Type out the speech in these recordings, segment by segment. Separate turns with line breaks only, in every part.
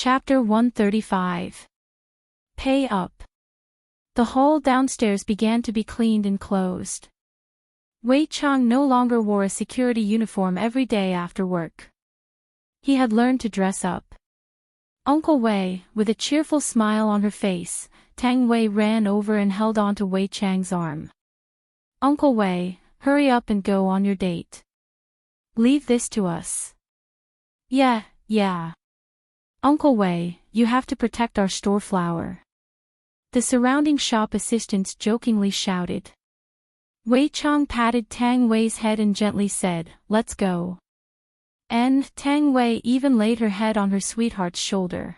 Chapter 135. Pay Up. The hall downstairs began to be cleaned and closed. Wei Chang no longer wore a security uniform every day after work. He had learned to dress up. Uncle Wei, with a cheerful smile on her face, Tang Wei ran over and held onto Wei Chang's arm. Uncle Wei, hurry up and go on your date. Leave this to us. Yeah. Uncle Wei, you have to protect our store flower. The surrounding shop assistants jokingly shouted. Wei Chang patted Tang Wei's head and gently said, "Let's go." And Tang Wei even laid her head on her sweetheart's shoulder.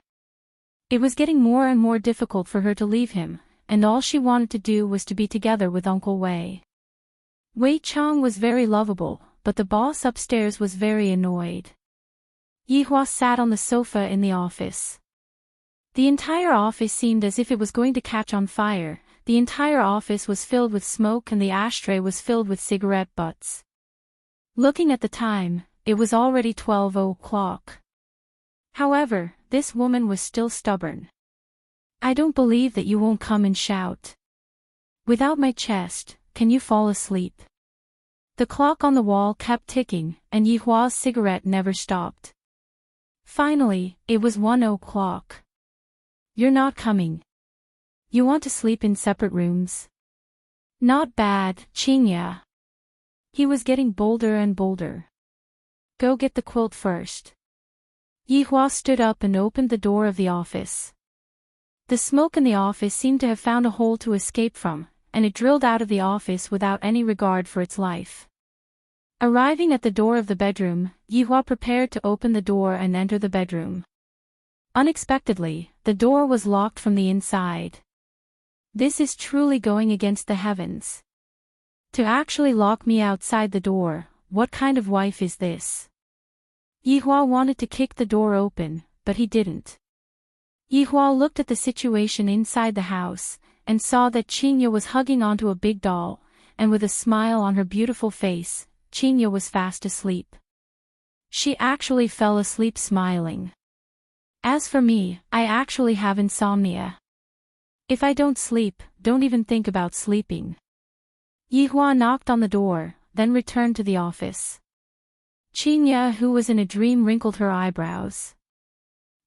It was getting more and more difficult for her to leave him, and all she wanted to do was to be together with Uncle Wei. Wei Chang was very lovable, but the boss upstairs was very annoyed. Yihua sat on the sofa in the office. The entire office seemed as if it was going to catch on fire. The entire office was filled with smoke and the ashtray was filled with cigarette butts. Looking at the time, it was already 12 o'clock. However, this woman was still stubborn. "I don't believe that you won't come and shout. Without my chest, can you fall asleep?" The clock on the wall kept ticking, and Yihua's cigarette never stopped. Finally, it was 1 o'clock. "You're not coming. You want to sleep in separate rooms?" "Not bad, Qinya." He was getting bolder and bolder. "Go get the quilt first." Yihua stood up and opened the door of the office. The smoke in the office seemed to have found a hole to escape from, and it drilled out of the office without any regard for its life. Arriving at the door of the bedroom, Yihua prepared to open the door and enter the bedroom. Unexpectedly, the door was locked from the inside. This is truly going against the heavens. To actually lock me outside the door, what kind of wife is this? Yihua wanted to kick the door open, but he didn't. Yihua looked at the situation inside the house, and saw that Qinya was hugging onto a big doll, and with a smile on her beautiful face, Qinya was fast asleep. She actually fell asleep smiling. As for me, I actually have insomnia. If I don't sleep, don't even think about sleeping. Yihua knocked on the door, then returned to the office. Qinya, who was in a dream, wrinkled her eyebrows.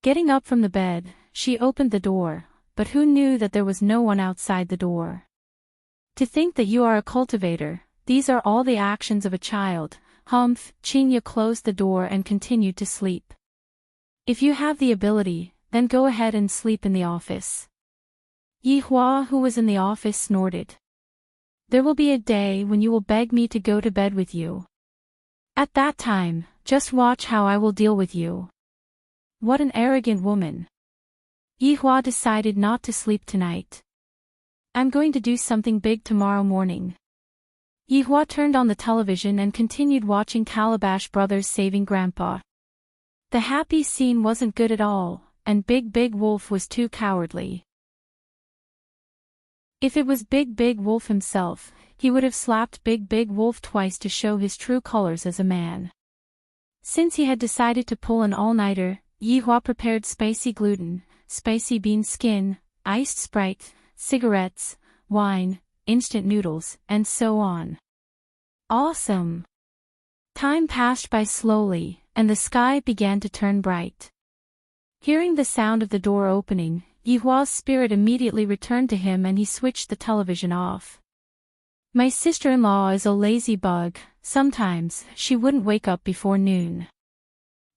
Getting up from the bed, she opened the door, but who knew that there was no one outside the door? To think that you are a cultivator, these are all the actions of a child. Humph. Qinya closed the door and continued to sleep. If you have the ability, then go ahead and sleep in the office. Yihua, who was in the office, snorted. There will be a day when you will beg me to go to bed with you. At that time, just watch how I will deal with you. What an arrogant woman. Yihua decided not to sleep tonight. I'm going to do something big tomorrow morning. Yihua turned on the television and continued watching Calabash Brothers Saving Grandpa. The happy scene wasn't good at all, and Big Wolf was too cowardly. If it was Big Wolf himself, he would have slapped Big Wolf twice to show his true colors as a man. Since he had decided to pull an all-nighter, Yihua prepared spicy gluten, spicy bean skin, iced Sprite, cigarettes, wine, instant noodles, and so on. Awesome! Time passed by slowly, and the sky began to turn bright. Hearing the sound of the door opening, Yihua's spirit immediately returned to him and he switched the television off. My sister-in-law is a lazy bug. Sometimes she wouldn't wake up before noon.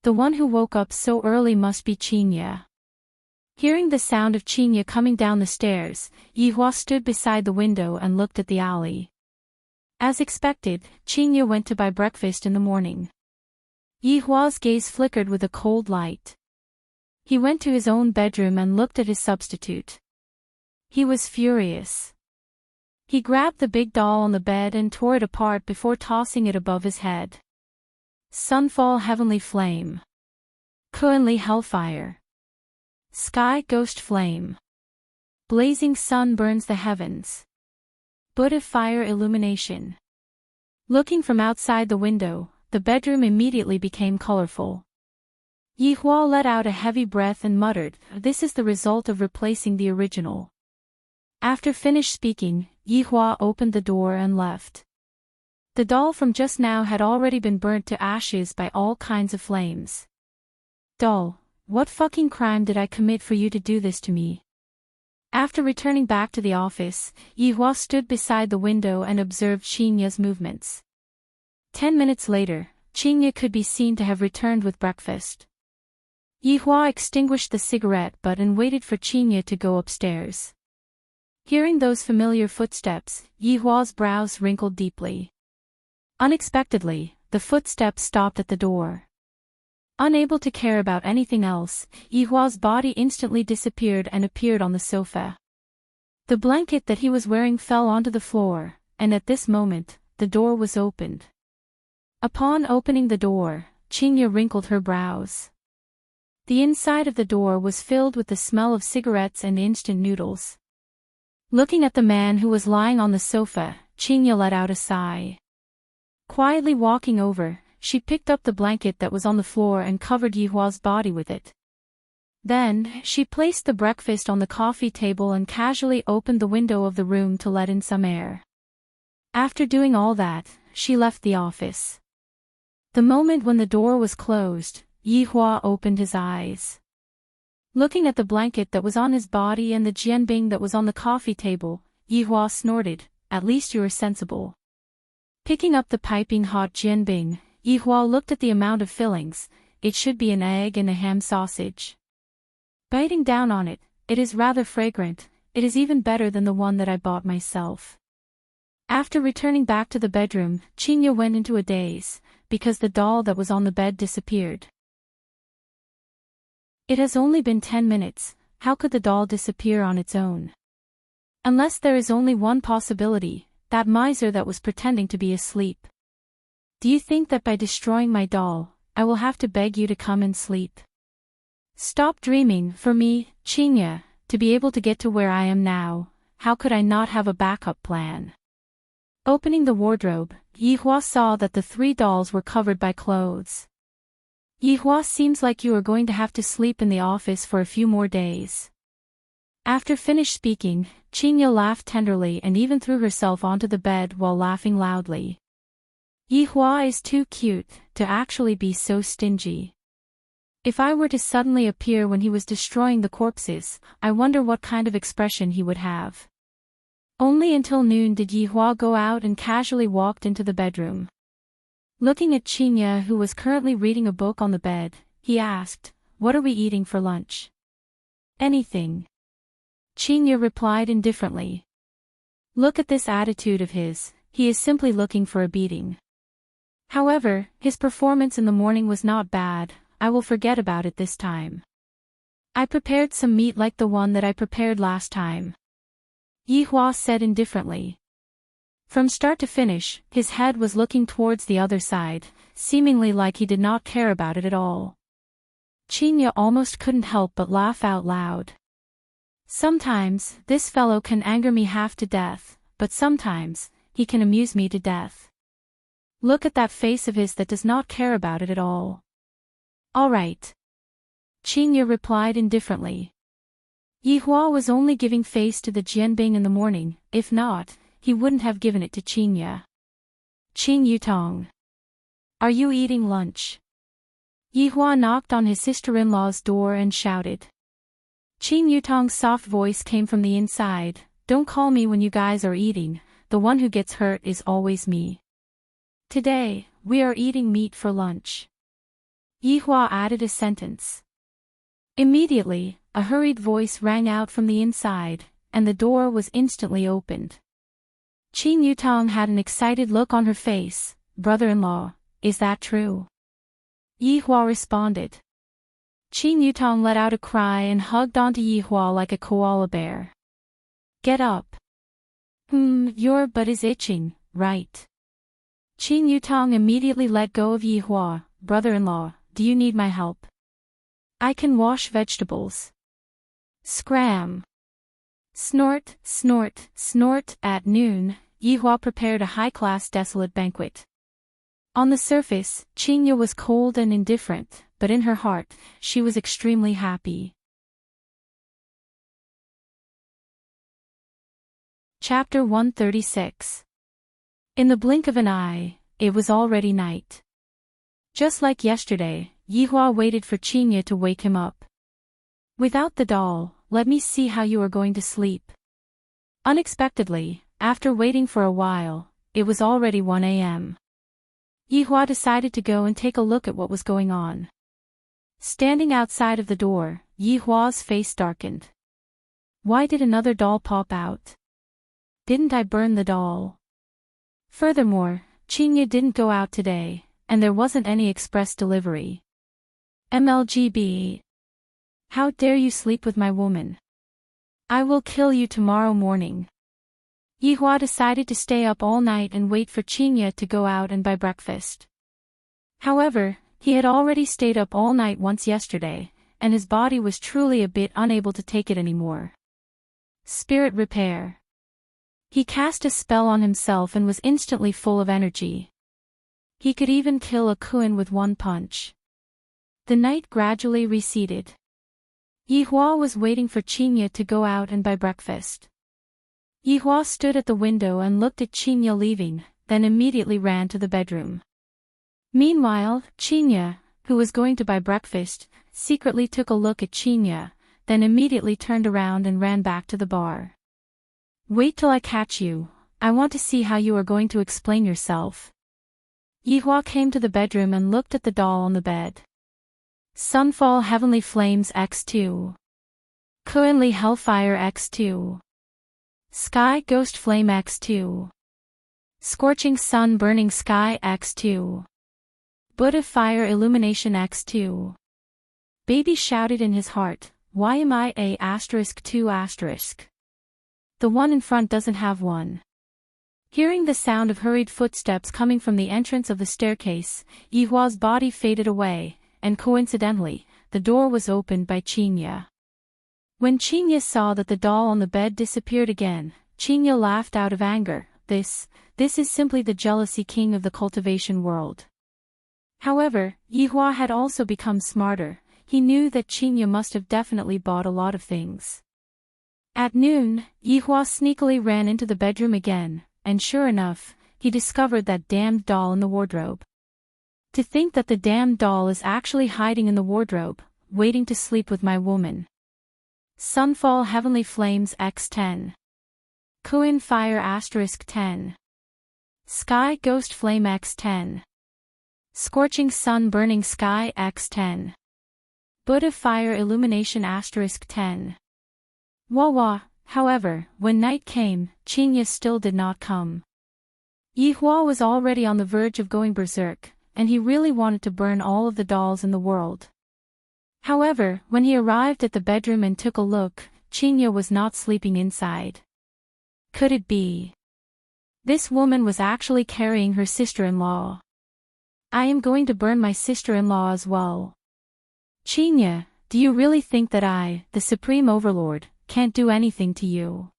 The one who woke up so early must be Qinya. Hearing the sound of Qinya coming down the stairs, Yihua stood beside the window and looked at the alley. As expected, Qinya went to buy breakfast in the morning. Yihua's gaze flickered with a cold light. He went to his own bedroom and looked at his substitute. He was furious. He grabbed the big doll on the bed and tore it apart before tossing it above his head. Sunfall Heavenly Flame. Kuenli Hellfire. Sky Ghost Flame. Blazing Sun burns the heavens. Buddha Fire Illumination. Looking from outside the window, the bedroom immediately became colorful. Yihua let out a heavy breath and muttered, "This is the result of replacing the original." After finished speaking, Yihua opened the door and left. The doll from just now had already been burnt to ashes by all kinds of flames. "Doll, what fucking crime did I commit for you to do this to me?" After returning back to the office, Yihua stood beside the window and observed Xinya's movements. 10 minutes later, Xinya could be seen to have returned with breakfast. Yihua extinguished the cigarette butt and waited for Xinya to go upstairs. Hearing those familiar footsteps, Yihua's brows wrinkled deeply. Unexpectedly, the footsteps stopped at the door. Unable to care about anything else, Yihua's body instantly disappeared and appeared on the sofa. The blanket that he was wearing fell onto the floor, and at this moment, the door was opened. Upon opening the door, Xinya wrinkled her brows. The inside of the door was filled with the smell of cigarettes and instant noodles. Looking at the man who was lying on the sofa, Xinya let out a sigh. Quietly walking over, she picked up the blanket that was on the floor and covered Yihua's body with it. Then, she placed the breakfast on the coffee table and casually opened the window of the room to let in some air. After doing all that, she left the office. The moment when the door was closed, Yihua opened his eyes. Looking at the blanket that was on his body and the jianbing that was on the coffee table, Yihua snorted, "At least you are sensible." Picking up the piping hot jianbing, Yihua looked at the amount of fillings. It should be an egg and a ham sausage. Biting down on it, it is rather fragrant. It is even better than the one that I bought myself. After returning back to the bedroom, Xinya went into a daze, because the doll that was on the bed disappeared. It has only been 10 minutes, how could the doll disappear on its own? Unless there is only one possibility, that miser that was pretending to be asleep. Do you think that by destroying my doll, I will have to beg you to come and sleep? Stop dreaming. For me, Xinya, to be able to get to where I am now, how could I not have a backup plan? Opening the wardrobe, Yihua saw that the 3 dolls were covered by clothes. Yihua, seems like you are going to have to sleep in the office for a few more days. After finished speaking, Xinya laughed tenderly and even threw herself onto the bed while laughing loudly. Yihua is too cute to actually be so stingy. If I were to suddenly appear when he was destroying the corpses, I wonder what kind of expression he would have. Only until noon did Yihua go out and casually walked into the bedroom. Looking at Xinya, who was currently reading a book on the bed, he asked, "What are we eating for lunch?" "Anything." Xinya replied indifferently. Look at this attitude of his, he is simply looking for a beating. However, his performance in the morning was not bad. I will forget about it this time. I prepared some meat like the one that I prepared last time. Yihua said indifferently. From start to finish, his head was looking towards the other side, seemingly like he did not care about it at all. Xinya almost couldn't help but laugh out loud. Sometimes, this fellow can anger me half to death, but sometimes, he can amuse me to death. Look at that face of his that does not care about it at all. All right. Xinya replied indifferently. Yihua was only giving face to the jianbing in the morning. If not, he wouldn't have given it to Xinya. "Qing Yutong. Are you eating lunch?" Yihua knocked on his sister-in-law's door and shouted. Qing Yutong's soft voice came from the inside, "Don't call me when you guys are eating, the one who gets hurt is always me. Today, we are eating meat for lunch." Yihua added a sentence. Immediately, a hurried voice rang out from the inside, and the door was instantly opened. Qing Yutong had an excited look on her face. "Brother-in-law, is that true?" Yihua responded. Qing Yutong let out a cry and hugged onto Yihua like a koala bear. "Get up. Your butt is itching, right?" Qing Yutong immediately let go of Yihua. "Brother-in-law, do you need my help? I can wash vegetables." Scram. Snort, snort, snort. At noon, Yihua prepared a high-class desolate banquet. On the surface, Xinya was cold and indifferent, but in her heart, she was extremely happy. Chapter 136. In the blink of an eye, it was already night. Just like yesterday, Yihua waited for Qinya to wake him up. Without the doll, let me see how you are going to sleep. Unexpectedly, after waiting for a while, it was already 1 a.m. Yihua decided to go and take a look at what was going on. Standing outside of the door, Yihua's face darkened. Why did another doll pop out? Didn't I burn the doll? Furthermore, Qinya didn't go out today, and there wasn't any express delivery. MLGB. How dare you sleep with my woman? I will kill you tomorrow morning. Yihua decided to stay up all night and wait for Qinya to go out and buy breakfast. However, he had already stayed up all night once yesterday, and his body was truly a bit unable to take it anymore. Spirit repair. He cast a spell on himself and was instantly full of energy. He could even kill a Kuin with one punch. The night gradually receded. Yihua was waiting for Qinya to go out and buy breakfast. Yihua stood at the window and looked at Qinya leaving, then immediately ran to the bedroom. Meanwhile, Qinya, who was going to buy breakfast, secretly took a look at Qinya, then immediately turned around and ran back to the bar. Wait till I catch you, I want to see how you are going to explain yourself. Yihua came to the bedroom and looked at the doll on the bed. Sunfall Heavenly Flames X2. Kuinli Hellfire X2. Sky Ghost Flame X2. Scorching Sun Burning Sky X2. Buddha Fire Illumination X2. Baby shouted in his heart, why am I a *2*? The one in front doesn't have one. Hearing the sound of hurried footsteps coming from the entrance of the staircase, Yihua's body faded away, and coincidentally, the door was opened by Qinya. When Qinya saw that the doll on the bed disappeared again, Qinya laughed out of anger. This is simply the jealousy king of the cultivation world. However, Yihua had also become smarter. He knew that Qinya must have definitely bought a lot of things. At noon, Yihua sneakily ran into the bedroom again, and sure enough, he discovered that damned doll in the wardrobe. To think that the damned doll is actually hiding in the wardrobe, waiting to sleep with my woman. Sunfall Heavenly Flames X10. Kuin Fire *10. Sky Ghost Flame X10. Scorching Sun Burning Sky X10. Buddha Fire Illumination *10. Wawa. However, when night came, Qinya still did not come. Yihua was already on the verge of going berserk, and he really wanted to burn all of the dolls in the world. However, when he arrived at the bedroom and took a look, Qinya was not sleeping inside. Could it be? This woman was actually carrying her sister-in-law. I am going to burn my sister-in-law as well. Qinya, do you really think that I, the Supreme Overlord, can't do anything to you?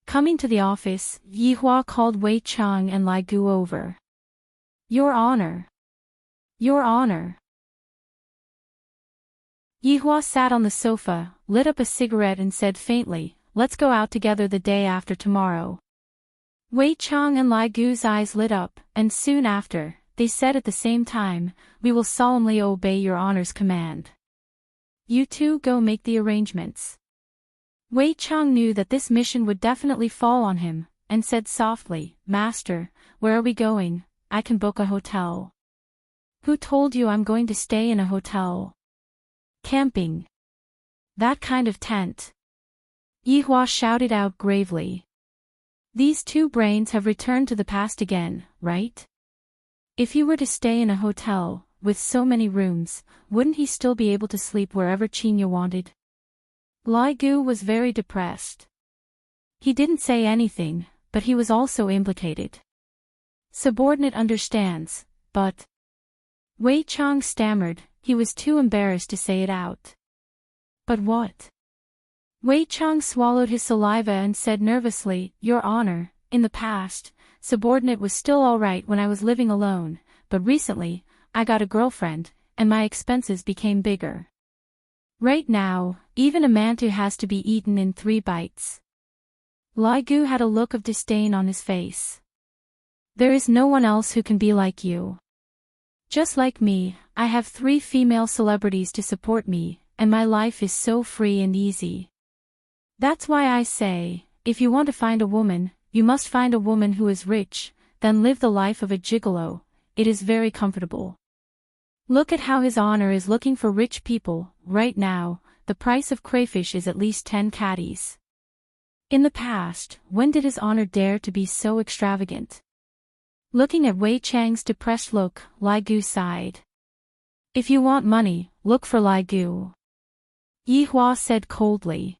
Coming to the office, Yihua called Wei Chang and Lai Gu over. Your Honor. Your Honor. Yihua sat on the sofa, lit up a cigarette and said faintly, let's go out together the day after tomorrow. Wei Chang and Lai Gu's eyes lit up, and soon after, they said at the same time, we will solemnly obey your Honor's command. You two go make the arrangements. Wei Chang knew that this mission would definitely fall on him, and said softly, Master, where are we going? I can book a hotel. Who told you I'm going to stay in a hotel? Camping. That kind of tent. Yihua shouted out gravely. These two brains have returned to the past again, right? If he were to stay in a hotel, with so many rooms, wouldn't he still be able to sleep wherever Qinya wanted? Lai Gu was very depressed. He didn't say anything, but he was also implicated. Subordinate understands, but... Wei Chang stammered, he was too embarrassed to say it out. But what? Wei Chang swallowed his saliva and said nervously, Your Honor, in the past, Subordinate was still alright when I was living alone, but recently, I got a girlfriend, and my expenses became bigger. Right now, even a mantu has to be eaten in 3 bites. Lai Gu had a look of disdain on his face. There is no one else who can be like you. Just like me, I have 3 female celebrities to support me, and my life is so free and easy. That's why I say, if you want to find a woman, you must find a woman who is rich, then live the life of a gigolo. It is very comfortable. Look at how His Honor is looking for rich people. Right now, the price of crayfish is at least 10 caddies. In the past, when did His Honor dare to be so extravagant? Looking at Wei Chang's depressed look, Lai Gu sighed. If you want money, look for Lai Gu. Yi Hua said coldly.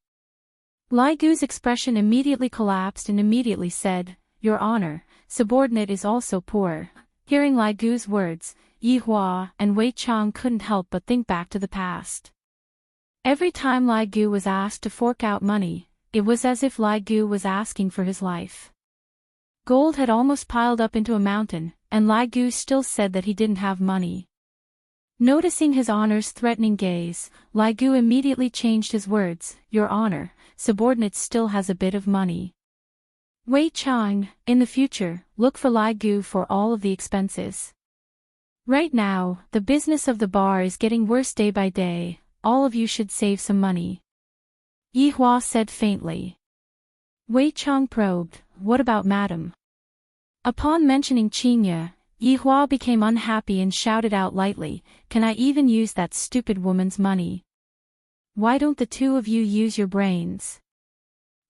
Lai Gu's expression immediately collapsed and immediately said, Your Honor, subordinate is also poor. Hearing Lai Gu's words, Yi Hua and Wei Chang couldn't help but think back to the past. Every time Lai Gu was asked to fork out money, it was as if Lai Gu was asking for his life. Gold had almost piled up into a mountain, and Lai Gu still said that he didn't have money. Noticing His Honor's threatening gaze, Lai Gu immediately changed his words, Your Honor, subordinate still has a bit of money. Wei Chang, in the future, look for Lai Gu for all of the expenses. Right now, the business of the bar is getting worse day by day, all of you should save some money. Yi Hua said faintly. Wei Chang probed, What about madam? Upon mentioning Qingye, Yi Hua became unhappy and shouted out lightly, Can I even use that stupid woman's money? Why don't the 2 of you use your brains?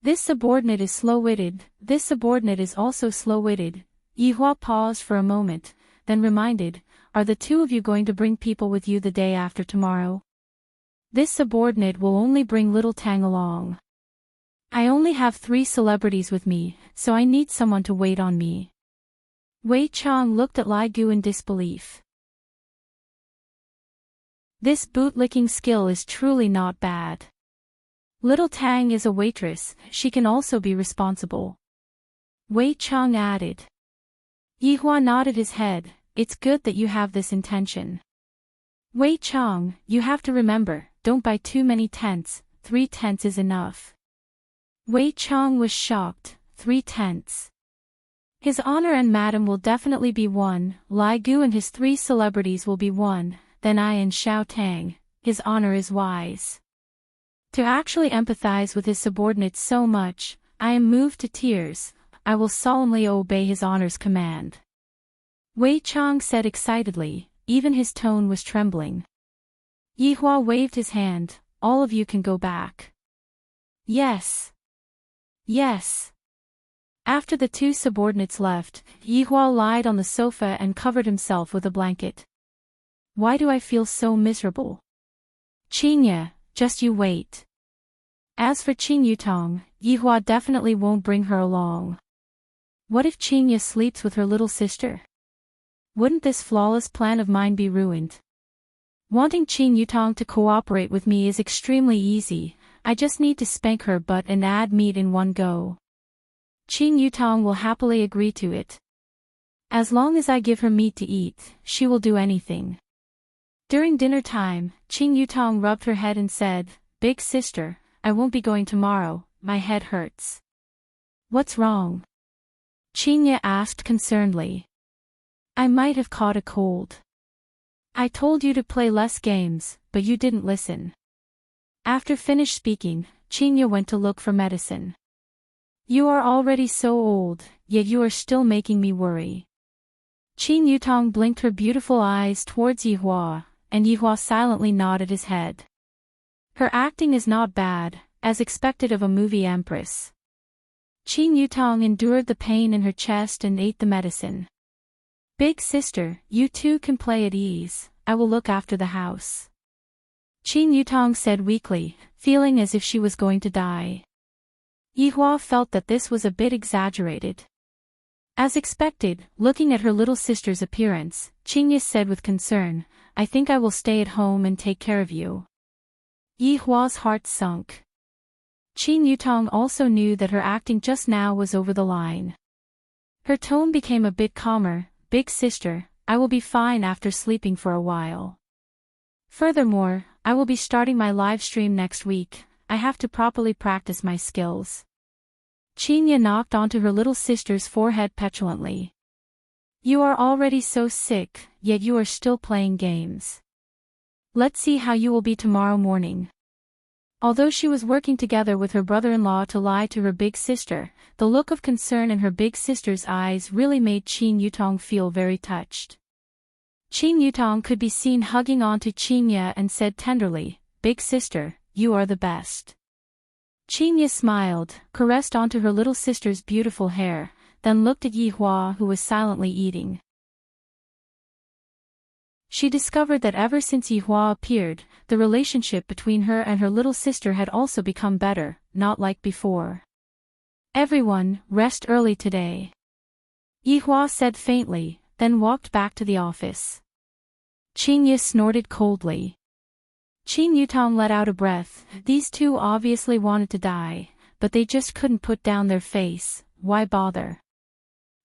This subordinate is slow-witted, this subordinate is also slow-witted. Yi Hua paused for a moment, then reminded, Are the 2 of you going to bring people with you the day after tomorrow? This subordinate will only bring little Tang along. I only have 3 celebrities with me, so I need someone to wait on me. Wei Chang looked at Lai Gu in disbelief. This bootlicking skill is truly not bad. Little Tang is a waitress, she can also be responsible. Wei Chang added. Yi Hua nodded his head, It's good that you have this intention. Wei Chang, you have to remember, don't buy too many tents, 3 tents is enough. Wei Chang was shocked, 3 tents. His Honor and Madam will definitely be 1, Lai Gu and his 3 celebrities will be 1, then I and Xiao Tang, His Honor is wise. To actually empathize with his subordinates so much, I am moved to tears, I will solemnly obey His Honor's command. Wei Chang said excitedly, even his tone was trembling. Yi Hua waved his hand, All of you can go back. Yes. Yes. After the 2 subordinates left, Yi Hua lied on the sofa and covered himself with a blanket. Why do I feel so miserable? Qingye, just you wait. As for Qing Yutong, Yi Hua definitely won't bring her along. What if Qingye sleeps with her little sister? Wouldn't this flawless plan of mine be ruined? Wanting Qing Yutong to cooperate with me is extremely easy, I just need to spank her butt and add meat in one go. Qing Yutong will happily agree to it. As long as I give her meat to eat, she will do anything. During dinner time, Qing Yutong rubbed her head and said, Big sister, I won't be going tomorrow, my head hurts. What's wrong? Qingye asked concernedly. I might have caught a cold. I told you to play less games, but you didn't listen. After finished speaking, Qingye went to look for medicine. You are already so old, yet you are still making me worry. Qing Yutong blinked her beautiful eyes towards Yi Hua, and Yi Hua silently nodded his head. Her acting is not bad, as expected of a movie empress. Qing Yutong endured the pain in her chest and ate the medicine. Big sister, you 2 can play at ease, I will look after the house. Qing Yutong said weakly, feeling as if she was going to die. Yi Hua felt that this was a bit exaggerated. As expected, looking at her little sister's appearance, Qingye said with concern, I think I will stay at home and take care of you. Yi Hua's heart sunk. Qing Yutong also knew that her acting just now was over the line. Her tone became a bit calmer, Big sister, I will be fine after sleeping for a while. Furthermore, I will be starting my live stream next week. I have to properly practice my skills. Chinya knocked onto her little sister's forehead petulantly. You are already so sick, yet you are still playing games. Let's see how you will be tomorrow morning. Although she was working together with her brother-in-law to lie to her big sister, the look of concern in her big sister's eyes really made Qin Yutong feel very touched. Qin Yutong could be seen hugging onto Chinya and said tenderly, "Big sister, you are the best." Chinya smiled, caressed onto her little sister's beautiful hair, then looked at Yi Hua who was silently eating. She discovered that ever since Yi Hua appeared, the relationship between her and her little sister had also become better, not like before. Everyone, rest early today. Yi Hua said faintly, then walked back to the office. Chinya snorted coldly. Qin Yutong let out a breath. These two obviously wanted to die, but they just couldn't put down their face. Why bother?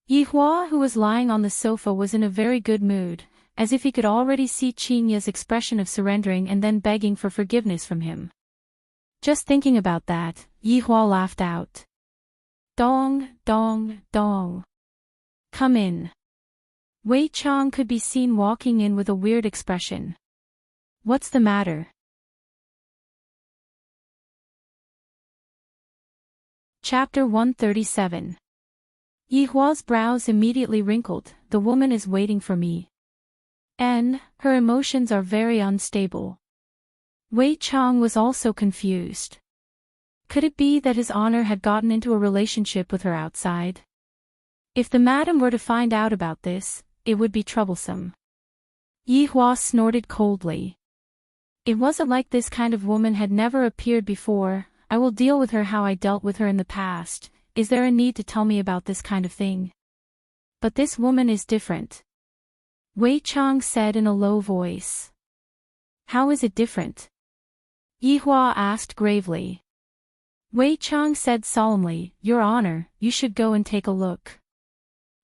Yi Hua, who was lying on the sofa, was in a very good mood, as if he could already see Chinya's expression of surrendering and then begging for forgiveness from him. Just thinking about that, Yi Hua laughed out. Dong, dong, dong. Come in. Wei Chang could be seen walking in with a weird expression. What's the matter? Chapter 137. Yi Hua's brows immediately wrinkled. The woman is waiting for me. Her emotions are very unstable. Wei Chang was also confused. Could it be that his honor had gotten into a relationship with her outside? If the madam were to find out about this, it would be troublesome. Yi Hua snorted coldly. It wasn't like this kind of woman had never appeared before. I will deal with her how I dealt with her in the past. Is there a need to tell me about this kind of thing? But this woman is different. Wei Chang said in a low voice. How is it different? Yi Hua asked gravely. Wei Chang said solemnly, Your Honor, you should go and take a look.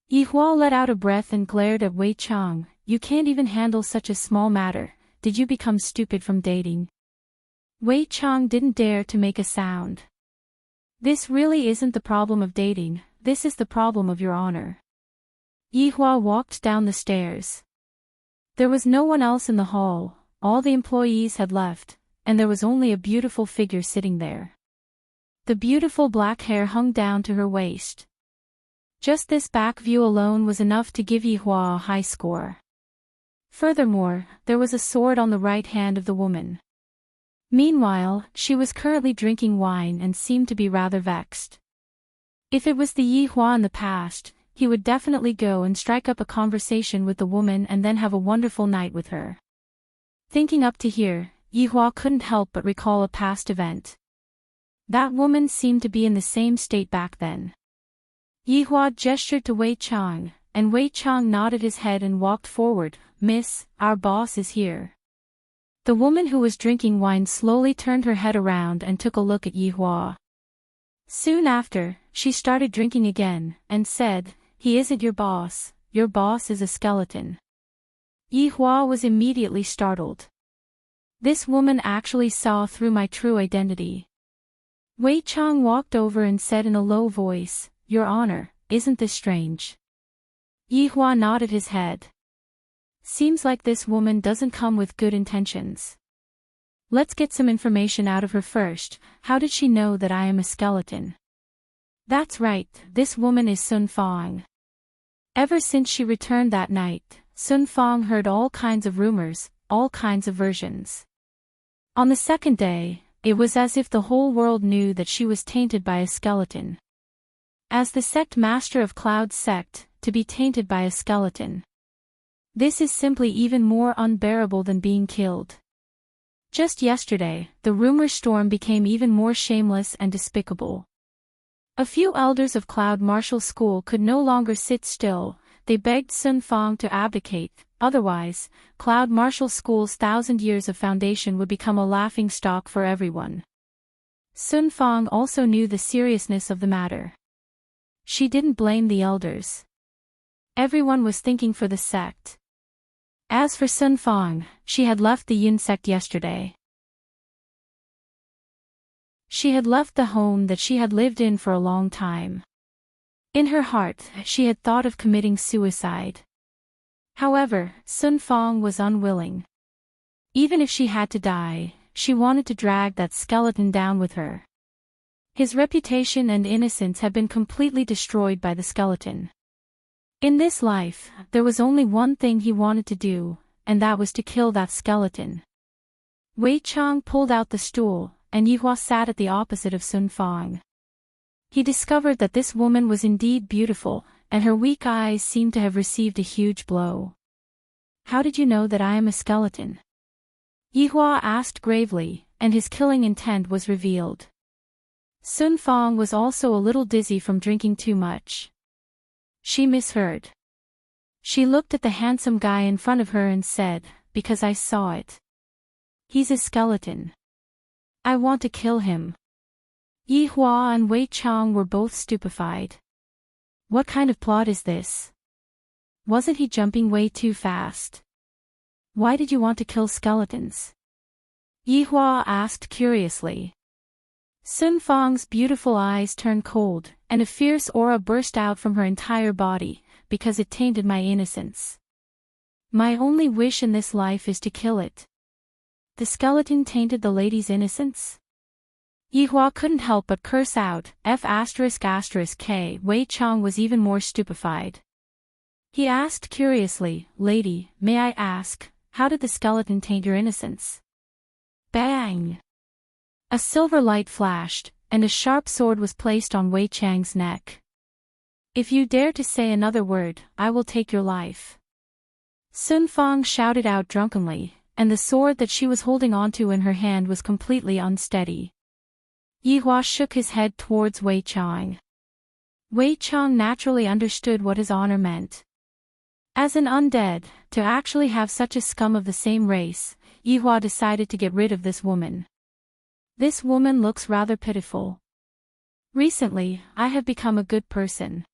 Yi Hua let out a breath and glared at Wei Chang. You can't even handle such a small matter. Did you become stupid from dating? Wei Chang didn't dare to make a sound. This really isn't the problem of dating, this is the problem of Your Honor. Yi Hua walked down the stairs. There was no one else in the hall, all the employees had left, and there was only a beautiful figure sitting there. The beautiful black hair hung down to her waist. Just this back view alone was enough to give Yi Hua a high score. Furthermore, there was a sword on the right hand of the woman. Meanwhile, she was currently drinking wine and seemed to be rather vexed. If it was the Yi Hua in the past, he would definitely go and strike up a conversation with the woman and then have a wonderful night with her. Thinking up to here, Yi Hua couldn't help but recall a past event. That woman seemed to be in the same state back then. Yi Hua gestured to Wei Chang, and Wei Chang nodded his head and walked forward. Miss, our boss is here. The woman who was drinking wine slowly turned her head around and took a look at Yi Hua. Soon after, she started drinking again, and said, He isn't your boss is a skeleton. Yi Hua was immediately startled. This woman actually saw through my true identity. Wei Chang walked over and said in a low voice, Your Honor, isn't this strange? Yi Hua nodded his head. Seems like this woman doesn't come with good intentions. Let's get some information out of her first. How did she know that I am a skeleton? That's right, this woman is Sun Fang. Ever since she returned that night, Sun Fang heard all kinds of rumors, all kinds of versions. On the second day, it was as if the whole world knew that she was tainted by a skeleton. As the sect master of Cloud's sect, to be tainted by a skeleton. This is simply even more unbearable than being killed. Just yesterday, the rumor storm became even more shameless and despicable. A few elders of Cloud Martial School could no longer sit still. They begged Sun Fang to abdicate, otherwise, Cloud Martial School's 1,000 years of foundation would become a laughingstock for everyone. Sun Fang also knew the seriousness of the matter. She didn't blame the elders. Everyone was thinking for the sect. As for Sun Fang, she had left the Yin sect yesterday. She had left the home that she had lived in for a long time. In her heart, she had thought of committing suicide. However, Sun Fang was unwilling. Even if she had to die, she wanted to drag that skeleton down with her. His reputation and innocence had been completely destroyed by the skeleton. In this life, there was only one thing he wanted to do, and that was to kill that skeleton. Wei Chang pulled out the stool, and Yihua sat at the opposite of Sun Fang. He discovered that this woman was indeed beautiful, and her weak eyes seemed to have received a huge blow. "How did you know that I am a skeleton?" Yihua asked gravely, and his killing intent was revealed. Sun Fang was also a little dizzy from drinking too much. She misheard. She looked at the handsome guy in front of her and said, "Because I saw it. He's a skeleton. I want to kill him." Yihua and Wei Chang were both stupefied. What kind of plot is this? Wasn't he jumping way too fast? Why did you want to kill skeletons? Yihua asked curiously. Sun Fang's beautiful eyes turned cold, and a fierce aura burst out from her entire body, because it tainted my innocence. My only wish in this life is to kill it. The skeleton tainted the lady's innocence? Yihua couldn't help but curse out, F***K. Wei Chang was even more stupefied. He asked curiously, "Lady, may I ask, how did the skeleton taint your innocence?" Bang! A silver light flashed, and a sharp sword was placed on Wei Chang's neck. "If you dare to say another word, I will take your life." Sun Fang shouted out drunkenly, and the sword that she was holding onto in her hand was completely unsteady. Yihua shook his head towards Wei Chang. Wei Chang naturally understood what his honor meant. As an undead, to actually have such a scum of the same race, Yihua decided to get rid of this woman. This woman looks rather pitiful. Recently, I have become a good person.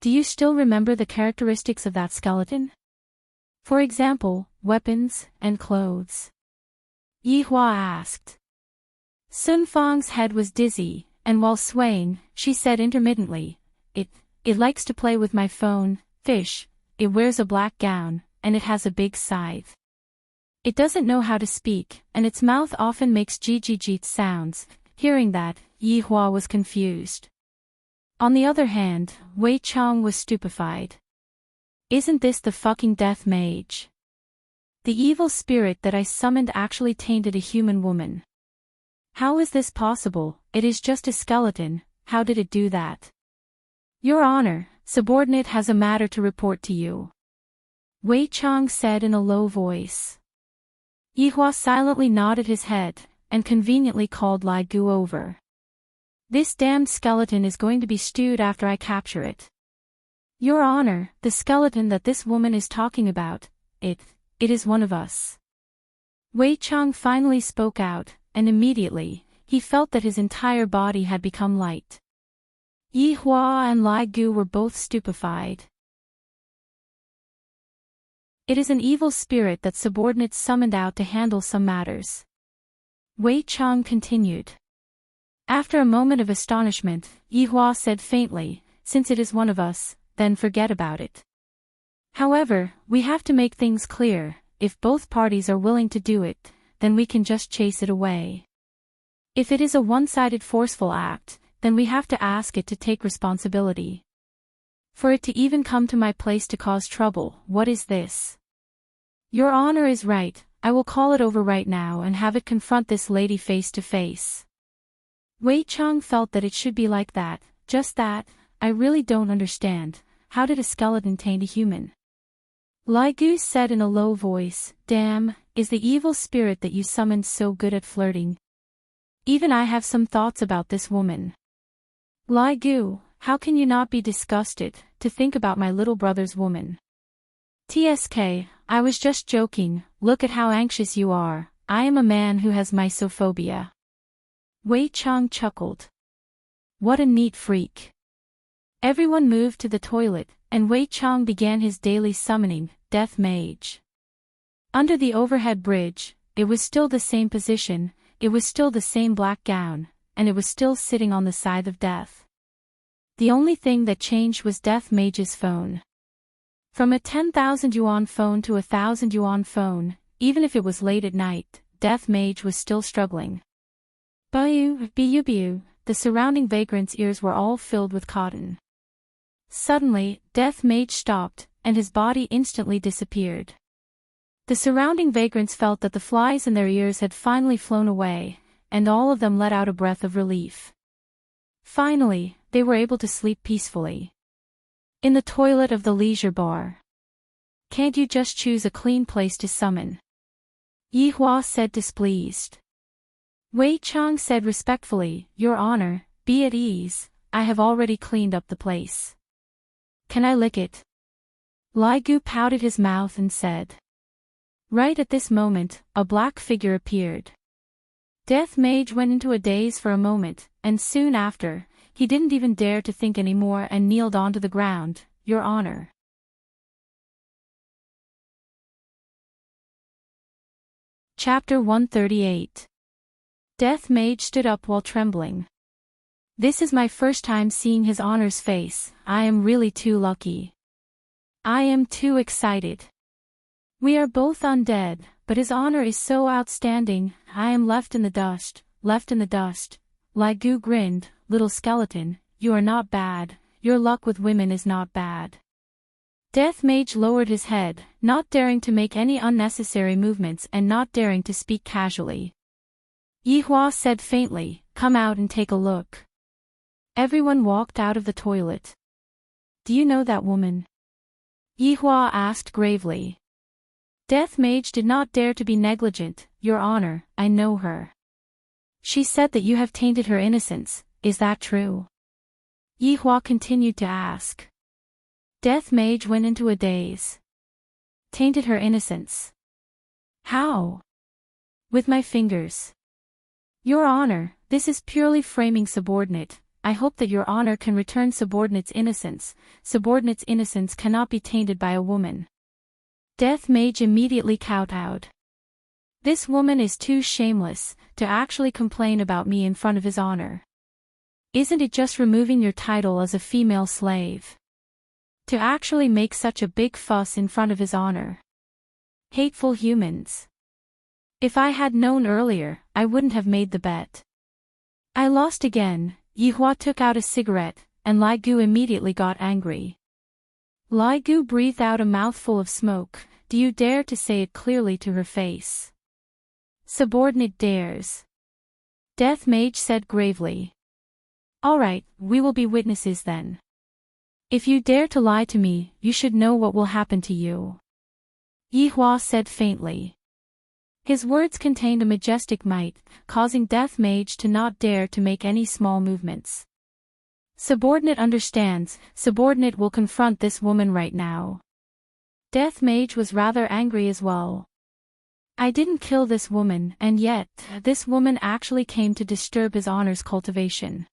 Do you still remember the characteristics of that skeleton? For example, weapons and clothes. Yihua asked. Sun Fang's head was dizzy, and while swaying, she said intermittently, It likes to play with my phone, fish, it wears a black gown, and it has a big scythe. It doesn't know how to speak, and its mouth often makes jijijit sounds." Hearing that, Yihua was confused. On the other hand, Wei Chang was stupefied. Isn't this the fucking death mage? The evil spirit that I summoned actually tainted a human woman. How is this possible? It is just a skeleton, how did it do that? Your Honor, subordinate has a matter to report to you. Wei Chang said in a low voice. Yihua silently nodded his head, and conveniently called Lai Gu over. This damned skeleton is going to be stewed after I capture it. Your Honor, the skeleton that this woman is talking about, it is one of us. Wei Chang finally spoke out, and immediately, he felt that his entire body had become light. Yihua and Lai Gu were both stupefied. It is an evil spirit that subordinates summoned out to handle some matters. Wei Chang continued. After a moment of astonishment, Yihua said faintly, "Since it is one of us, then forget about it. However, we have to make things clear, if both parties are willing to do it, then we can just chase it away. If it is a one-sided forceful act, then we have to ask it to take responsibility. For it to even come to my place to cause trouble, what is this? Your Honor is right, I will call it over right now and have it confront this lady face to face." Wei Chang felt that it should be like that, just that. I really don't understand, how did a skeleton taint a human? Lai Gu said in a low voice, "Damn, is the evil spirit that you summoned so good at flirting? Even I have some thoughts about this woman. Lai Gu, how can you not be disgusted, to think about my little brother's woman? TSK, I was just joking, look at how anxious you are, I am a man who has mysophobia." Wei Chang chuckled. What a neat freak. Everyone moved to the toilet, and Wei Chang began his daily summoning, Death Mage. Under the overhead bridge, it was still the same position, it was still the same black gown, and it was still sitting on the side of Death. The only thing that changed was Death Mage's phone. From a 10,000 yuan phone to a 1,000 yuan phone, even if it was late at night, Death Mage was still struggling. Bu, the surrounding vagrants' ears were all filled with cotton. Suddenly, Death Mage stopped, and his body instantly disappeared. The surrounding vagrants felt that the flies in their ears had finally flown away, and all of them let out a breath of relief. Finally, they were able to sleep peacefully. In the toilet of the leisure bar. Can't you just choose a clean place to summon? Yi Hua said displeased. Wei Chang said respectfully, Your Honor, be at ease, I have already cleaned up the place. Can I lick it? Lai Gu pouted his mouth and said. Right at this moment, a black figure appeared. Death Mage went into a daze for a moment, and soon after, he didn't even dare to think anymore and kneeled onto the ground, Your Honor. Chapter 138. Death Mage stood up while trembling. This is my first time seeing His Honor's face, I am really too lucky. I am too excited. We are both undead, but His Honor is so outstanding, I am left in the dust, left in the dust. Lai Gu grinned, Little skeleton, you are not bad, your luck with women is not bad. Death Mage lowered his head, not daring to make any unnecessary movements and not daring to speak casually. Yi Hua said faintly, Come out and take a look. Everyone walked out of the toilet. Do you know that woman? Yi Hua asked gravely. Death Mage did not dare to be negligent, Your Honor, I know her. She said that you have tainted her innocence, is that true? Yi Hua continued to ask. Death Mage went into a daze. Tainted her innocence. How? With my fingers. Your Honor, this is purely framing subordinate. I hope that Your Honor can return subordinate's innocence. Subordinate's innocence cannot be tainted by a woman. Death Mage immediately kowtowed. This woman is too shameless to actually complain about me in front of His Honor. Isn't it just removing your title as a female slave? To actually make such a big fuss in front of His Honor. Hateful humans. If I had known earlier, I wouldn't have made the bet. I lost again. Yi Hua took out a cigarette, and Lai Gu immediately got angry. Lai Gu breathed out a mouthful of smoke. Do you dare to say it clearly to her face? Subordinate dares. Death Mage said gravely. All right, we will be witnesses then. If you dare to lie to me, you should know what will happen to you. Yi Hua said faintly. His words contained a majestic might, causing Death Mage to not dare to make any small movements. Subordinate understands, subordinate will confront this woman right now. Death Mage was rather angry as well. I didn't kill this woman, and yet, this woman actually came to disturb His Honor's cultivation.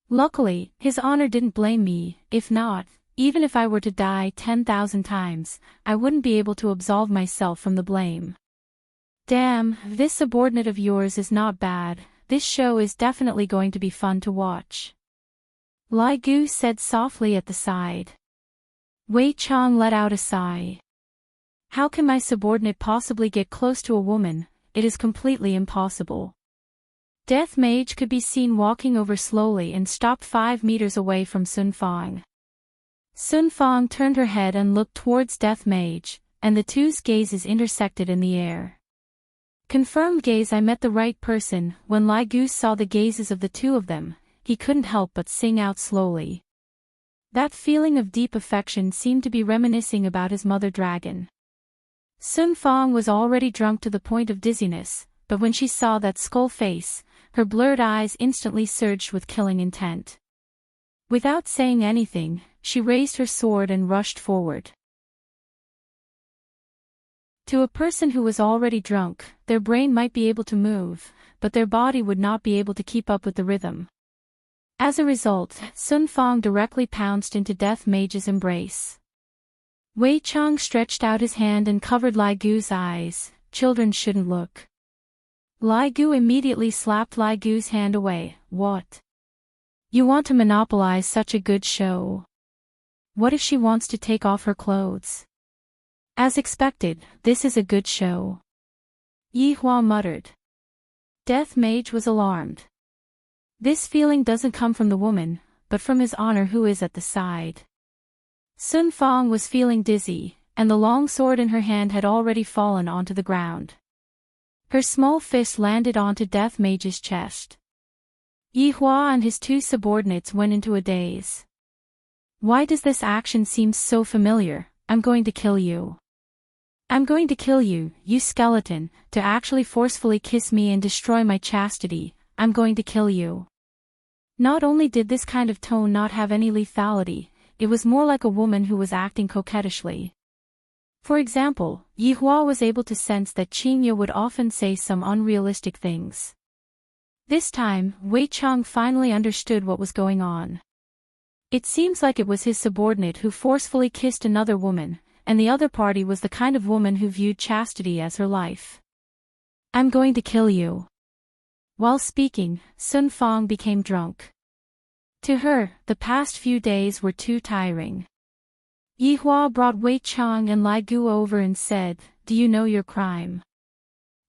Luckily, His Honor didn't blame me. If not, even if I were to die 10,000 times, I wouldn't be able to absolve myself from the blame. Damn, this subordinate of yours is not bad. This show is definitely going to be fun to watch. Lai Gu said softly at the side. Wei Chang let out a sigh. How can my subordinate possibly get close to a woman? It is completely impossible. Death Mage could be seen walking over slowly and stopped 5 meters away from Sun Fang. Sun Fang turned her head and looked towards Death Mage, and the two's gazes intersected in the air. Confirmed gaze. I met the right person. When Lai Gu saw the gazes of the two of them, he couldn't help but sing out slowly. That feeling of deep affection seemed to be reminiscing about his mother dragon. Sun Fang was already drunk to the point of dizziness, but when she saw that skull face, her blurred eyes instantly surged with killing intent. Without saying anything, she raised her sword and rushed forward. To a person who was already drunk, their brain might be able to move, but their body would not be able to keep up with the rhythm. As a result, Sun Fang directly pounced into Death Mage's embrace. Wei Chang stretched out his hand and covered Lai Gu's eyes. Children shouldn't look. Lai Gu immediately slapped Lai Gu's hand away. What? You want to monopolize such a good show? What if she wants to take off her clothes? As expected, this is a good show. Yi Hua muttered. Death Mage was alarmed. This feeling doesn't come from the woman, but from his honor who is at the side. Sun Fang was feeling dizzy, and the long sword in her hand had already fallen onto the ground. Her small fist landed onto Death Mage's chest. Yi Hua and his two subordinates went into a daze. Why does this action seem so familiar? I'm going to kill you. I'm going to kill you, you skeleton, to actually forcefully kiss me and destroy my chastity. I'm going to kill you. Not only did this kind of tone not have any lethality, it was more like a woman who was acting coquettishly. For example, Yi Hua was able to sense that Qingya would often say some unrealistic things. This time, Wei Chang finally understood what was going on. It seems like it was his subordinate who forcefully kissed another woman, and the other party was the kind of woman who viewed chastity as her life. I'm going to kill you. While speaking, Sun Fang became drunk. To her, the past few days were too tiring. Yi Hua brought Wei Chang and Lai Gu over and said, Do you know your crime?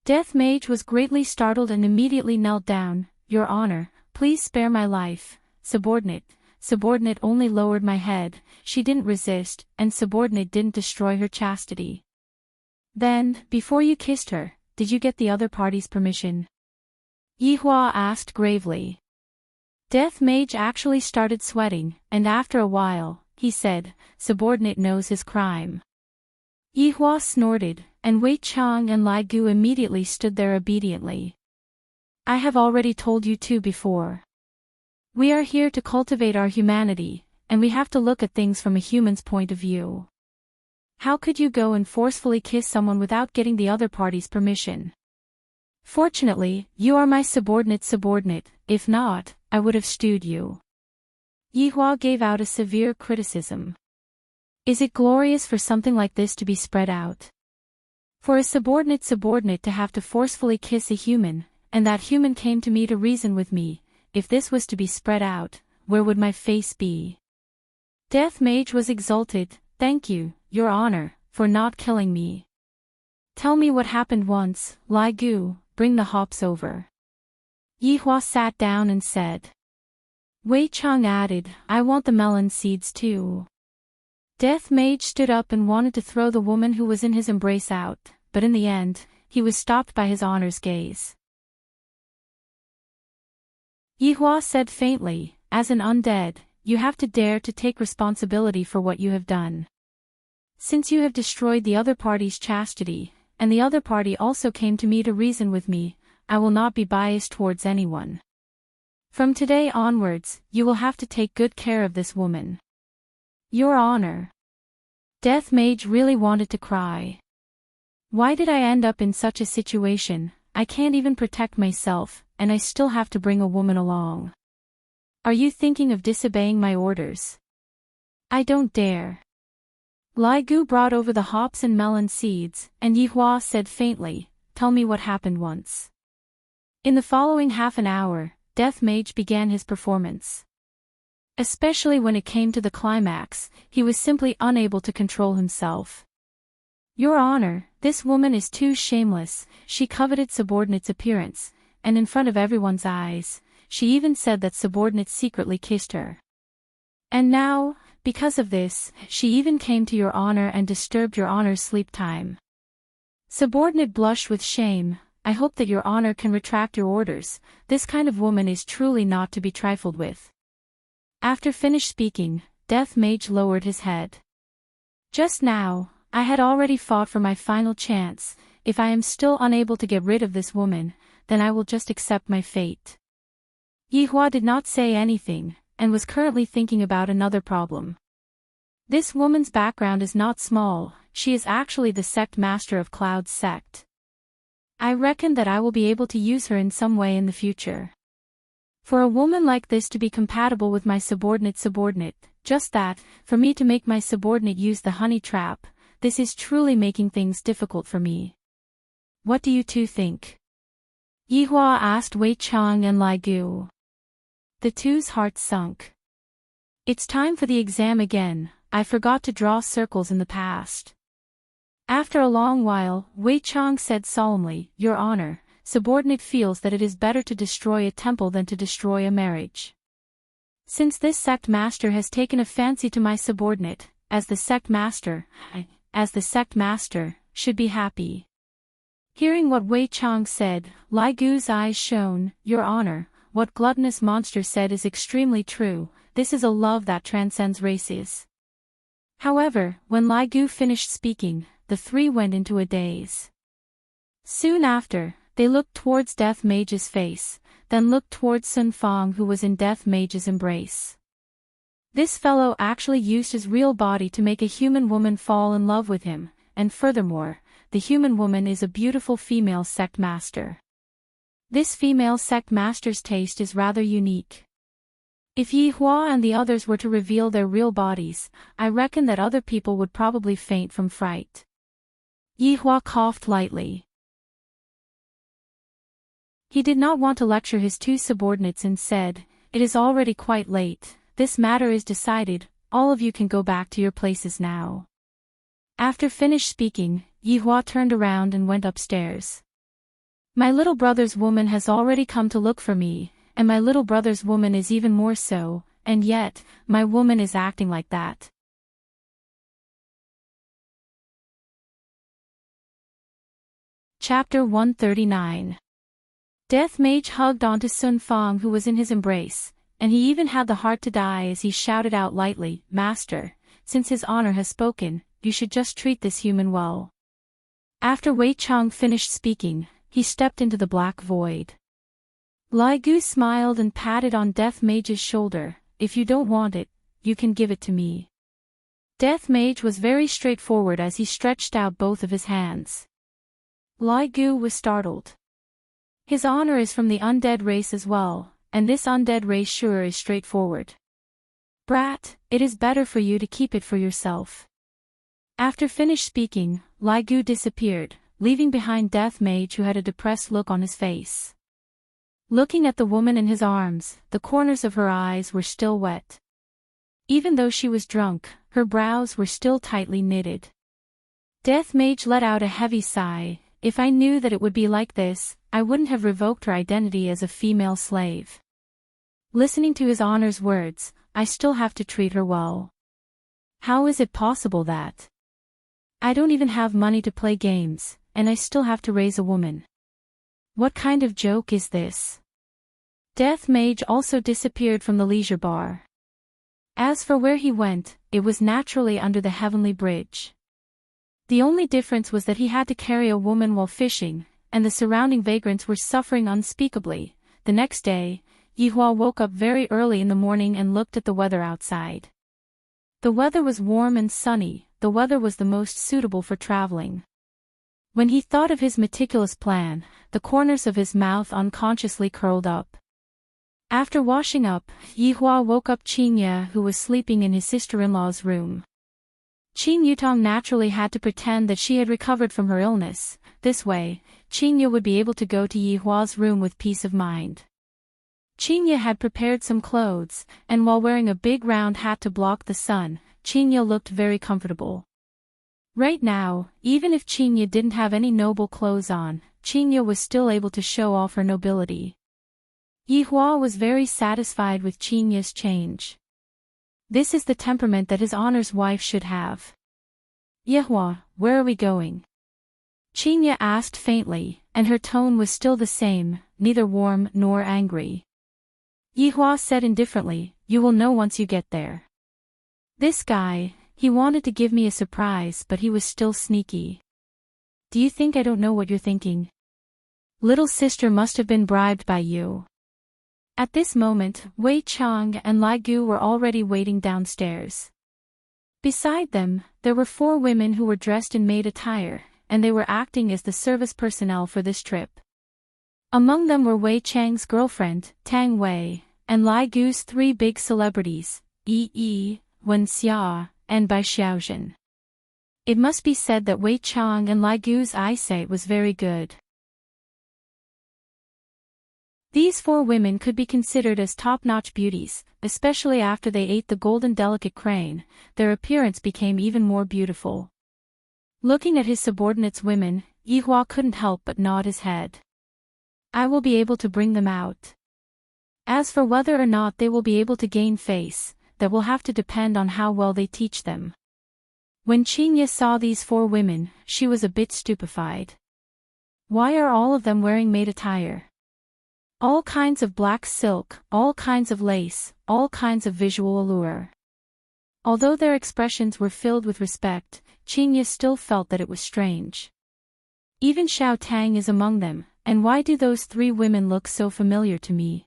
Death Mage was greatly startled and immediately knelt down. Your honor, please spare my life. Subordinate only lowered my head, she didn't resist, and subordinate didn't destroy her chastity. Then, before you kissed her, did you get the other party's permission? Yi Hua asked gravely. Death Mage actually started sweating, and after a while, he said, subordinate knows his crime. Yi Hua snorted, and Wei Chang and Lai Gu immediately stood there obediently. I have already told you two before. We are here to cultivate our humanity, and we have to look at things from a human's point of view. How could you go and forcefully kiss someone without getting the other party's permission? Fortunately, you are my subordinate, if not, I would have stewed you. Yi Hua gave out a severe criticism. Is it glorious for something like this to be spread out? For a subordinate to have to forcefully kiss a human, and that human came to me to reason with me, if this was to be spread out, where would my face be? Death Mage was exulted. Thank you, your honor, for not killing me. Tell me what happened once, Lai Gu, bring the hops over. Yi Hua sat down and said. Wei Chang added, I want the melon seeds too. Death Mage stood up and wanted to throw the woman who was in his embrace out, but in the end, he was stopped by his honor's gaze. Yi Hua said faintly, as an undead, you have to dare to take responsibility for what you have done. Since you have destroyed the other party's chastity, and the other party also came to me to reason with me, I will not be biased towards anyone. From today onwards, you will have to take good care of this woman. Your honor. Death Mage really wanted to cry. Why did I end up in such a situation? I can't even protect myself, and I still have to bring a woman along. Are you thinking of disobeying my orders? I don't dare. Lai Gu brought over the hops and melon seeds, and Yi Hua said faintly, tell me what happened once. In the following half an hour, Death Mage began his performance. Especially when it came to the climax, he was simply unable to control himself. Your honor, this woman is too shameless, she coveted subordinate's appearance, and in front of everyone's eyes, she even said that subordinate secretly kissed her. And now, because of this, she even came to your honor and disturbed your honor's sleep time. Subordinate blushed with shame. I hope that your honor can retract your orders, this kind of woman is truly not to be trifled with. After finished speaking, Death Mage lowered his head. Just now, I had already fought for my final chance. If I am still unable to get rid of this woman, then I will just accept my fate. Yi Hua did not say anything, and was currently thinking about another problem. This woman's background is not small, she is actually the sect master of Cloud's sect. I reckon that I will be able to use her in some way in the future. For a woman like this to be compatible with my subordinate, just that, for me to make my subordinate use the honey trap, this is truly making things difficult for me. What do you two think? Yihua asked Wei Chang and Lai Gu. The two's hearts sunk. It's time for the exam again, I forgot to draw circles in the past. After a long while, Wei Chang said solemnly, Your Honor, subordinate feels that it is better to destroy a temple than to destroy a marriage. Since this sect master has taken a fancy to my subordinate, as the sect master, should be happy. Hearing what Wei Chang said, Lai Gu's eyes shone, Your Honor, what gluttonous monster said is extremely true, this is a love that transcends races. However, when Lai Gu finished speaking, the three went into a daze. Soon after, they looked towards Death Mage's face, then looked towards Sun Fang who was in Death Mage's embrace. This fellow actually used his real body to make a human woman fall in love with him, and furthermore, the human woman is a beautiful female sect master. This female sect master's taste is rather unique. If Yihua and the others were to reveal their real bodies, I reckon that other people would probably faint from fright. Yihua coughed lightly. He did not want to lecture his two subordinates and said, It is already quite late, this matter is decided, all of you can go back to your places now. After finished speaking, Yihua turned around and went upstairs. My little brother's woman has already come to look for me, and my little brother's woman is even more so, and yet, my woman is acting like that. Chapter 139. Death Mage hugged onto Sun Fang who was in his embrace, and he even had the heart to die as he shouted out lightly, Master, since his honor has spoken, you should just treat this human well. After Wei Chang finished speaking, he stepped into the black void. Lai Gu smiled and patted on Death Mage's shoulder, If you don't want it, you can give it to me. Death Mage was very straightforward as he stretched out both of his hands. Lai Gu was startled. His honor is from the undead race as well, and this undead race sure is straightforward. Brat, it is better for you to keep it for yourself. After finished speaking, Lai Gu disappeared, leaving behind Death Mage who had a depressed look on his face. Looking at the woman in his arms, the corners of her eyes were still wet. Even though she was drunk, her brows were still tightly knitted. Death Mage let out a heavy sigh, If I knew that it would be like this, I wouldn't have revoked her identity as a female slave. Listening to his honor's words, I still have to treat her well. How is it possible that I don't even have money to play games, and I still have to raise a woman? What kind of joke is this? Death Mage also disappeared from the leisure bar. As for where he went, it was naturally under the heavenly bridge. The only difference was that he had to carry a woman while fishing, and the surrounding vagrants were suffering unspeakably. The next day, Yihua woke up very early in the morning and looked at the weather outside. The weather was warm and sunny, the weather was the most suitable for traveling. When he thought of his meticulous plan, the corners of his mouth unconsciously curled up. After washing up, Yihua woke up Qingye who was sleeping in his sister-in-law's room. Qing Yutong naturally had to pretend that she had recovered from her illness. This way, Qingye would be able to go to Yihua's room with peace of mind. Qingye had prepared some clothes, and while wearing a big round hat to block the sun, Qingye looked very comfortable. Right now, even if Qingye didn't have any noble clothes on, Qingye was still able to show off her nobility. Yihua was very satisfied with Qingye's change. This is the temperament that his honor's wife should have. Yihua, where are we going? Qingye asked faintly, and her tone was still the same, neither warm nor angry. Yihua said indifferently, You will know once you get there. This guy, he wanted to give me a surprise but he was still sneaky. Do you think I don't know what you're thinking? Little sister must have been bribed by you. At this moment, Wei Chang and Lai Gu were already waiting downstairs. Beside them, there were 4 women who were dressed in maid attire, and they were acting as the service personnel for this trip. Among them were Wei Chang's girlfriend, Tang Wei, and Lai Gu's three big celebrities, Yi, Wen Xia, and Bai Xiaozhen. It must be said that Wei Chang and Lai Gu's eyesight was very good. These four women could be considered as top-notch beauties, especially after they ate the golden delicate crane. Their appearance became even more beautiful. Looking at his subordinates' women, Yihua couldn't help but nod his head. I will be able to bring them out. As for whether or not they will be able to gain face, that will have to depend on how well they teach them. When Qingye saw these four women, she was a bit stupefied. Why are all of them wearing maid attire? All kinds of black silk, all kinds of lace, all kinds of visual allure. Although their expressions were filled with respect, Qingye still felt that it was strange. Even Xiao Tang is among them, and why do those three women look so familiar to me?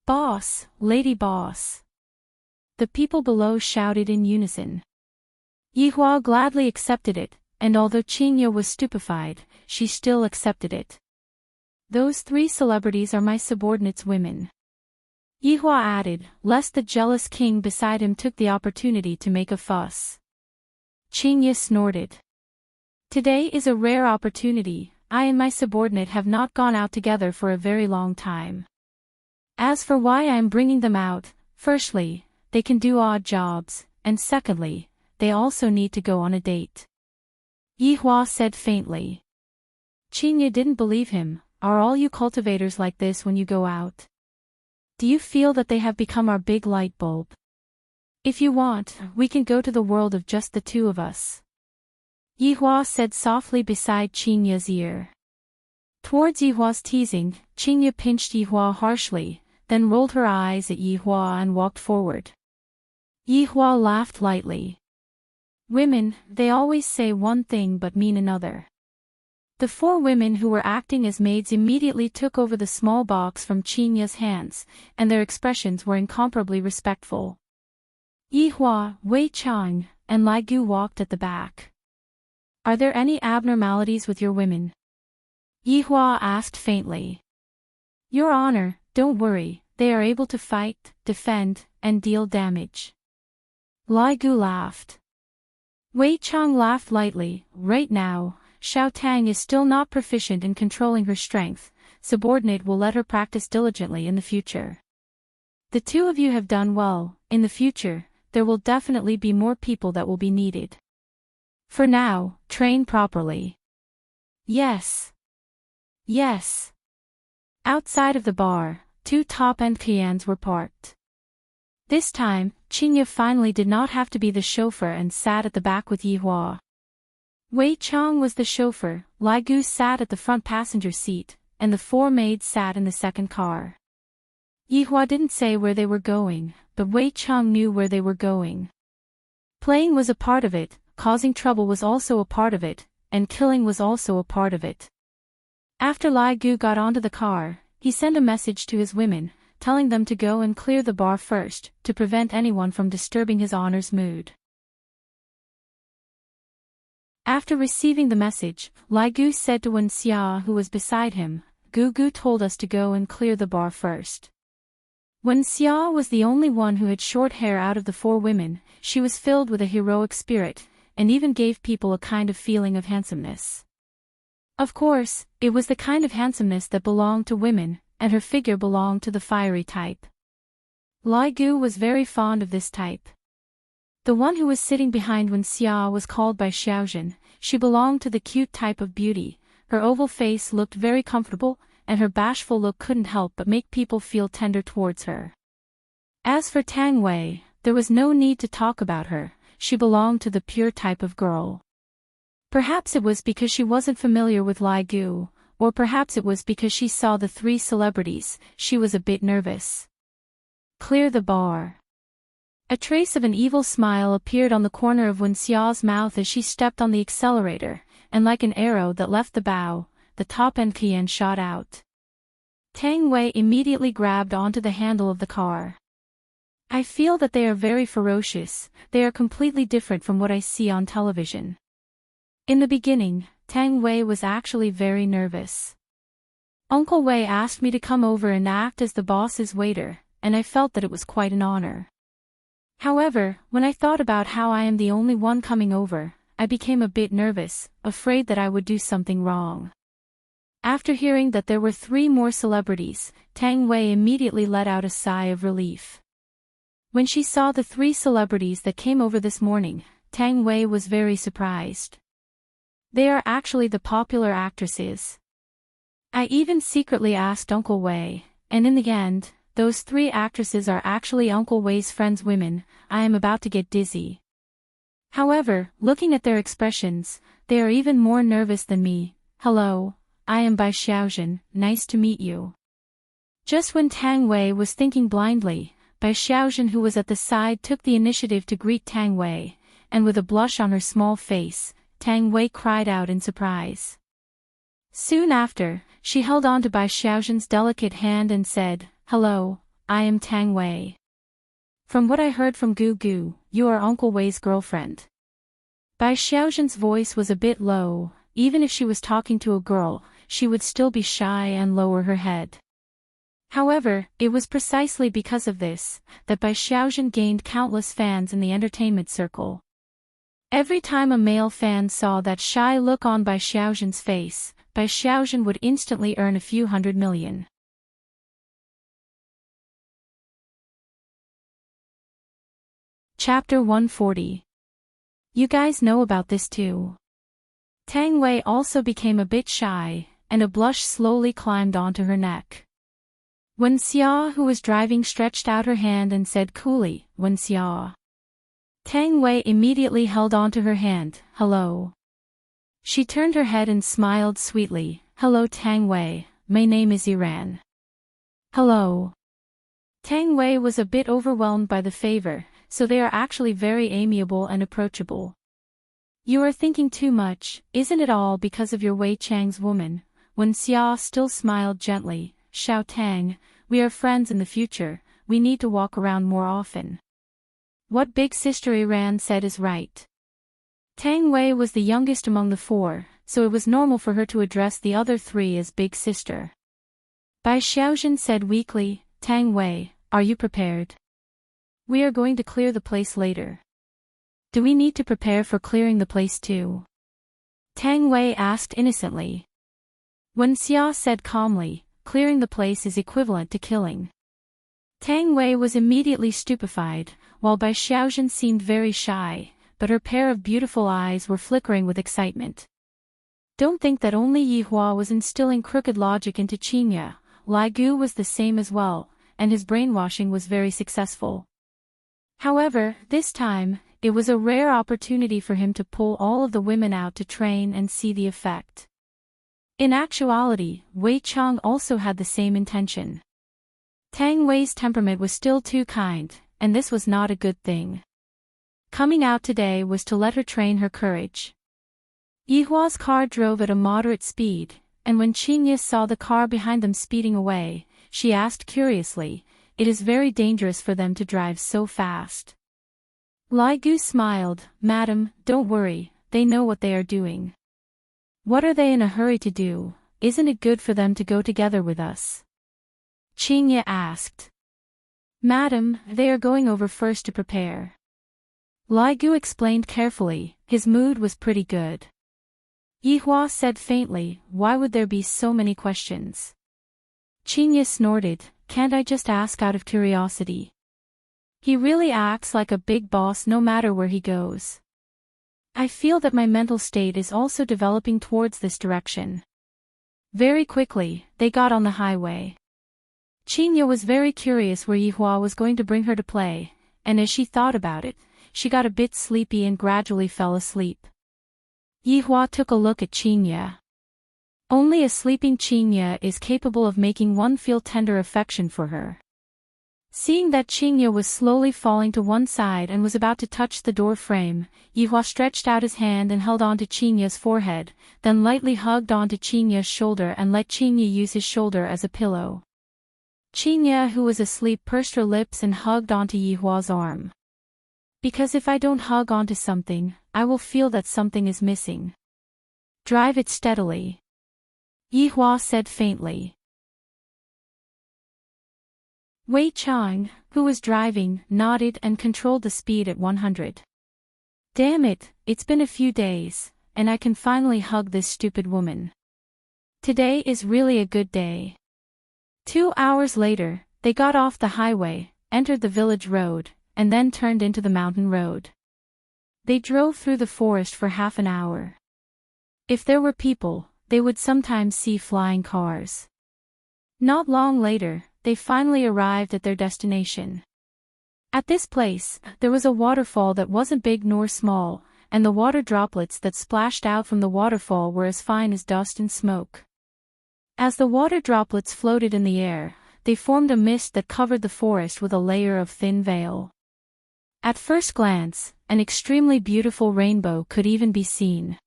Boss, lady boss. The people below shouted in unison. Yihua gladly accepted it, and although Qingye was stupefied, she still accepted it. Those three celebrities are my subordinates' women. Yihua added, lest the jealous king beside him took the opportunity to make a fuss. Qingye snorted. Today is a rare opportunity. I and my subordinate have not gone out together for a very long time. As for why I am bringing them out, firstly, they can do odd jobs, and secondly, they also need to go on a date. Yihua said faintly. Qingye didn't believe him. Are all you cultivators like this when you go out? Do you feel that they have become our big light bulb? If you want, we can go to the world of just the two of us. Yihua said softly beside Qingye's ear. Towards Yihua's teasing, Qingye pinched Yihua harshly, then rolled her eyes at Yihua and walked forward. Yihua laughed lightly. Women, they always say one thing but mean another. The four women who were acting as maids immediately took over the small box from Qingye's hands, and their expressions were incomparably respectful. Yihua, Wei Chang, and Lai Gu walked at the back. Are there any abnormalities with your women? Yihua asked faintly. Your Honor, don't worry, they are able to fight, defend, and deal damage. Lai Gu laughed. Wei Chang laughed lightly. Right now, Xiao Tang is still not proficient in controlling her strength. Subordinate will let her practice diligently in the future. The two of you have done well. In the future, there will definitely be more people that will be needed. For now, train properly. Yes. Yes. Outside of the bar, two top-end Kians were parked. This time, Qingye finally did not have to be the chauffeur and sat at the back with Yihua. Wei Chang was the chauffeur, Lai Gu sat at the front passenger seat, and the four maids sat in the second car. Yihua didn't say where they were going, but Wei Chang knew where they were going. Playing was a part of it, causing trouble was also a part of it, and killing was also a part of it. After Lai Gu got onto the car, he sent a message to his women, telling them to go and clear the bar first, to prevent anyone from disturbing his honor's mood. After receiving the message, Lai Gu said to Wen Xia who was beside him, Gu told us to go and clear the bar first. Wen Xia was the only one who had short hair out of the four women. She was filled with a heroic spirit, and even gave people a kind of feeling of handsomeness. Of course, it was the kind of handsomeness that belonged to women, and her figure belonged to the fiery type. Lai Gu was very fond of this type. The one who was sitting behind Wen Xia was called Bai Xiaozhen. She belonged to the cute type of beauty. Her oval face looked very comfortable, and her bashful look couldn't help but make people feel tender towards her. As for Tang Wei, there was no need to talk about her. She belonged to the pure type of girl. Perhaps it was because she wasn't familiar with Lai Gu, or perhaps it was because she saw the three celebrities. She was a bit nervous. Clear the bar. A trace of an evil smile appeared on the corner of Wen Xia's mouth as she stepped on the accelerator, and like an arrow that left the bow, the top-end Qian shot out. Tang Wei immediately grabbed onto the handle of the car. I feel that they are very ferocious. They are completely different from what I see on television. In the beginning, Tang Wei was actually very nervous. Uncle Wei asked me to come over and act as the boss's waiter, and I felt that it was quite an honor. However, when I thought about how I am the only one coming over, I became a bit nervous, afraid that I would do something wrong. After hearing that there were 3 more celebrities, Tang Wei immediately let out a sigh of relief. When she saw the 3 celebrities that came over this morning, Tang Wei was very surprised. They are actually the popular actresses. I even secretly asked Uncle Wei, and in the end, those 3 actresses are actually Uncle Wei's friends' women. I am about to get dizzy. However, looking at their expressions, they are even more nervous than me. Hello, I am Bai Xiaojun, nice to meet you. Just when Tang Wei was thinking blindly, Bai Xiaojun, who was at the side, took the initiative to greet Tang Wei, and with a blush on her small face, Tang Wei cried out in surprise. Soon after, she held on to Bai Xiaojun's delicate hand and said, "Hello, I am Tang Wei. From what I heard from Gu Gu, you are Uncle Wei's girlfriend." Bai Xiaojun's voice was a bit low. Even if she was talking to a girl, she would still be shy and lower her head. However, it was precisely because of this that Bai Xiaojun gained countless fans in the entertainment circle. Every time a male fan saw that shy look on Bai Xiaojun's face, Bai Xiaojun would instantly earn a few 100 million. Chapter 140. You guys know about this too. Tang Wei also became a bit shy, and a blush slowly climbed onto her neck. Wen Xia, who was driving, stretched out her hand and said coolly, "Wen Xia." Tang Wei immediately held onto her hand. "Hello." She turned her head and smiled sweetly. "Hello Tang Wei, my name is Iran." "Hello." Tang Wei was a bit overwhelmed by the favor, so they are actually very amiable and approachable. "You are thinking too much, isn't it all because of your Wei Chang's woman?" Wen Xia still smiled gently. "Xiao Tang, we are friends in the future, we need to walk around more often." What big sister Iran said is right. Tang Wei was the youngest among the 4, so it was normal for her to address the other 3 as big sister. Bai Xiaojun said weakly, "Tang Wei, are you prepared? We are going to clear the place later." "Do we need to prepare for clearing the place too?" Tang Wei asked innocently. Wen Xia said calmly, "Clearing the place is equivalent to killing." Tang Wei was immediately stupefied, while Bai Xiaojun seemed very shy, but her pair of beautiful eyes were flickering with excitement. Don't think that only Yi Hua was instilling crooked logic into Qingya. Lai Gu was the same as well, and his brainwashing was very successful. However, this time, it was a rare opportunity for him to pull all of the women out to train and see the effect. In actuality, Wei Chang also had the same intention. Tang Wei's temperament was still too kind, and this was not a good thing. Coming out today was to let her train her courage. Yihua's car drove at a moderate speed, and when Qingya saw the car behind them speeding away, she asked curiously, "It is very dangerous for them to drive so fast." Lai Gu smiled, "Madam, don't worry, they know what they are doing." "What are they in a hurry to do? Isn't it good for them to go together with us?" Qingya asked. "Madam, they are going over first to prepare." Lai Gu explained carefully. His mood was pretty good. Yihua said faintly, "Why would there be so many questions?" Qingya snorted, "Can't I just ask out of curiosity?" He really acts like a big boss no matter where he goes. I feel that my mental state is also developing towards this direction. Very quickly, they got on the highway. Qingya was very curious where Yihua was going to bring her to play, and as she thought about it, she got a bit sleepy and gradually fell asleep. Yihua took a look at Qingya. Only a sleeping Qingya is capable of making one feel tender affection for her. Seeing that Qingya was slowly falling to one side and was about to touch the door frame, Yihua stretched out his hand and held onto Qingya's forehead, then lightly hugged onto Qingya's shoulder and let Qingya use his shoulder as a pillow. Qingya, who was asleep, pursed her lips and hugged onto Yihua's arm. "Because if I don't hug onto something, I will feel that something is missing." "Drive it steadily," Yihua said faintly. Wei Chang, who was driving, nodded and controlled the speed at 100. Damn it, it's been a few days, and I can finally hug this stupid woman. Today is really a good day. 2 hours later, they got off the highway, entered the village road, and then turned into the mountain road. They drove through the forest for half an hour. If there were people, they would sometimes see flying cars. Not long later, they finally arrived at their destination. At this place, there was a waterfall that wasn't big nor small, and the water droplets that splashed out from the waterfall were as fine as dust and smoke. As the water droplets floated in the air, they formed a mist that covered the forest with a layer of thin veil. At first glance, an extremely beautiful rainbow could even be seen.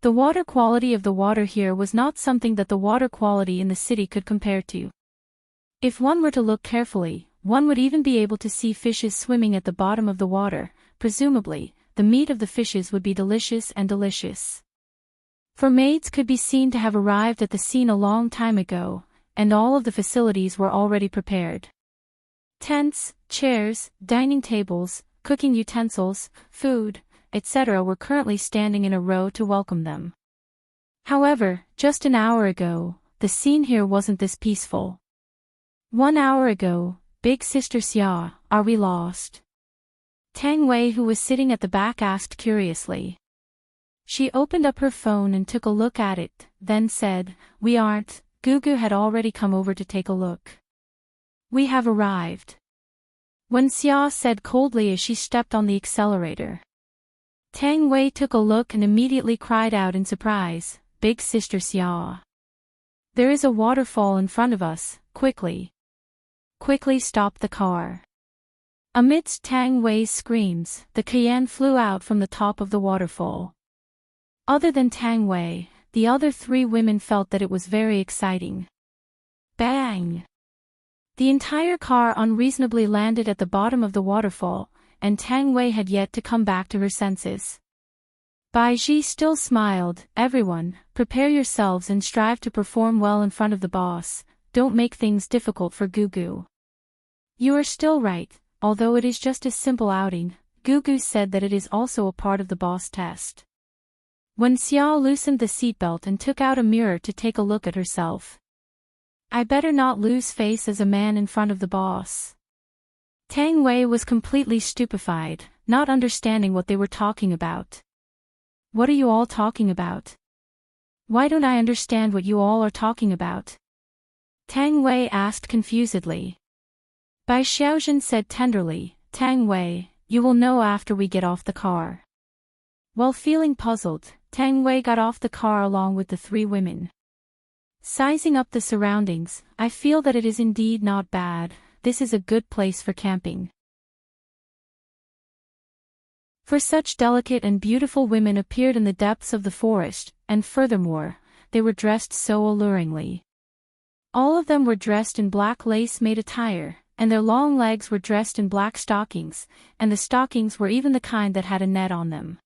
The water quality of the water here was not something that the water quality in the city could compare to. If one were to look carefully, one would even be able to see fishes swimming at the bottom of the water. Presumably, the meat of the fishes would be delicious and delicious. Maids could be seen to have arrived at the scene a long time ago, and all of the facilities were already prepared. Tents, chairs, dining tables, cooking utensils, food, etc. were currently standing in a row to welcome them. However, just an hour ago, the scene here wasn't this peaceful. 1 hour ago, Big Sister Xia, are we lost? Tang Wei, who was sitting at the back, asked curiously. She opened up her phone and took a look at it, then said, "We aren't." Gugu had already come over to take a look. "We have arrived," Wen Xia said coldly as she stepped on the accelerator. Tang Wei took a look and immediately cried out in surprise, "Big Sister Xia! There is a waterfall in front of us, quickly! Quickly stop the car!" Amidst Tang Wei's screams, the Cayenne flew out from the top of the waterfall. Other than Tang Wei, the other 3 women felt that it was very exciting. Bang! The entire car unreasonably landed at the bottom of the waterfall, and Tang Wei had yet to come back to her senses. Bai Ji still smiled. "Everyone, prepare yourselves and strive to perform well in front of the boss. Don't make things difficult for Gugu." "You are still right, although it is just a simple outing." Gugu said that it is also a part of the boss test. When Xiao loosened the seatbelt and took out a mirror to take a look at herself. "I better not lose face as a man in front of the boss." Tang Wei was completely stupefied, not understanding what they were talking about. "What are you all talking about? Why don't I understand what you all are talking about?" Tang Wei asked confusedly. Bai Xiaojun said tenderly, "Tang Wei, you will know after we get off the car." While feeling puzzled, Tang Wei got off the car along with the 3 women. Sizing up the surroundings, "I feel that it is indeed not bad. This is a good place for camping." For such delicate and beautiful women appeared in the depths of the forest, and furthermore, they were dressed so alluringly. All of them were dressed in black lace-made attire, and their long legs were dressed in black stockings, and the stockings were even the kind that had a net on them.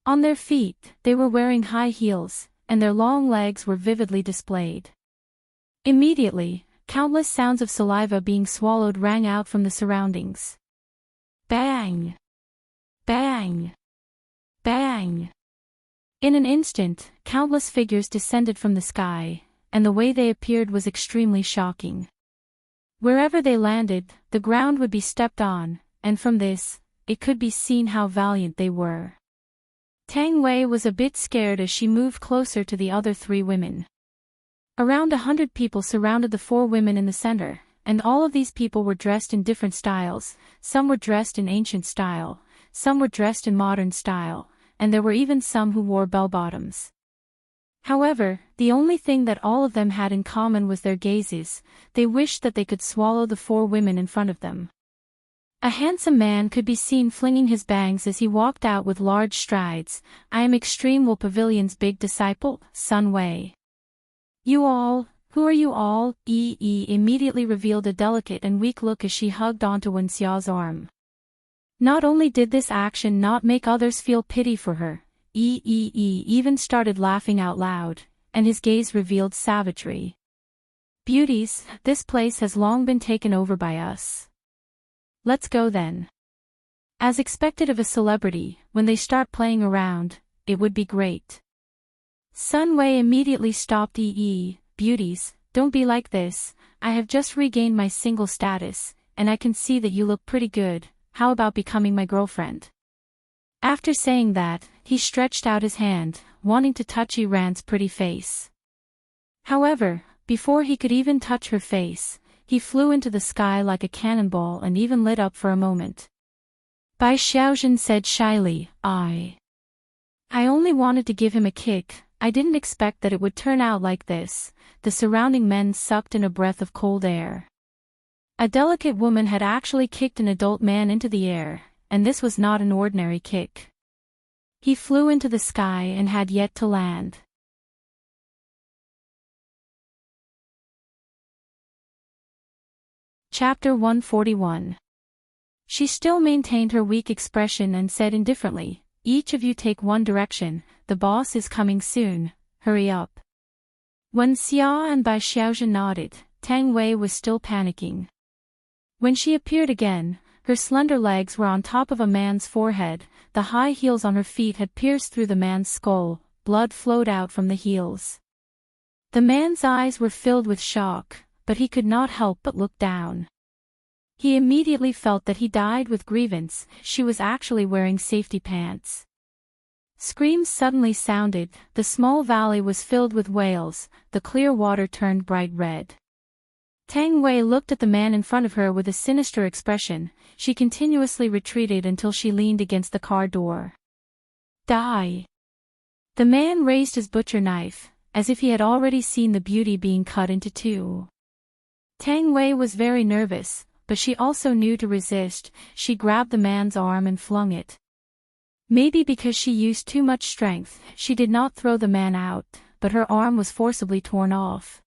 On their feet, they were wearing high heels, and their long legs were vividly displayed. Immediately, countless sounds of saliva being swallowed rang out from the surroundings. Bang! Bang! Bang! In an instant, countless figures descended from the sky, and the way they appeared was extremely shocking. Wherever they landed, the ground would be stepped on, and from this, it could be seen how valiant they were. Tang Wei was a bit scared as she moved closer to the other 3 women. Around 100 people surrounded the 4 women in the center, and all of these people were dressed in different styles. Some were dressed in ancient style, some were dressed in modern style, and there were even some who wore bell-bottoms. However, the only thing that all of them had in common was their gazes. They wished that they could swallow the 4 women in front of them. A handsome man could be seen flinging his bangs as he walked out with large strides. "I am Extreme Will Pavilion's big disciple, Sun Wei." "You all, who are you all?" immediately revealed a delicate and weak look as she hugged onto Wen Xiao's arm. Not only did this action not make others feel pity for her, even started laughing out loud, and his gaze revealed savagery. Beauties, this place has long been taken over by us. Let's go then. As expected of a celebrity, when they start playing around, it would be great. Sun Wei immediately stopped. Beauties, don't be like this, I have just regained my single status, and I can see that you look pretty good, how about becoming my girlfriend? After saying that, he stretched out his hand, wanting to touch Ran's pretty face. However, before he could even touch her face, he flew into the sky like a cannonball and even lit up for a moment. Bai Xiaozhen said shyly, I only wanted to give him a kick, I didn't expect that it would turn out like this. The surrounding men sucked in a breath of cold air. A delicate woman had actually kicked an adult man into the air, and this was not an ordinary kick. He flew into the sky and had yet to land. Chapter 141. She still maintained her weak expression and said indifferently, each of you take one direction, the boss is coming soon, hurry up. When Xia and Bai Xiaozhen nodded, Tang Wei was still panicking. When she appeared again, her slender legs were on top of a man's forehead, the high heels on her feet had pierced through the man's skull, blood flowed out from the heels. The man's eyes were filled with shock, but he could not help but look down. He immediately felt that he died with grievance, she was actually wearing safety pants. Screams suddenly sounded, the small valley was filled with wails, the clear water turned bright red. Tang Wei looked at the man in front of her with a sinister expression, she continuously retreated until she leaned against the car door. Die! The man raised his butcher knife, as if he had already seen the beauty being cut into two. Tang Wei was very nervous, but she also knew to resist, she grabbed the man's arm and flung it. Maybe because she used too much strength, she did not throw the man out, but her arm was forcibly torn off.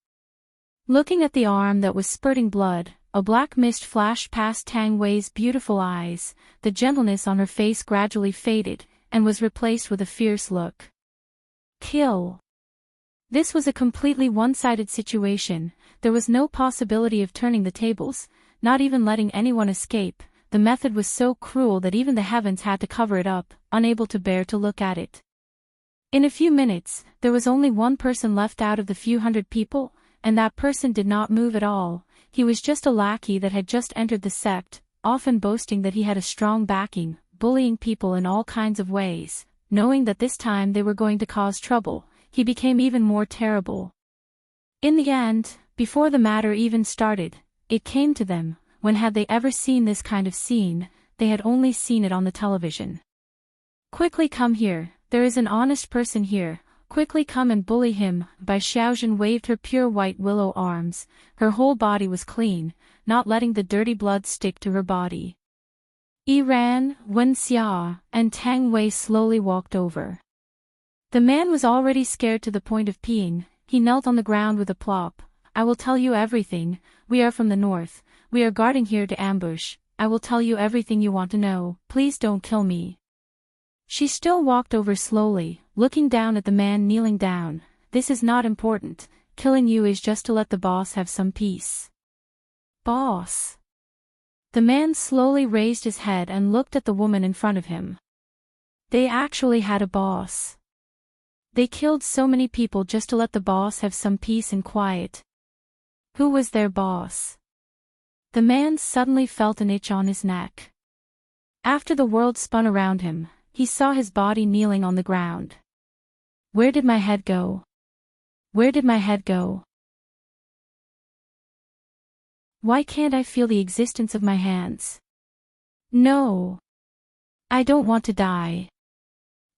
Looking at the arm that was spurting blood, a black mist flashed past Tang Wei's beautiful eyes, the gentleness on her face gradually faded, and was replaced with a fierce look. Kill! This was a completely one-sided situation, there was no possibility of turning the tables, not even letting anyone escape, the method was so cruel that even the heavens had to cover it up, unable to bear to look at it. In a few minutes, there was only one person left out of the few hundred people, and that person did not move at all, he was just a lackey that had just entered the sect, often boasting that he had a strong backing, bullying people in all kinds of ways, knowing that this time they were going to cause trouble, he became even more terrible. In the end, before the matter even started, it came to them, when had they ever seen this kind of scene, they had only seen it on the television. Quickly come here, there is an honest person here, quickly come and bully him. Bai Xiaozhen waved her pure white willow arms, her whole body was clean, not letting the dirty blood stick to her body. Ran, Wen Xia, and Tang Wei slowly walked over. The man was already scared to the point of peeing, he knelt on the ground with a plop. I will tell you everything, we are from the north, we are guarding here to ambush, I will tell you everything you want to know, please don't kill me. She still walked over slowly, looking down at the man kneeling down, this is not important, killing you is just to let the boss have some peace. Boss. The man slowly raised his head and looked at the woman in front of him. They actually had a boss. They killed so many people just to let the boss have some peace and quiet. Who was their boss? The man suddenly felt an itch on his neck. After the world spun around him, he saw his body kneeling on the ground. Where did my head go? Where did my head go? Why can't I feel the existence of my hands? No. I don't want to die.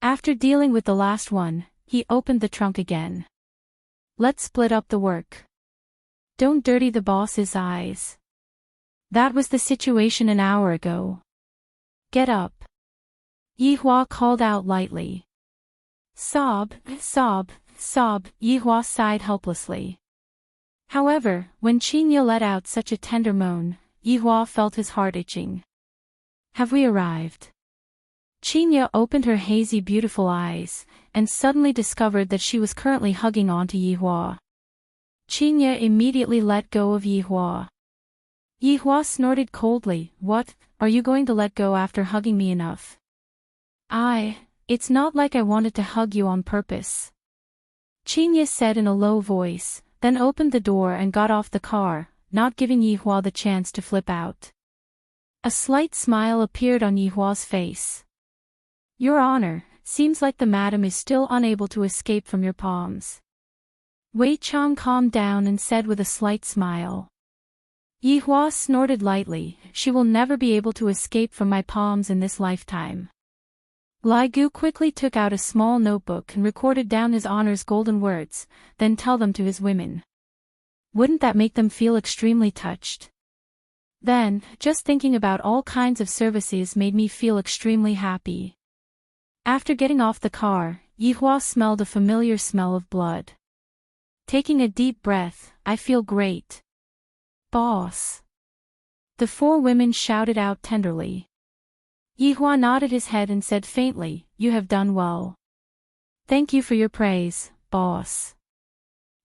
After dealing with the last one, he opened the trunk again. Let's split up the work. Don't dirty the boss's eyes. That was the situation an hour ago. Get up. Yihua called out lightly. Sob, sob, sob, Yihua sighed helplessly. However, when Qinya let out such a tender moan, Yihua felt his heart itching. Have we arrived? Qinya opened her hazy beautiful eyes, and suddenly discovered that she was currently hugging onto Yihua. Qinya immediately let go of Yihua. Yihua snorted coldly, "What, are you going to let go after hugging me enough?" It's not like I wanted to hug you on purpose," Qinya said in a low voice, then opened the door and got off the car, not giving Yihua the chance to flip out. A slight smile appeared on Yihua's face. "Your Honor, seems like the madam is still unable to escape from your palms." Wei Chang calmed down and said with a slight smile. Yihua snorted lightly, "She will never be able to escape from my palms in this lifetime." Lai Gu quickly took out a small notebook and recorded down His Honor's golden words, then tell them to his women. Wouldn't that make them feel extremely touched? Then, just thinking about all kinds of services made me feel extremely happy. After getting off the car, Yihua smelled a familiar smell of blood. Taking a deep breath, "I feel great. Boss." The four women shouted out tenderly. Yihua nodded his head and said faintly, "You have done well. Thank you for your praise, boss."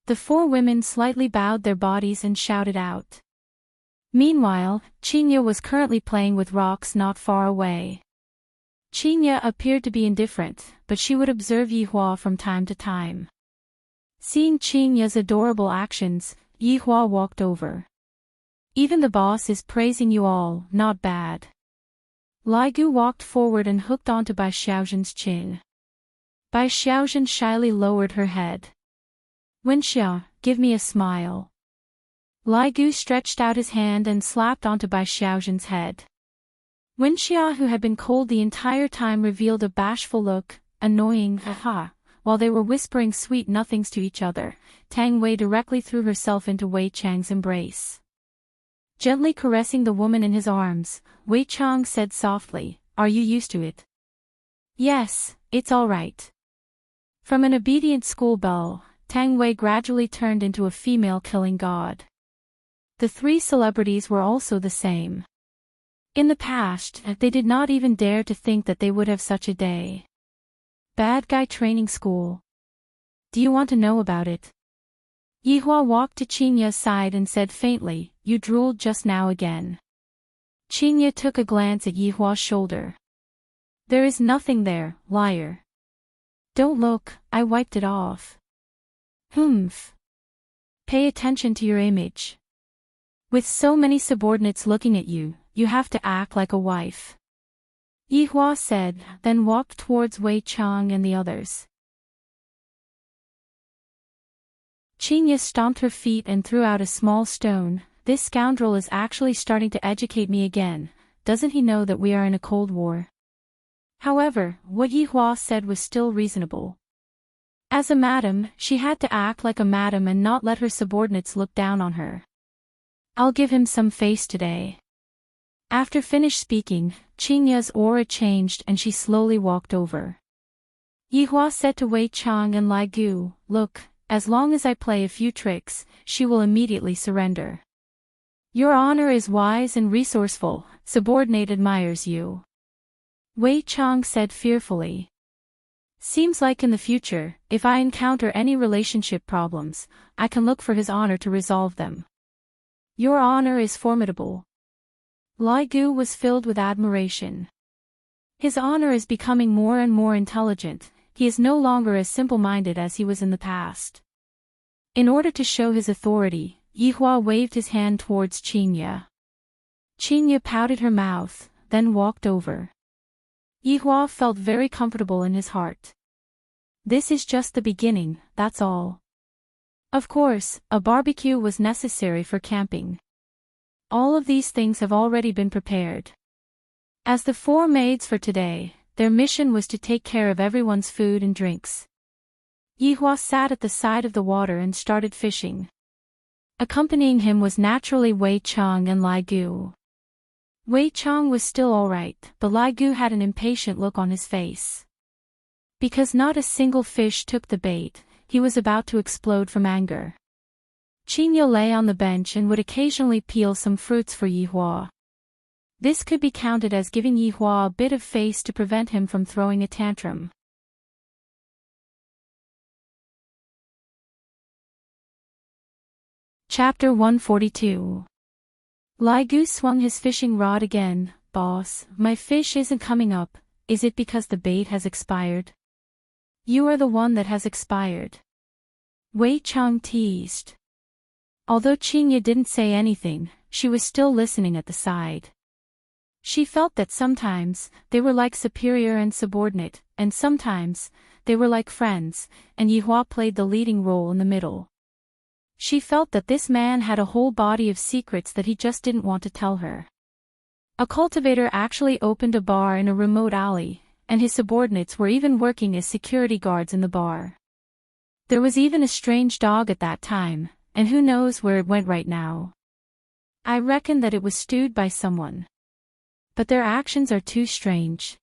The four women slightly bowed their bodies and shouted out. Meanwhile, Qinya was currently playing with rocks not far away. Qinya appeared to be indifferent, but she would observe Yihua from time to time. Seeing Qinya's adorable actions, Yihua walked over. "Even the boss is praising you all, not bad." Lai Gu walked forward and hooked onto Bai Xiaozhen's chin. Bai Xiaozhen shyly lowered her head. "Wenxia, give me a smile." Lai Gu stretched out his hand and slapped onto Bai Xiaozhen's head. Wenxia, who had been cold the entire time, revealed a bashful look, annoying, haha. While they were whispering sweet nothings to each other, Tang Wei directly threw herself into Wei Chang's embrace. Gently caressing the woman in his arms, Wei Chang said softly, "Are you used to it?" "Yes, it's all right." From an obedient schoolgirl, Tang Wei gradually turned into a female killing god. The three celebrities were also the same. In the past, they did not even dare to think that they would have such a day. Bad guy training school. Do you want to know about it? Yihua walked to Qinya's side and said faintly, "You drooled just now again." Qinya took a glance at Yihua's shoulder. "There is nothing there, liar." "Don't look, I wiped it off." "Humph. Pay attention to your image. With so many subordinates looking at you, you have to act like a wife." Yihua said, then walked towards Wei Chang and the others. Qinya stomped her feet and threw out a small stone. "This scoundrel is actually starting to educate me again. Doesn't he know that we are in a cold war?" However, what Yihua said was still reasonable. As a madam, she had to act like a madam and not let her subordinates look down on her. "I'll give him some face today." After finished speaking, Qinya's aura changed and she slowly walked over. Yihua said to Wei Chang and Lai Gu, "Look, as long as I play a few tricks, she will immediately surrender. Your Honor is wise and resourceful, subordinate admires you." Wei Chang said fearfully. "Seems like in the future, if I encounter any relationship problems, I can look for His Honor to resolve them. Your Honor is formidable." Lai Gu was filled with admiration. His Honor is becoming more and more intelligent. He is no longer as simple-minded as he was in the past. In order to show his authority, Yihua waved his hand towards Qinya. Qinya pouted her mouth, then walked over. Yihua felt very comfortable in his heart. This is just the beginning, that's all. Of course, a barbecue was necessary for camping. All of these things have already been prepared. As the four maids for today, their mission was to take care of everyone's food and drinks. Yihua sat at the side of the water and started fishing. Accompanying him was naturally Wei Chang and Lai Gu. Wei Chang was still alright, but Lai Gu had an impatient look on his face. Because not a single fish took the bait, he was about to explode from anger. Qinya lay on the bench and would occasionally peel some fruits for Yihua. This could be counted as giving Yihua a bit of face to prevent him from throwing a tantrum. Chapter 142. Lai Gu swung his fishing rod again. Boss, my fish isn't coming up. Is it because the bait has expired? You are the one that has expired. Wei Chang teased. Although Qingye didn't say anything, she was still listening at the side. She felt that sometimes they were like superior and subordinate, and sometimes they were like friends, and Yihua played the leading role in the middle. She felt that this man had a whole body of secrets that he just didn't want to tell her. A cultivator actually opened a bar in a remote alley, and his subordinates were even working as security guards in the bar. There was even a strange dog at that time, and who knows where it went right now. I reckon that it was stewed by someone. But their actions are too strange.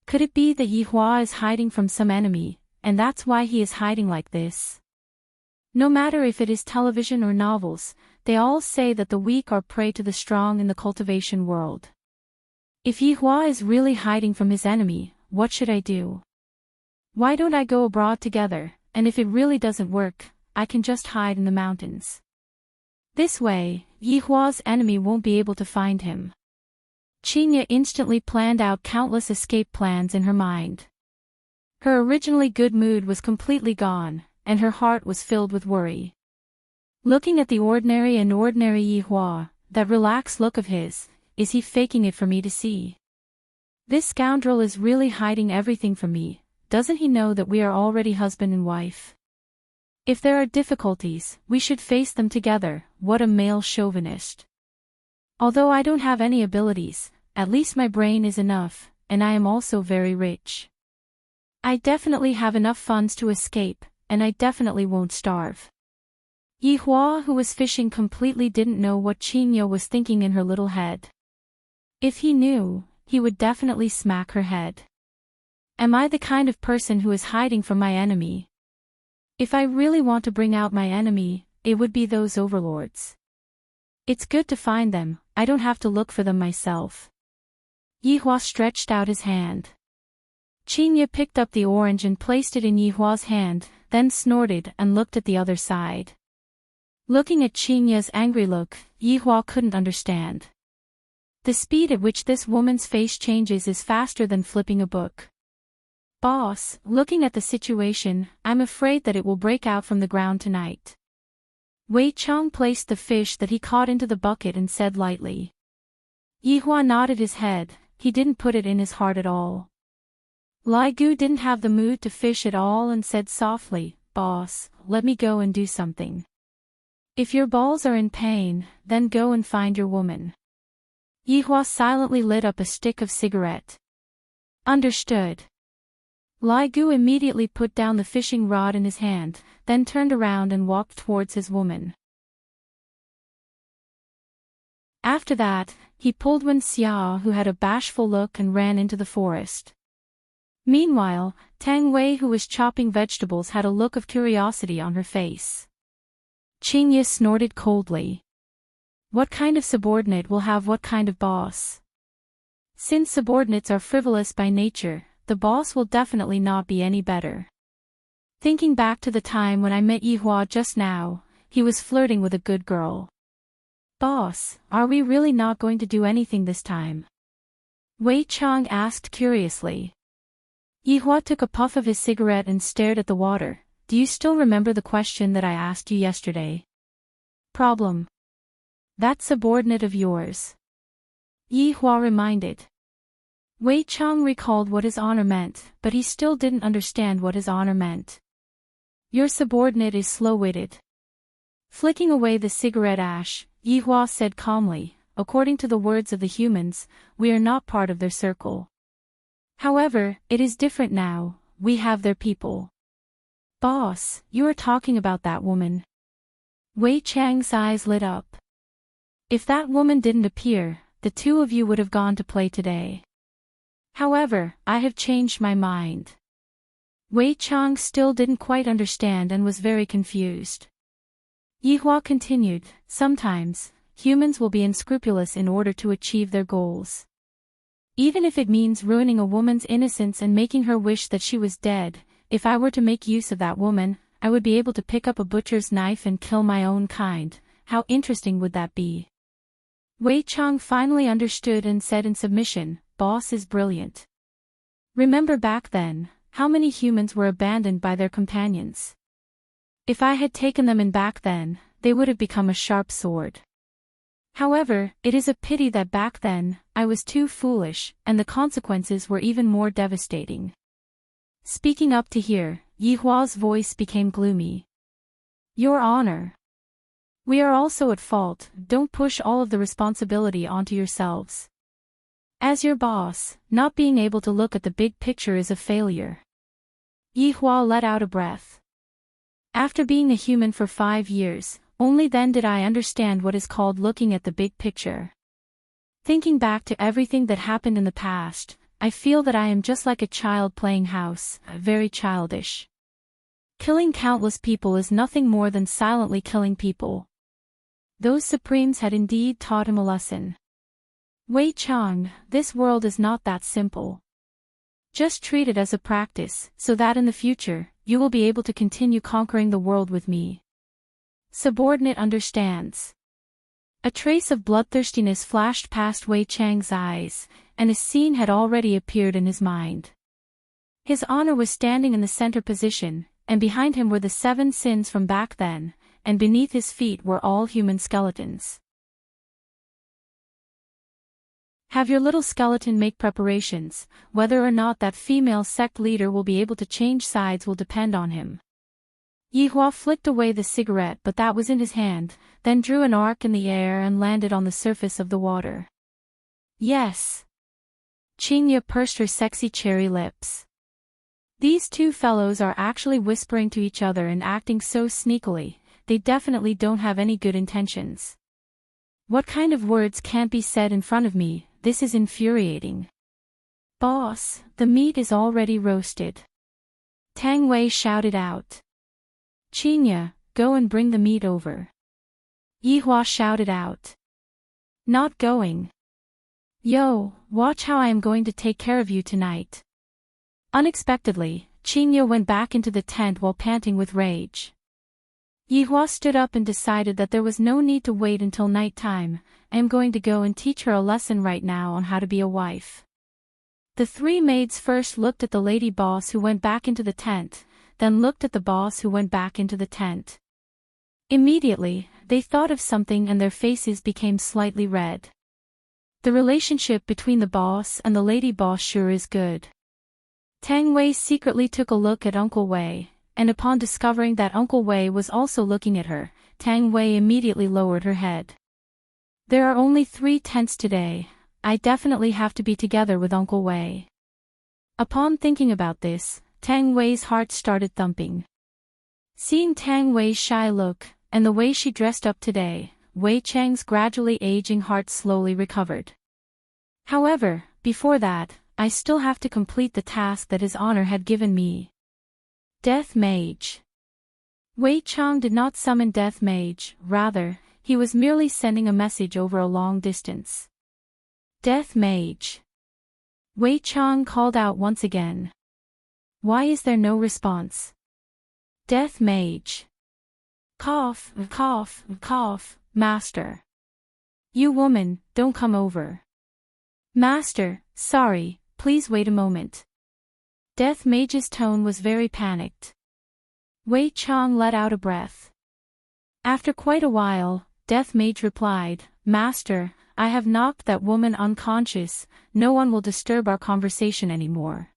Could it be that Yihua is hiding from some enemy, and that's why he is hiding like this? No matter if it is television or novels, they all say that the weak are prey to the strong in the cultivation world. If Yihua is really hiding from his enemy, what should I do? Why don't I go abroad together, and if it really doesn't work, I can just hide in the mountains. This way, Yihua's enemy won't be able to find him. Qingye instantly planned out countless escape plans in her mind. Her originally good mood was completely gone, and her heart was filled with worry. Looking at the ordinary Yihua, that relaxed look of his, is he faking it for me to see? This scoundrel is really hiding everything from me. Doesn't he know that we are already husband and wife? If there are difficulties, we should face them together. What a male chauvinist. Although I don't have any abilities, at least my brain is enough, and I am also very rich. I definitely have enough funds to escape, and I definitely won't starve. Yihua, who was fishing, completely didn't know what Qingye was thinking in her little head. If he knew, he would definitely smack her head. Am I the kind of person who is hiding from my enemy? If I really want to bring out my enemy, it would be those overlords. It's good to find them, I don't have to look for them myself. Yihua stretched out his hand. Qingye picked up the orange and placed it in Yihua's hand, then snorted and looked at the other side. Looking at Qingye's angry look, Yihua couldn't understand. The speed at which this woman's face changes is faster than flipping a book. Boss, looking at the situation, I'm afraid that it will break out from the ground tonight. Wei Chang placed the fish that he caught into the bucket and said lightly. Yihua nodded his head, he didn't put it in his heart at all. Lai Gu didn't have the mood to fish at all and said softly, Boss, let me go and do something. If your balls are in pain, then go and find your woman. Yihua silently lit up a stick of cigarette. Understood. Lai Gu immediately put down the fishing rod in his hand, then turned around and walked towards his woman. After that, he pulled Wen Xia, who had a bashful look, and ran into the forest. Meanwhile, Tang Wei, who was chopping vegetables, had a look of curiosity on her face. Qingye snorted coldly. What kind of subordinate will have what kind of boss? Since subordinates are frivolous by nature, the boss will definitely not be any better. Thinking back to the time when I met Yihua just now, he was flirting with a good girl. Boss, are we really not going to do anything this time? Wei Chang asked curiously. Yihua took a puff of his cigarette and stared at the water. Do you still remember the question that I asked you yesterday? Problem. That subordinate of yours. Yihua reminded. Wei Chang recalled what his honor meant, but he still didn't understand what his honor meant. Your subordinate is slow-witted. Flicking away the cigarette ash, Yihua said calmly, according to the words of the humans, we are not part of their circle. However, it is different now, we have their people. Boss, you are talking about that woman. Wei Chang's eyes lit up. If that woman didn't appear, the two of you would have gone to play today. However, I have changed my mind. Wei Chang still didn't quite understand and was very confused. Yihua continued, sometimes, humans will be unscrupulous in order to achieve their goals. Even if it means ruining a woman's innocence and making her wish that she was dead, if I were to make use of that woman, I would be able to pick up a butcher's knife and kill my own kind, how interesting would that be? Wei Chang finally understood and said in submission, "Boss is brilliant. Remember back then, how many humans were abandoned by their companions? If I had taken them in back then, they would have become a sharp sword. However, it is a pity that back then, I was too foolish, and the consequences were even more devastating." Speaking up to hear, Yi Hua's voice became gloomy. "Your Honor. We are also at fault, don't push all of the responsibility onto yourselves. As your boss, not being able to look at the big picture is a failure." Yi Hua let out a breath. After being a human for 5 years, only then did I understand what is called looking at the big picture. Thinking back to everything that happened in the past, I feel that I am just like a child playing house, very childish. Killing countless people is nothing more than silently killing people. Those Supremes had indeed taught him a lesson. Wei Chang, this world is not that simple. Just treat it as a practice, so that in the future, you will be able to continue conquering the world with me. Subordinate understands. A trace of bloodthirstiness flashed past Wei Chang's eyes, and a scene had already appeared in his mind. His honor was standing in the center position, and behind him were the 7 sins from back then, and beneath his feet were all human skeletons. Have your little skeleton make preparations, whether or not that female sect leader will be able to change sides will depend on him. Yi Hua flicked away the cigarette but that was in his hand, then drew an arc in the air and landed on the surface of the water. Yes. Qingya pursed her sexy cherry lips. These two fellows are actually whispering to each other and acting so sneakily, they definitely don't have any good intentions. What kind of words can't be said in front of me, this is infuriating. Boss, the meat is already roasted. Tang Wei shouted out. Qingya, go and bring the meat over. Yi Hua shouted out. Not going. Yo, watch how I am going to take care of you tonight. Unexpectedly, Qingya went back into the tent while panting with rage. Yi Hua stood up and decided that there was no need to wait until night time. I am going to go and teach her a lesson right now on how to be a wife. The 3 maids first looked at the lady boss who went back into the tent, then looked at the boss who went back into the tent. Immediately, they thought of something and their faces became slightly red. The relationship between the boss and the lady boss sure is good. Tang Wei secretly took a look at Uncle Wei, and upon discovering that Uncle Wei was also looking at her, Tang Wei immediately lowered her head. There are only 3 tents today, I definitely have to be together with Uncle Wei. Upon thinking about this, Tang Wei's heart started thumping. Seeing Tang Wei's shy look, and the way she dressed up today, Wei Chang's gradually aging heart slowly recovered. However, before that, I still have to complete the task that His Honor had given me. Death Mage. Wei Chang did not summon Death Mage, rather, he was merely sending a message over a long distance. Death Mage. Wei Chang called out once again. Why is there no response? Death Mage. Cough, cough, cough, Master. You woman, don't come over. Master, sorry, please wait a moment. Death Mage's tone was very panicked. Wei Chang let out a breath. After quite a while, Death Mage replied, Master, I have knocked that woman unconscious, no one will disturb our conversation anymore.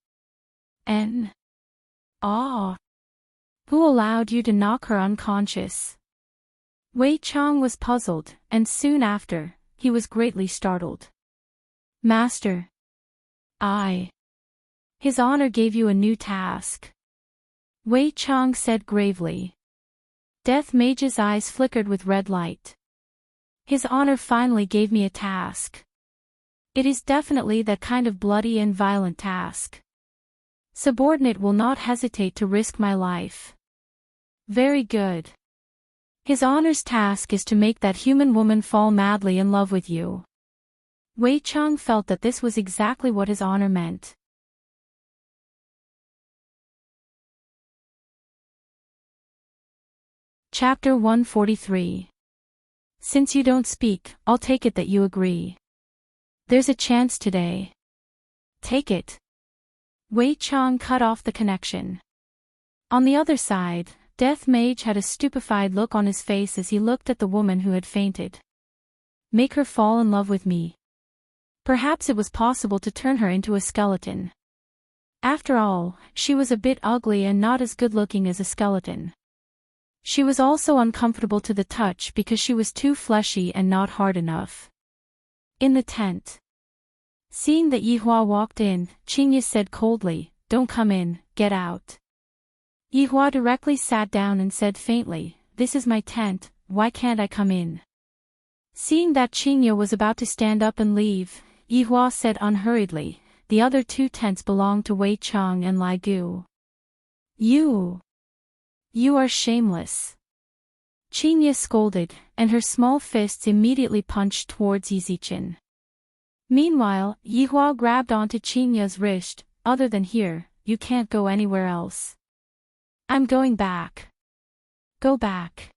Who allowed you to knock her unconscious? Wei Chang was puzzled, and soon after, he was greatly startled. Master. His Honor gave you a new task. Wei Chang said gravely. Death Mage's eyes flickered with red light. His Honor finally gave me a task. It is definitely that kind of bloody and violent task. Subordinate will not hesitate to risk my life. Very good. His Honor's task is to make that human woman fall madly in love with you. Wei Chang felt that this was exactly what His Honor meant. Chapter 143. Since you don't speak, I'll take it that you agree. There's a chance today. Take it. Wei Chang cut off the connection. On the other side, Death Mage had a stupefied look on his face as he looked at the woman who had fainted. Make her fall in love with me. Perhaps it was possible to turn her into a skeleton. After all, she was a bit ugly and not as good-looking as a skeleton. She was also uncomfortable to the touch because she was too fleshy and not hard enough. In the tent. Seeing that Yihua walked in, Qingye said coldly, "Don't come in, get out." Yihua directly sat down and said faintly, "This is my tent, why can't I come in?" Seeing that Qingye was about to stand up and leave, Yihua said unhurriedly, "The other two tents belong to Wei Chang and Lai Gu. You are shameless." Qingye scolded, and her small fists immediately punched towards Yizichin. Meanwhile, Yihua grabbed onto Qingye's wrist, "Other than here, you can't go anywhere else." "I'm going back." "Go back.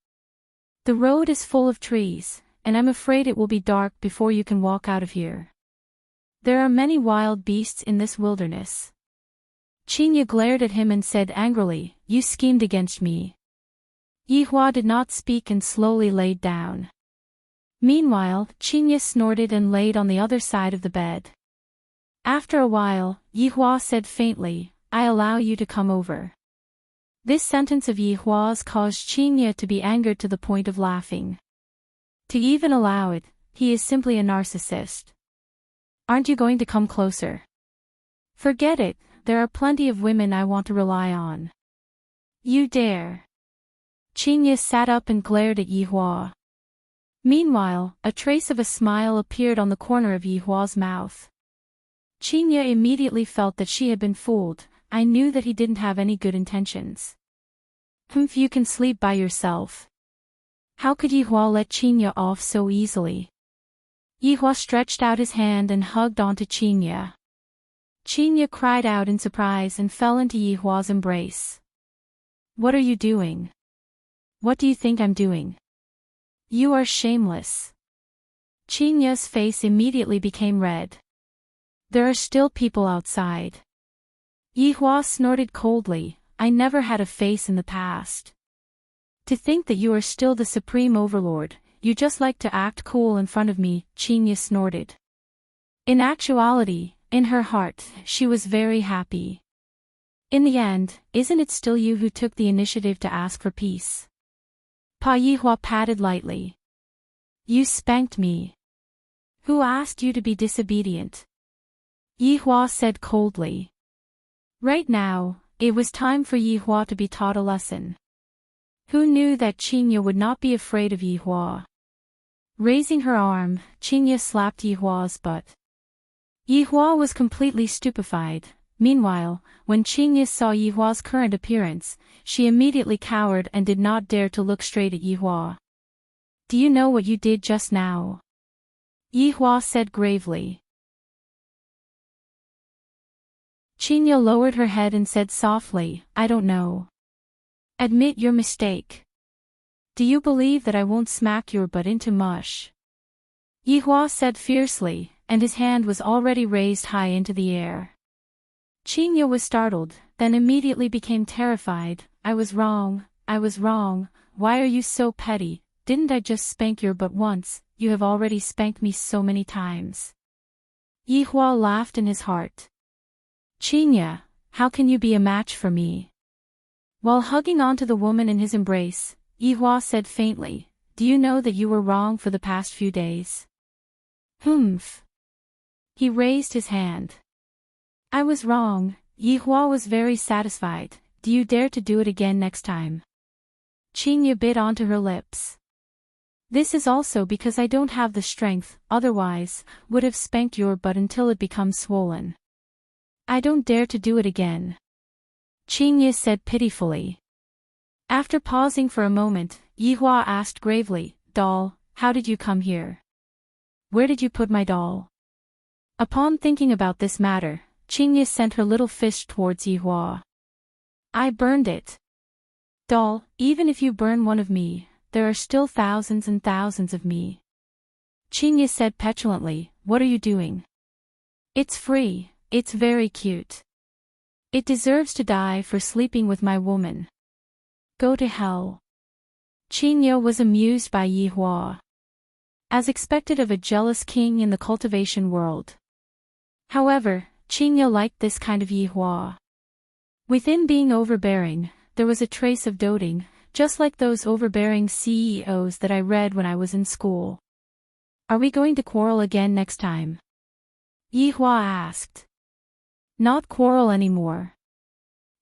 The road is full of trees, and I'm afraid it will be dark before you can walk out of here. There are many wild beasts in this wilderness." Qingye glared at him and said angrily, "You schemed against me." Yihua did not speak and slowly laid down. Meanwhile, Qingye snorted and laid on the other side of the bed. After a while, Yihua said faintly, "I allow you to come over." This sentence of Yihua's caused Qingye to be angered to the point of laughing. To even allow it, he is simply a narcissist. "Aren't you going to come closer?" "Forget it, there are plenty of women I want to rely on." "You dare." Qingye sat up and glared at Yihua. Meanwhile, a trace of a smile appeared on the corner of Yihua's mouth. Qingye immediately felt that she had been fooled. I knew that he didn't have any good intentions. You can sleep by yourself." How could Yihua let Qingye off so easily? Yihua stretched out his hand and hugged onto Qingye. Qingye cried out in surprise and fell into Yihua's embrace. "What are you doing? What do you think I'm doing? You are shameless." Qingye's face immediately became red. "There are still people outside." Yihua snorted coldly, "I never had a face in the past. To think that you are still the supreme overlord, you just like to act cool in front of me," Qingye snorted. In actuality, in her heart, she was very happy. In the end, isn't it still you who took the initiative to ask for peace? Pa Yihua patted lightly. You spanked me. Who asked you to be disobedient? Yihua said coldly. Right now, it was time for Yihua to be taught a lesson. Who knew that Qingye would not be afraid of Yihua? Raising her arm, Qingye slapped Yihua's butt. Yihua was completely stupefied. Meanwhile, when Qingye saw Yihua's current appearance, she immediately cowered and did not dare to look straight at Yihua. Do you know what you did just now? Yihua said gravely. Qingye lowered her head and said softly, I don't know. Admit your mistake. Do you believe that I won't smack your butt into mush? Yihua said fiercely, and his hand was already raised high into the air. Qingye was startled, then immediately became terrified. I was wrong. Why are you so petty? Didn't I just spank your butt once? You have already spanked me so many times. Yihua laughed in his heart. Qingye, how can you be a match for me? While hugging onto the woman in his embrace, Yihua said faintly, do you know that you were wrong for the past few days? Humph. He raised his hand. I was wrong. Yihua was very satisfied. Do you dare to do it again next time? Qingye bit onto her lips. This is also because I don't have the strength, otherwise, would have spanked your butt until it becomes swollen. I don't dare to do it again. Qingye said pitifully. After pausing for a moment, Yihua asked gravely, Doll, how did you come here? Where did you put my doll? Upon thinking about this matter, Qingye sent her little fist towards Yihua. I burned it. Doll, even if you burn one of me, there are still thousands and thousands of me. Qingye said petulantly, what are you doing? It's free, it's very cute. It deserves to die for sleeping with my woman. Go to hell. Qingye was amused by Yi Hua, as expected of a jealous king in the cultivation world. However, Qingye liked this kind of Yi Hua. Within being overbearing, there was a trace of doting, just like those overbearing CEOs that I read when I was in school. Are we going to quarrel again next time? Yi Hua asked. Not quarrel anymore.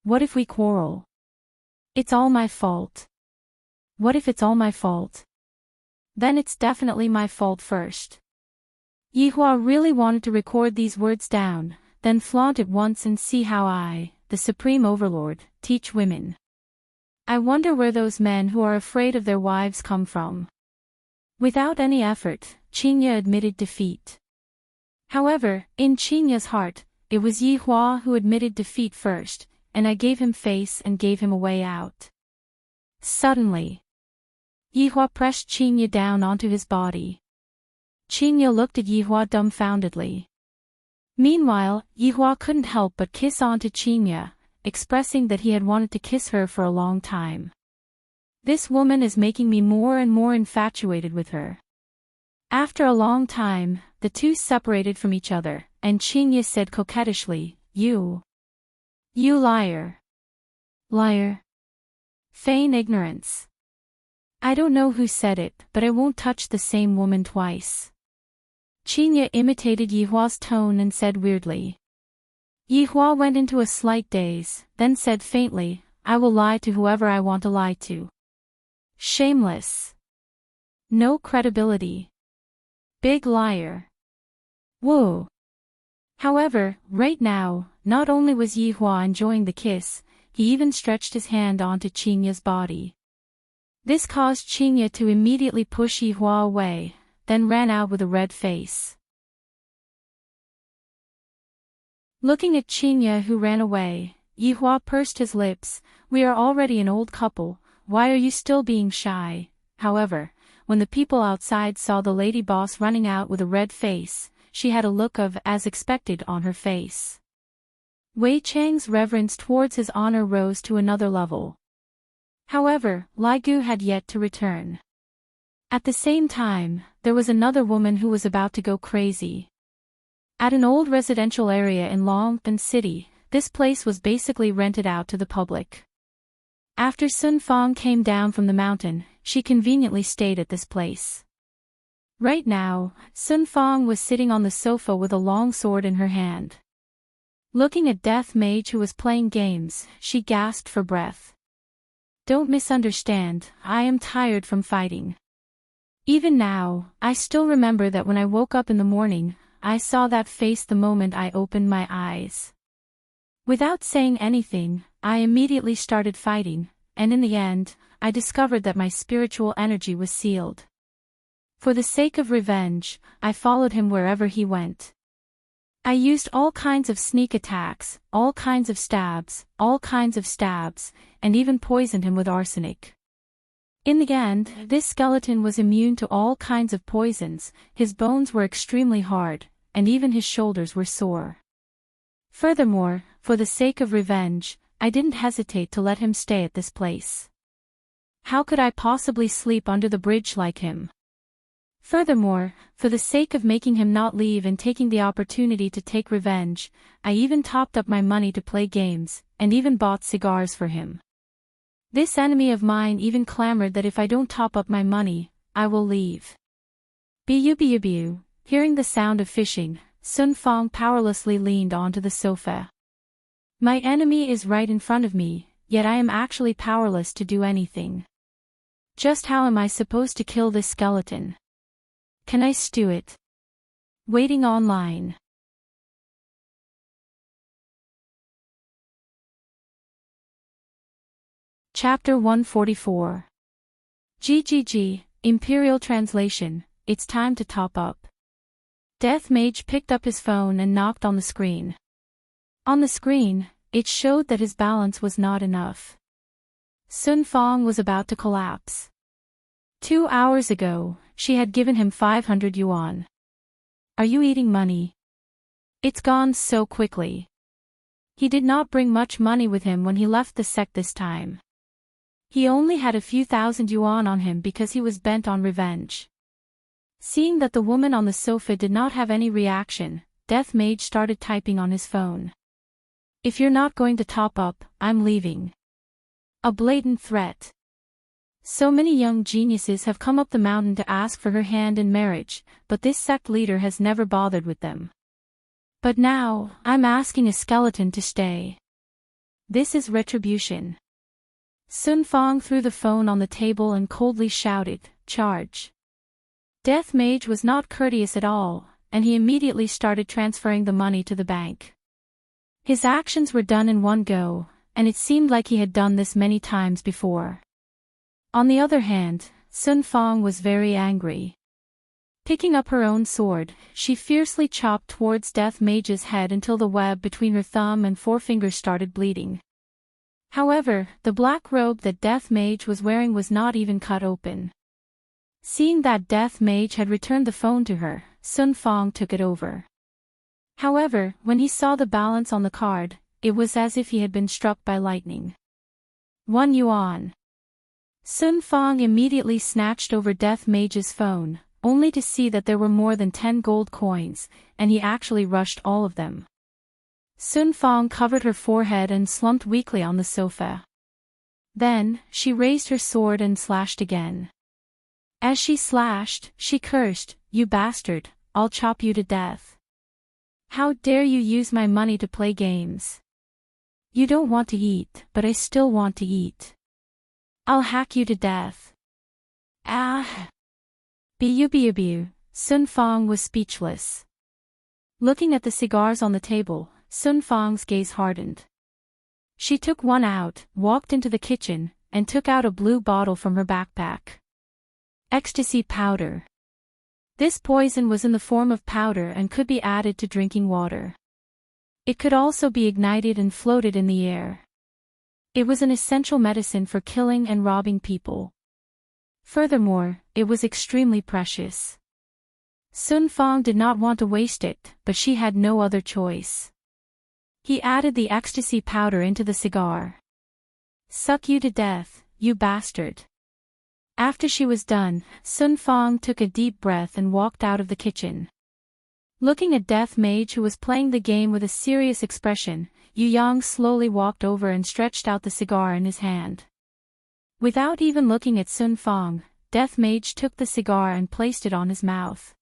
What if we quarrel? It's all my fault. What if it's all my fault? Then it's definitely my fault first. Yi Hua really wanted to record these words down, then flaunt it once and see how I, the Supreme Overlord, teach women. I wonder where those men who are afraid of their wives come from. Without any effort, Qingye admitted defeat. However, in Qingye's heart, it was Yi Hua who admitted defeat first, and I gave him face and gave him a way out. Suddenly, Yi Hua pressed Qingye down onto his body. Qingye looked at Yi Hua dumbfoundedly. Meanwhile, Yi Hua couldn't help but kiss onto Qingye, expressing that he had wanted to kiss her for a long time. This woman is making me more and more infatuated with her. After a long time, the two separated from each other, and Qingye said coquettishly, You liar. Liar. Feign ignorance. I don't know who said it, but I won't touch the same woman twice. Qingye imitated Yi Hua's tone and said weirdly. Yi Hua went into a slight daze, then said faintly, I will lie to whoever I want to lie to. Shameless. No credibility. Big liar. Whoa. However, right now, not only was Yi Hua enjoying the kiss, he even stretched his hand onto Qingye's body. This caused Qingye to immediately push Yi Hua away, then ran out with a red face. Looking at Qingye who ran away, Yi Hua pursed his lips, We are already an old couple, why are you still being shy? However, when the people outside saw the lady boss running out with a red face, she had a look of as expected on her face. Wei Chang's reverence towards his honor rose to another level. However, Lai Gu had yet to return. At the same time, there was another woman who was about to go crazy. At an old residential area in Longpan City, this place was basically rented out to the public. After Sun Fang came down from the mountain, she conveniently stayed at this place. Right now, Sun Fang was sitting on the sofa with a long sword in her hand. Looking at Death Mage who was playing games, she gasped for breath. Don't misunderstand, I am tired from fighting. Even now, I still remember that when I woke up in the morning, I saw that face the moment I opened my eyes. Without saying anything, I immediately started fighting, and in the end, I discovered that my spiritual energy was sealed. For the sake of revenge, I followed him wherever he went. I used all kinds of sneak attacks, all kinds of stabs, and even poisoned him with arsenic. In the end, this skeleton was immune to all kinds of poisons, his bones were extremely hard, and even his shoulders were sore. Furthermore, for the sake of revenge, I didn't hesitate to let him stay at this place. How could I possibly sleep under the bridge like him? Furthermore, for the sake of making him not leave and taking the opportunity to take revenge, I even topped up my money to play games, and even bought cigars for him. This enemy of mine even clamored that if I don't top up my money, I will leave. Bu. Hearing the sound of fishing, Sun Fang powerlessly leaned onto the sofa. My enemy is right in front of me, yet I am actually powerless to do anything. Just how am I supposed to kill this skeleton? Can I stew it? Waiting online. Chapter 144. GGG, Imperial Translation, It's time to top up. Death Mage picked up his phone and knocked on the screen. On the screen, it showed that his balance was not enough. Sun Fang was about to collapse. 2 hours ago, she had given him 500 yuan. Are you eating money? It's gone so quickly. He did not bring much money with him when he left the sect this time. He only had a few thousand yuan on him because he was bent on revenge. Seeing that the woman on the sofa did not have any reaction, Death Mage started typing on his phone. If you're not going to top up, I'm leaving. A blatant threat. So many young geniuses have come up the mountain to ask for her hand in marriage, but this sect leader has never bothered with them. But now, I'm asking a skeleton to stay. This is retribution. Sun Fong threw the phone on the table and coldly shouted, "Charge." Death Mage was not courteous at all, and he immediately started transferring the money to the bank. His actions were done in one go, and it seemed like he had done this many times before. On the other hand, Sun Fong was very angry. Picking up her own sword, she fiercely chopped towards Death Mage's head until the web between her thumb and forefinger started bleeding. However, the black robe that Death Mage was wearing was not even cut open. Seeing that Death Mage had returned the phone to her, Sun Fong took it over. However, when he saw the balance on the card, it was as if he had been struck by lightning. 1 yuan. Sun Fong immediately snatched over Death Mage's phone, only to see that there were more than 10 gold coins, and he actually rushed all of them. Sun Fong covered her forehead and slumped weakly on the sofa. Then, she raised her sword and slashed again. As she slashed, she cursed, "You bastard, I'll chop you to death. How dare you use my money to play games? You don't want to eat, but I still want to eat. I'll hack you to death." Ah! Bu. Sun Fong was speechless. Looking at the cigars on the table, Sun Fong's gaze hardened. She took one out, walked into the kitchen, and took out a blue bottle from her backpack. Ecstasy powder. This poison was in the form of powder and could be added to drinking water. It could also be ignited and floated in the air. It was an essential medicine for killing and robbing people. Furthermore, it was extremely precious. Sun Fong did not want to waste it, but she had no other choice. He added the ecstasy powder into the cigar. "Suck you to death, you bastard." After she was done, Sun Fong took a deep breath and walked out of the kitchen. Looking at Death Mage, who was playing the game with a serious expression, Yu Yang slowly walked over and stretched out the cigar in his hand. Without even looking at Sun Fong, Death Mage took the cigar and placed it on his mouth.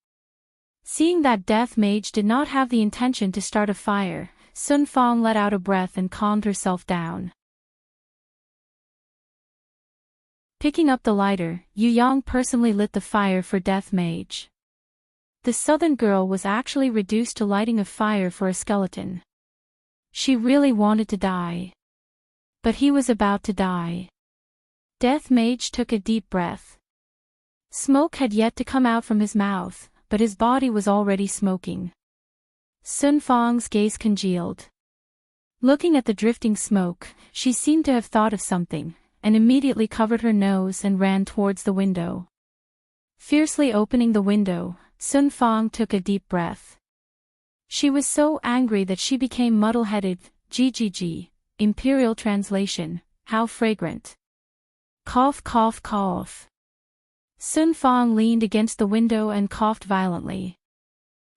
Seeing that Death Mage did not have the intention to start a fire, Sun Fong let out a breath and calmed herself down. Picking up the lighter, Yu Yang personally lit the fire for Death Mage. The southern girl was actually reduced to lighting a fire for a skeleton. She really wanted to die. But he was about to die. Death Mage took a deep breath. Smoke had yet to come out from his mouth, but his body was already smoking. Sun Fong's gaze congealed. Looking at the drifting smoke, she seemed to have thought of something, and immediately covered her nose and ran towards the window. Fiercely opening the window, Sun Fong took a deep breath. She was so angry that she became muddle-headed. GGG, Imperial Translation, how fragrant. Cough cough cough. Sun Fong leaned against the window and coughed violently.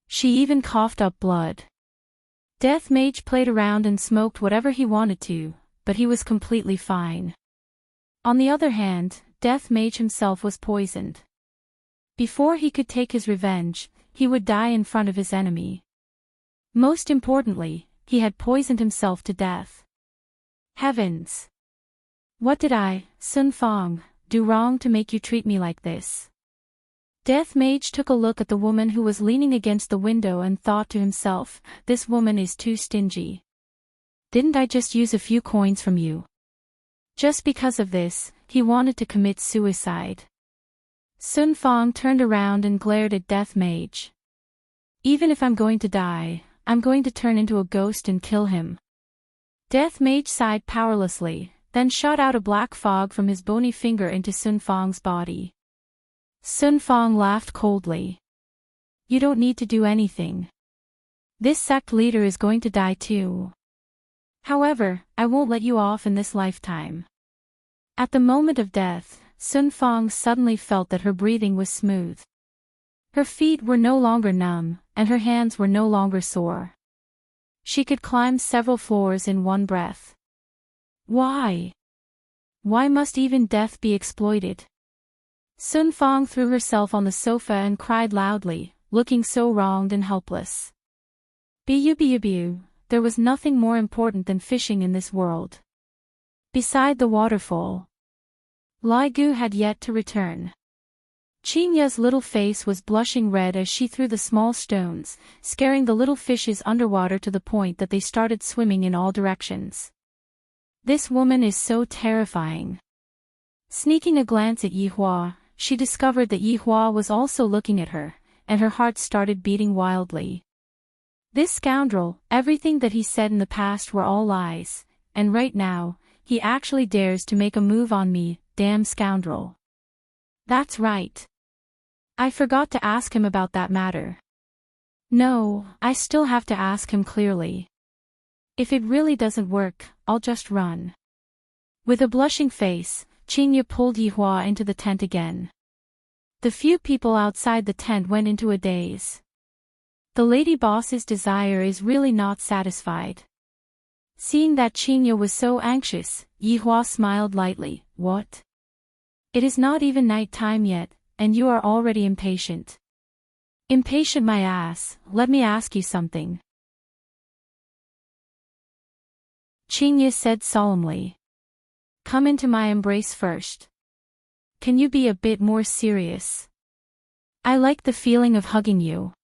She even coughed up blood. Death Mage played around and smoked whatever he wanted to, but he was completely fine. On the other hand, Death Mage himself was poisoned. Before he could take his revenge, he would die in front of his enemy. Most importantly, he had poisoned himself to death. Heavens! What did I, Sun Fong, do wrong to make you treat me like this? Death Mage took a look at the woman who was leaning against the window and thought to himself, this woman is too stingy. Didn't I just use a few coins from you? Just because of this, he wanted to commit suicide. Sun Fong turned around and glared at Death Mage. Even if I'm going to die, I'm going to turn into a ghost and kill him. Death Mage sighed powerlessly, then shot out a black fog from his bony finger into Sun Fong's body. Sun Fang laughed coldly. You don't need to do anything. This sect leader is going to die too. However, I won't let you off in this lifetime. At the moment of death, Sun Fang suddenly felt that her breathing was smooth. Her feet were no longer numb, and her hands were no longer sore. She could climb several floors in one breath. Why? Why must even death be exploited? Sun Fang threw herself on the sofa and cried loudly, looking so wronged and helpless. Bu, there was nothing more important than fishing in this world. Beside the waterfall, Lai Gu had yet to return. Qingya's little face was blushing red as she threw the small stones, scaring the little fishes underwater to the point that they started swimming in all directions. This woman is so terrifying. Sneaking a glance at Yi Hua, she discovered that Yi Hua was also looking at her, and her heart started beating wildly. This scoundrel, everything that he said in the past were all lies, and right now, he actually dares to make a move on me, damn scoundrel. That's right. I forgot to ask him about that matter. No, I still have to ask him clearly. If it really doesn't work, I'll just run. With a blushing face, Qingya pulled Yi Hua into the tent again. The few people outside the tent went into a daze. The lady boss's desire is really not satisfied. Seeing that Qingya was so anxious, Yi Hua smiled lightly. What? It is not even night time yet, and you are already impatient. Impatient my ass, let me ask you something. Qingya said solemnly. Come into my embrace first. Can you be a bit more serious? I like the feeling of hugging you.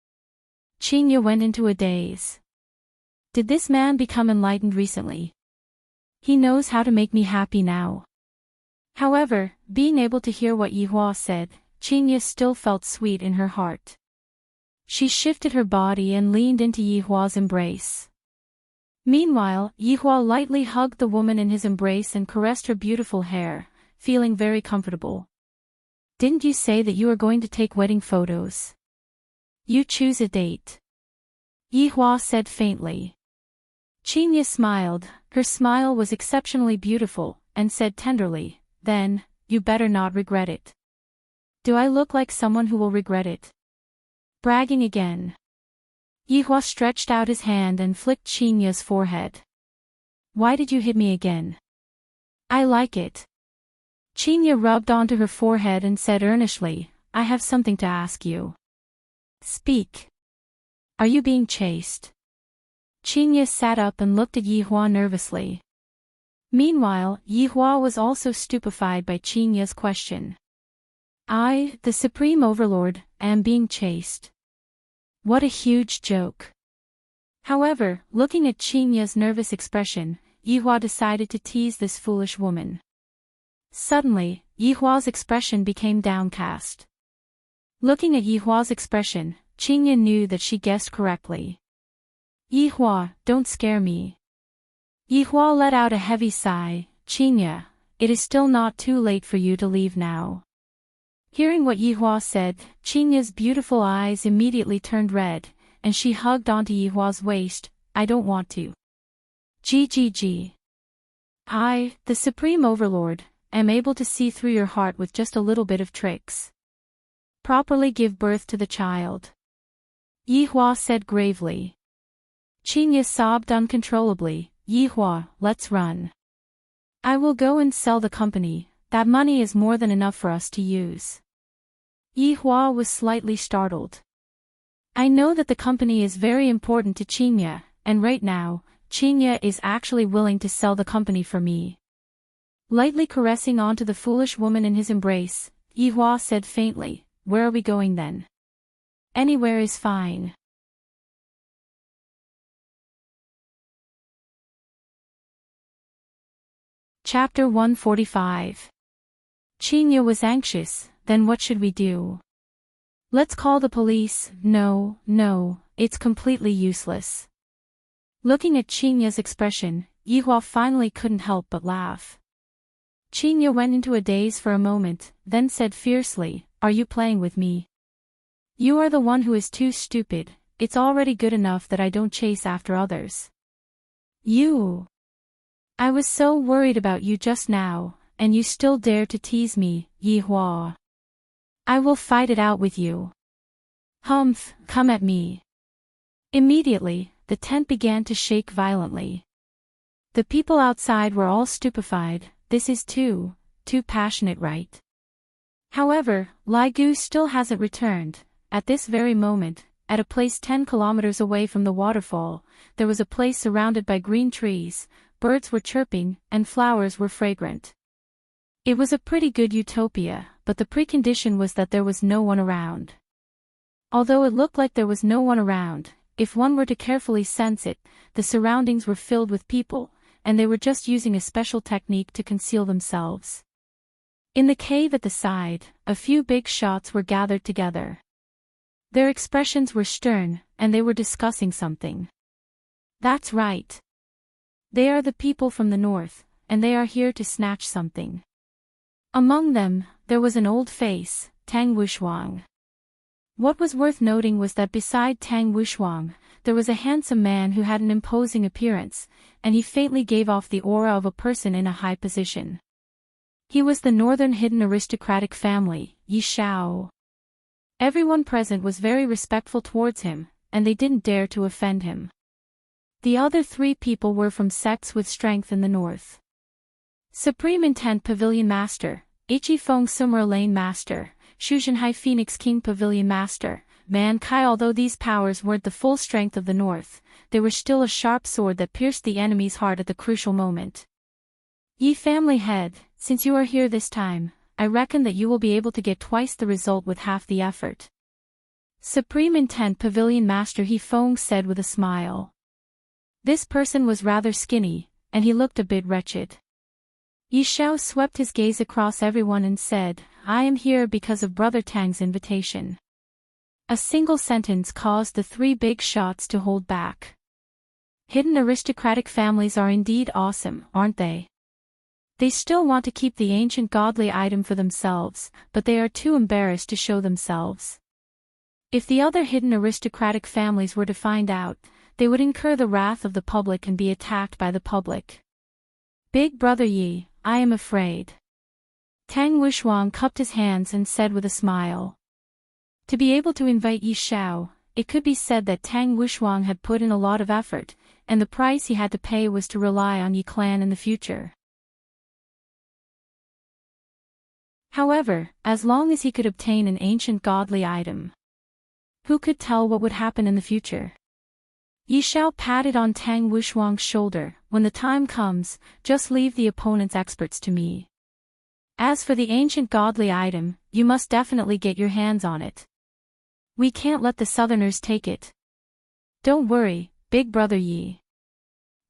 Qingya went into a daze. Did this man become enlightened recently? He knows how to make me happy now. However, being able to hear what Yi Hua said, Qingya still felt sweet in her heart. She shifted her body and leaned into Yi Hua's embrace. Meanwhile, Yi Hua lightly hugged the woman in his embrace and caressed her beautiful hair, feeling very comfortable. Didn't you say that you are going to take wedding photos? You choose a date. Yi Hua said faintly. Qingya smiled, her smile was exceptionally beautiful, and said tenderly, then, you better not regret it. Do I look like someone who will regret it? Bragging again. Yi Hua stretched out his hand and flicked Qingya's forehead. Why did you hit me again? I like it. Qingya rubbed onto her forehead and said earnestly, I have something to ask you. Speak. Are you being chased? Qingya sat up and looked at Yi Hua nervously. Meanwhile, Yi Hua was also stupefied by Qingya's question. I, the Supreme Overlord, am being chased. What a huge joke. However, looking at Qingya's nervous expression, Yi Hua decided to tease this foolish woman. Suddenly, Yi Hua's expression became downcast. Looking at Yi Hua's expression, Qingya knew that she guessed correctly. Yi Hua, don't scare me. Yi Hua let out a heavy sigh. Qingya, it is still not too late for you to leave now. Hearing what Yi Hua said, Qingya's beautiful eyes immediately turned red, and she hugged onto Yi Hua's waist. I don't want to. GGG. I, the Supreme Overlord, am able to see through your heart with just a little bit of tricks. Properly give birth to the child. Yi Hua said gravely. Qingya sobbed uncontrollably. Yi Hua, let's run. I will go and sell the company, that money is more than enough for us to use. Yi Hua was slightly startled. I know that the company is very important to Qingya, and right now, Qingya is actually willing to sell the company for me. Lightly caressing onto the foolish woman in his embrace, Yi Hua said faintly, where are we going then? Anywhere is fine. Chapter 145. Qingya was anxious, then what should we do? Let's call the police. No, it's completely useless. Looking at Qingya's expression, Yi Hua finally couldn't help but laugh. Qinya went into a daze for a moment, then said fiercely, "Are you playing with me? You are the one who is too stupid. It's already good enough that I don't chase after others. You! I was so worried about you just now, and you still dare to tease me, Yi Hua. I will fight it out with you. Humph, come at me." Immediately, the tent began to shake violently. The people outside were all stupefied. This is too passionate, right? However, Lai Gu still hasn't returned. At this very moment, at a place 10 kilometers away from the waterfall, there was a place surrounded by green trees, birds were chirping, and flowers were fragrant. It was a pretty good utopia, but the precondition was that there was no one around. Although it looked like there was no one around, if one were to carefully sense it, the surroundings were filled with people, and they were just using a special technique to conceal themselves. In the cave at the side, a few big shots were gathered together. Their expressions were stern, and they were discussing something. That's right. They are the people from the north, and they are here to snatch something. Among them, there was an old face, Tang Wushuang. What was worth noting was that beside Tang Wushuang, there was a handsome man who had an imposing appearance, and he faintly gave off the aura of a person in a high position. He was the northern hidden aristocratic family, Yi Shao. Everyone present was very respectful towards him, and they didn't dare to offend him. The other three people were from sects with strength in the north. Supreme Intent Pavilion Master, Ichi Feng Summer Lane Master, Shuzhenhai Phoenix King Pavilion Master, Man Kai. Although these powers weren't the full strength of the north, they were still a sharp sword that pierced the enemy's heart at the crucial moment. Yi Family Head, since you are here this time, I reckon that you will be able to get twice the result with half the effort. Supreme Intent Pavilion Master He Feng said with a smile. This person was rather skinny, and he looked a bit wretched. Yi Shao swept his gaze across everyone and said, "I am here because of Brother Tang's invitation." A single sentence caused the three big shots to hold back. Hidden aristocratic families are indeed awesome, aren't they? They still want to keep the ancient godly item for themselves, but they are too embarrassed to show themselves. If the other hidden aristocratic families were to find out, they would incur the wrath of the public and be attacked by the public. Big Brother Yi, I am afraid. Tang Wushuang cupped his hands and said with a smile. To be able to invite Yi Shao, it could be said that Tang Wushuang had put in a lot of effort, and the price he had to pay was to rely on Yi clan in the future. However, as long as he could obtain an ancient godly item, who could tell what would happen in the future? Yi Shao patted on Tang Wushuang's shoulder. When the time comes, just leave the opponent's experts to me. As for the ancient godly item, you must definitely get your hands on it. We can't let the southerners take it. Don't worry, Big Brother Yi.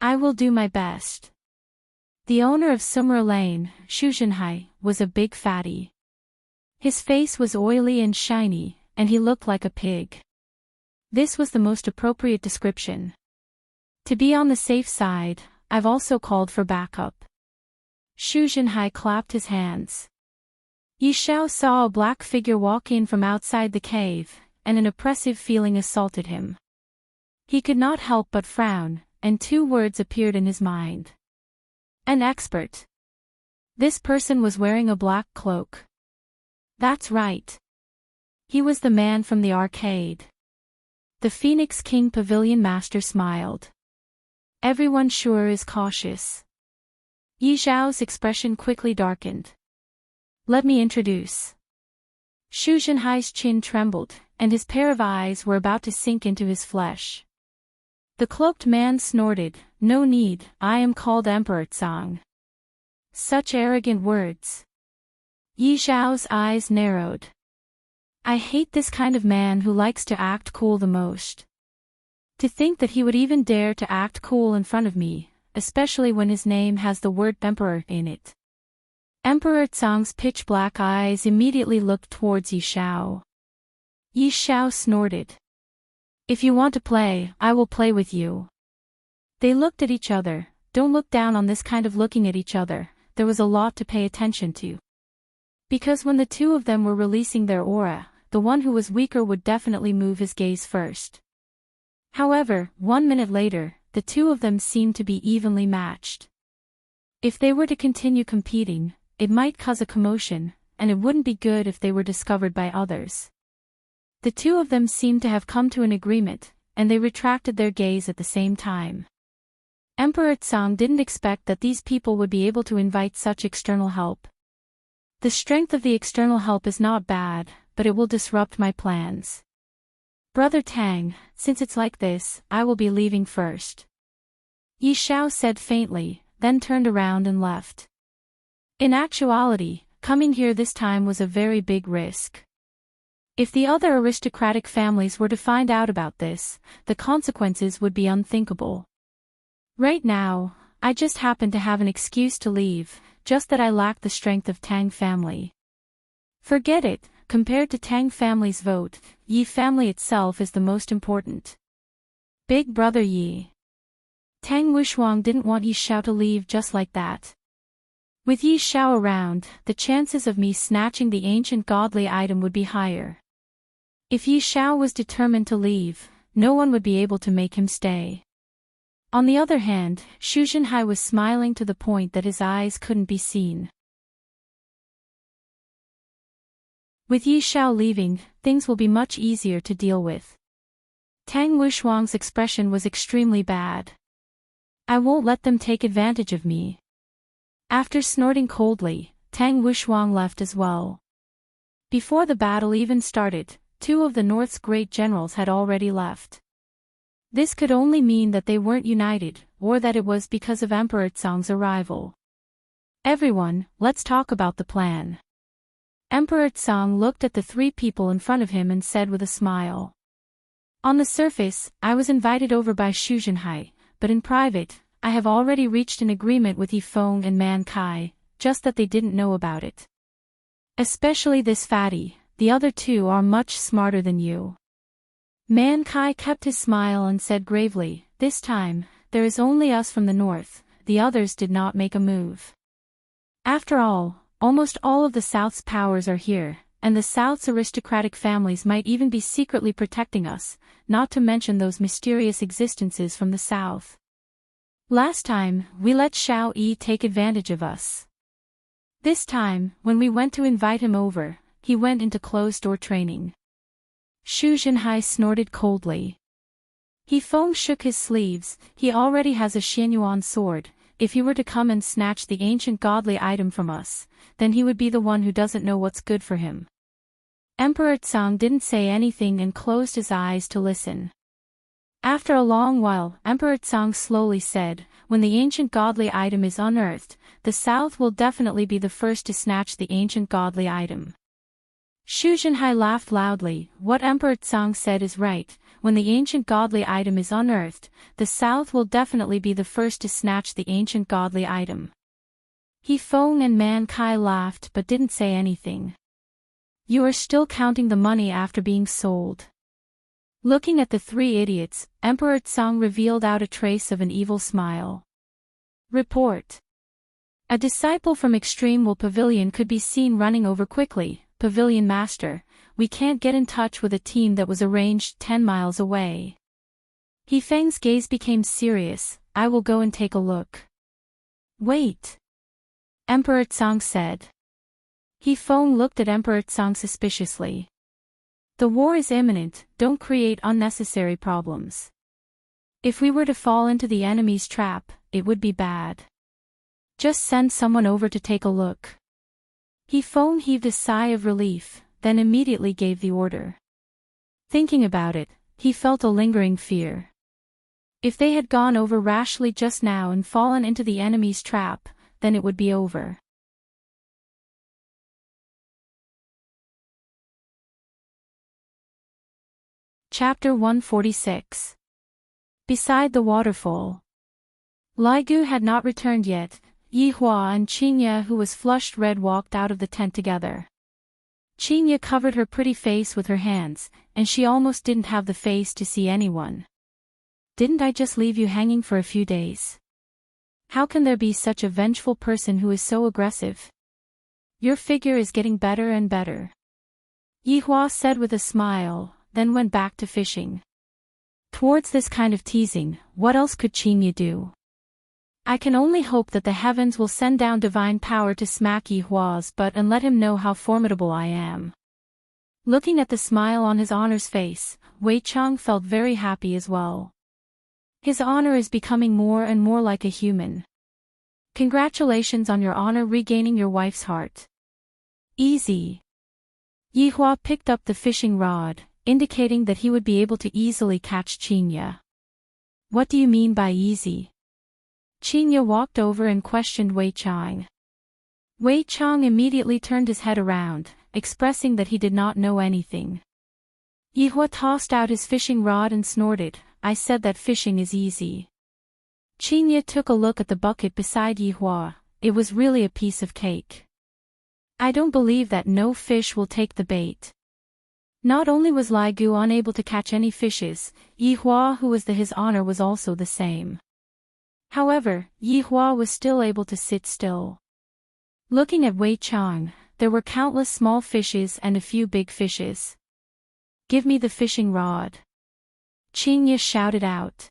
I will do my best. The owner of Summer Lane, Shuzhenhai, was a big fatty. His face was oily and shiny, and he looked like a pig. This was the most appropriate description. To be on the safe side, I've also called for backup. Shuzhenhai clapped his hands. Yi Shao saw a black figure walk in from outside the cave, and an oppressive feeling assaulted him. He could not help but frown, and two words appeared in his mind. An expert. This person was wearing a black cloak. That's right. He was the man from the arcade. The Phoenix King Pavilion Master smiled. Everyone sure is cautious. Yi Zhao's expression quickly darkened. Let me introduce. Shu Zhenhai's chin trembled, and his pair of eyes were about to sink into his flesh. The cloaked man snorted, "No need, I am called Emperor Tsang." Such arrogant words. Yi Zhao's eyes narrowed. I hate this kind of man who likes to act cool the most. To think that he would even dare to act cool in front of me, especially when his name has the word Emperor in it. Emperor Tsang's pitch-black eyes immediately looked towards Yi Zhao. Yi Zhao snorted. If you want to play, I will play with you. They looked at each other. Don't look down on this kind of looking at each other. there was a lot to pay attention to. Because when the two of them were releasing their aura, the one who was weaker would definitely move his gaze first. However, 1 minute later, the two of them seemed to be evenly matched. If they were to continue competing, it might cause a commotion, and it wouldn't be good if they were discovered by others. The two of them seemed to have come to an agreement, and they retracted their gaze at the same time. Emperor Tsang didn't expect that these people would be able to invite such external help. The strength of the external help is not bad, but it will disrupt my plans. Brother Tang, since it's like this, I will be leaving first. Yi Xiao said faintly, then turned around and left. In actuality, coming here this time was a very big risk. If the other aristocratic families were to find out about this, the consequences would be unthinkable. Right now, I just happen to have an excuse to leave, just that I lack the strength of Tang family. Forget it, compared to Tang family's vote, Yi family itself is the most important. Big brother Yi. Tang Wushuang didn't want Yi Xiao to leave just like that. With Yi Xiao around, the chances of me snatching the ancient godly item would be higher. If Yi Xiao was determined to leave, no one would be able to make him stay. On the other hand, Xu Zhenhai was smiling to the point that his eyes couldn't be seen. With Yi Xiao leaving, things will be much easier to deal with. Tang Wushuang's expression was extremely bad. I won't let them take advantage of me. After snorting coldly, Tang Wushuang left as well. Before the battle even started, two of the North's great generals had already left. This could only mean that they weren't united, or that it was because of Emperor Tsang's arrival. Everyone, let's talk about the plan. Emperor Tsang looked at the three people in front of him and said with a smile. On the surface, I was invited over by Xu Zhenhai, but in private, I have already reached an agreement with Yifeng and Man Kai, just that they didn't know about it. Especially this fatty, the other two are much smarter than you. Man Kai kept his smile and said gravely, this time, there is only us from the north, the others did not make a move. After all, almost all of the South's powers are here, and the South's aristocratic families might even be secretly protecting us, not to mention those mysterious existences from the South. Last time, we let Xiao Yi take advantage of us. This time, when we went to invite him over, he went into closed-door training. Xu Zhenhai snorted coldly. Yifeng shook his sleeves, he already has a Xianyuan sword. If he were to come and snatch the ancient godly item from us, then he would be the one who doesn't know what's good for him. Emperor Tsang didn't say anything and closed his eyes to listen. After a long while, Emperor Tsang slowly said, when the ancient godly item is unearthed, the South will definitely be the first to snatch the ancient godly item. Xu Zhenhai laughed loudly, what Emperor Tsang said is right. When the ancient godly item is unearthed, the South will definitely be the first to snatch the ancient godly item. Yifeng and Man Kai laughed but didn't say anything. You are still counting the money after being sold. Looking at the three idiots, Emperor Tsang revealed out a trace of an evil smile. Report. A disciple from Extreme Will Pavilion could be seen running over quickly. Pavilion Master, we can't get in touch with a team that was arranged 10 miles away. Yifeng's gaze became serious, I will go and take a look. Wait. Emperor Tsang said. Yifeng looked at Emperor Tsang suspiciously. The war is imminent, don't create unnecessary problems. If we were to fall into the enemy's trap, it would be bad. Just send someone over to take a look. Yifeng heaved a sigh of relief, then immediately gave the order. Thinking about it, he felt a lingering fear. If they had gone over rashly just now and fallen into the enemy's trap, then it would be over. Chapter 146. Beside the waterfall. Lai Gu had not returned yet. Yi Hua and Qingye, who was flushed red, walked out of the tent together. Qingye covered her pretty face with her hands, and she almost didn't have the face to see anyone. Didn't I just leave you hanging for a few days? How can there be such a vengeful person who is so aggressive? Your figure is getting better and better. Yihua said with a smile, then went back to fishing. Towards this kind of teasing, what else could Qingye do? I can only hope that the heavens will send down divine power to smack Yihua's butt and let him know how formidable I am. Looking at the smile on his honor's face, Wei Chang felt very happy as well. His honor is becoming more and more like a human. Congratulations on your honor regaining your wife's heart. Easy. Yihua picked up the fishing rod, indicating that he would be able to easily catch Qingye. What do you mean by easy? Qingye walked over and questioned Wei Chang. Wei Chang immediately turned his head around, expressing that he did not know anything. Yihua tossed out his fishing rod and snorted, I said that fishing is easy. Qingye took a look at the bucket beside Yihua, it was really a piece of cake. I don't believe that no fish will take the bait. Not only was Lai Gu unable to catch any fishes, Yihua who was his honor was also the same. However, Yihua was still able to sit still. Looking at Wei Chang, there were countless small fishes and a few big fishes. Give me the fishing rod. Qingye shouted out.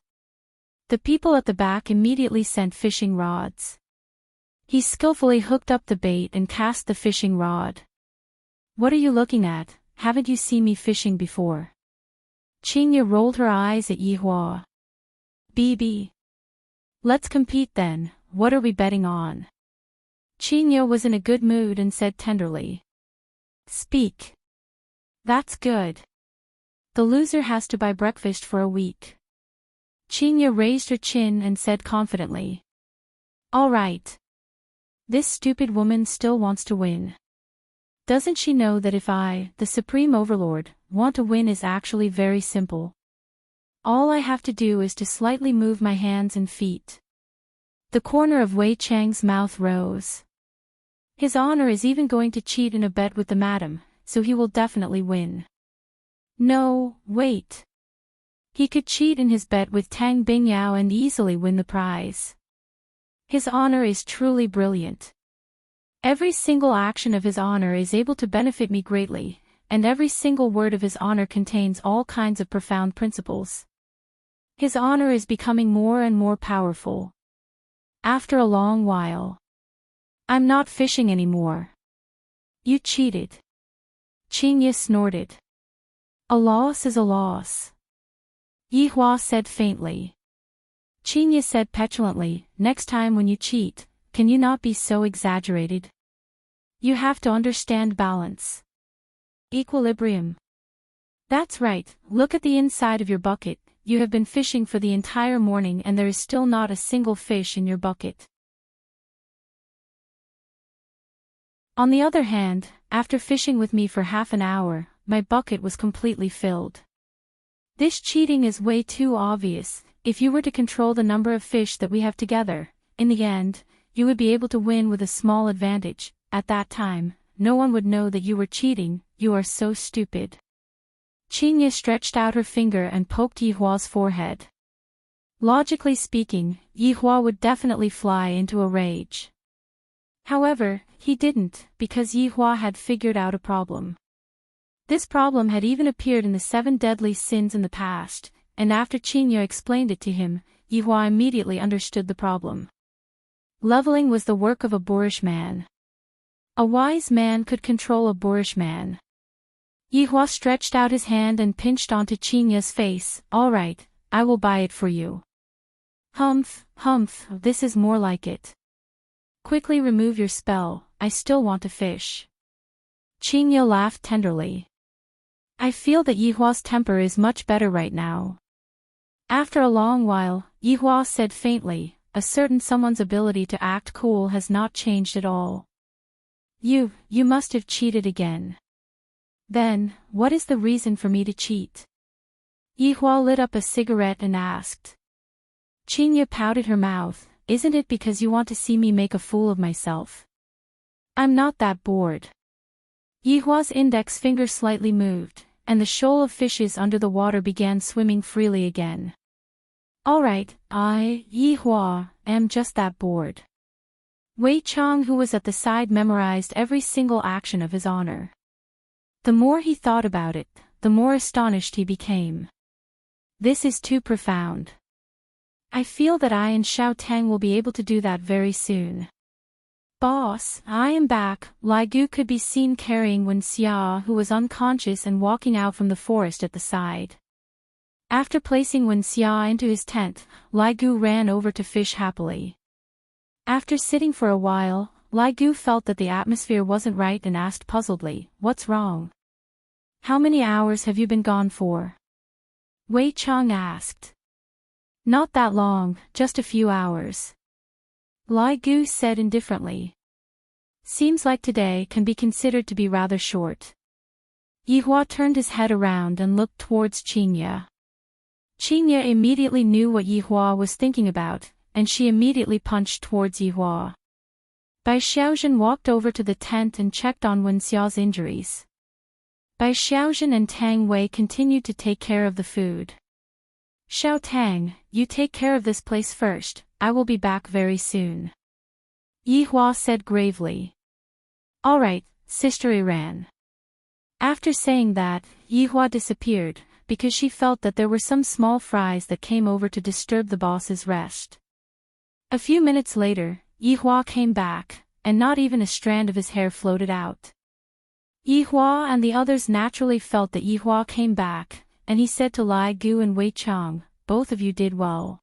The people at the back immediately sent fishing rods. He skillfully hooked up the bait and cast the fishing rod. What are you looking at? Haven't you seen me fishing before? Qingye rolled her eyes at Yihua. BB. Let's compete then, what are we betting on? Qingye was in a good mood and said tenderly. Speak. That's good. The loser has to buy breakfast for a week. Qingye raised her chin and said confidently. All right. This stupid woman still wants to win. Doesn't she know that if I, the Supreme Overlord, want to win is actually very simple? All I have to do is to slightly move my hands and feet. The corner of Wei Chang's mouth rose. His honor is even going to cheat in a bet with the madam, so he will definitely win. No, wait. He could cheat in his bet with Tang Bingyao and easily win the prize. His honor is truly brilliant. Every single action of his honor is able to benefit me greatly, and every single word of his honor contains all kinds of profound principles. His honor is becoming more and more powerful. After a long while. I'm not fishing anymore. You cheated. Qingye snorted. A loss is a loss. Yihua said faintly. Qingye said petulantly, next time when you cheat, can you not be so exaggerated? You have to understand balance. Equilibrium. That's right, look at the inside of your bucket, you have been fishing for the entire morning and there is still not a single fish in your bucket. On the other hand, after fishing with me for half an hour, my bucket was completely filled. This cheating is way too obvious. If you were to control the number of fish that we have together, in the end, you would be able to win with a small advantage. At that time, no one would know that you were cheating, you are so stupid. Qingye stretched out her finger and poked Yihua's forehead. Logically speaking, Yihua would definitely fly into a rage. However, he didn't, because Yihua had figured out a problem. This problem had even appeared in the 7 deadly sins in the past, and after Qingye explained it to him, Yihua immediately understood the problem. Leveling was the work of a boorish man. A wise man could control a boorish man. Yihua stretched out his hand and pinched onto Qingye's face. All right, I will buy it for you. Humph, humph, this is more like it. Quickly remove your spell, I still want to fish. Qingye laughed tenderly. I feel that Yihua's temper is much better right now. After a long while, Yihua said faintly, a certain someone's ability to act cool has not changed at all. You must have cheated again. Then, what is the reason for me to cheat? Yihua lit up a cigarette and asked. Qingye pouted her mouth, isn't it because you want to see me make a fool of myself? I'm not that bored. Yihua's index finger slightly moved, and the shoal of fishes under the water began swimming freely again. Alright, Yi Hua, am just that bored. Wei Chang, who was at the side, memorized every single action of his honor. The more he thought about it, the more astonished he became. This is too profound. I feel that I and Xiao Tang will be able to do that very soon. Boss, I am back. Lai Gu could be seen carrying Wen Xia, who was unconscious, and walking out from the forest at the side. After placing Wen Xia into his tent, Lai Gu ran over to fish happily. After sitting for a while, Lai Gu felt that the atmosphere wasn't right and asked puzzledly, "What's wrong? How many hours have you been gone for?" Wei Chang asked. "Not that long, just a few hours." Lai Gu said indifferently. "Seems like today can be considered to be rather short." Yi Hua turned his head around and looked towards Qingye. Qingye immediately knew what Yi Hua was thinking about, and she immediately punched towards Yi Hua. Bai Xiaozhen walked over to the tent and checked on Wen Xiao's injuries. Bai Xiaozhen and Tang Wei continued to take care of the food. "Xiao Tang, you take care of this place first, I will be back very soon," Yi Hua said gravely. "All right, Sister Iran." After saying that, Yi Hua disappeared, because she felt that there were some small fries that came over to disturb the boss's rest. A few minutes later, Yi Hua came back, and not even a strand of his hair floated out. Yi Hua and the others naturally felt that Yi Hua came back, and he said to Lai Gu and Wei Chang, "Both of you did well.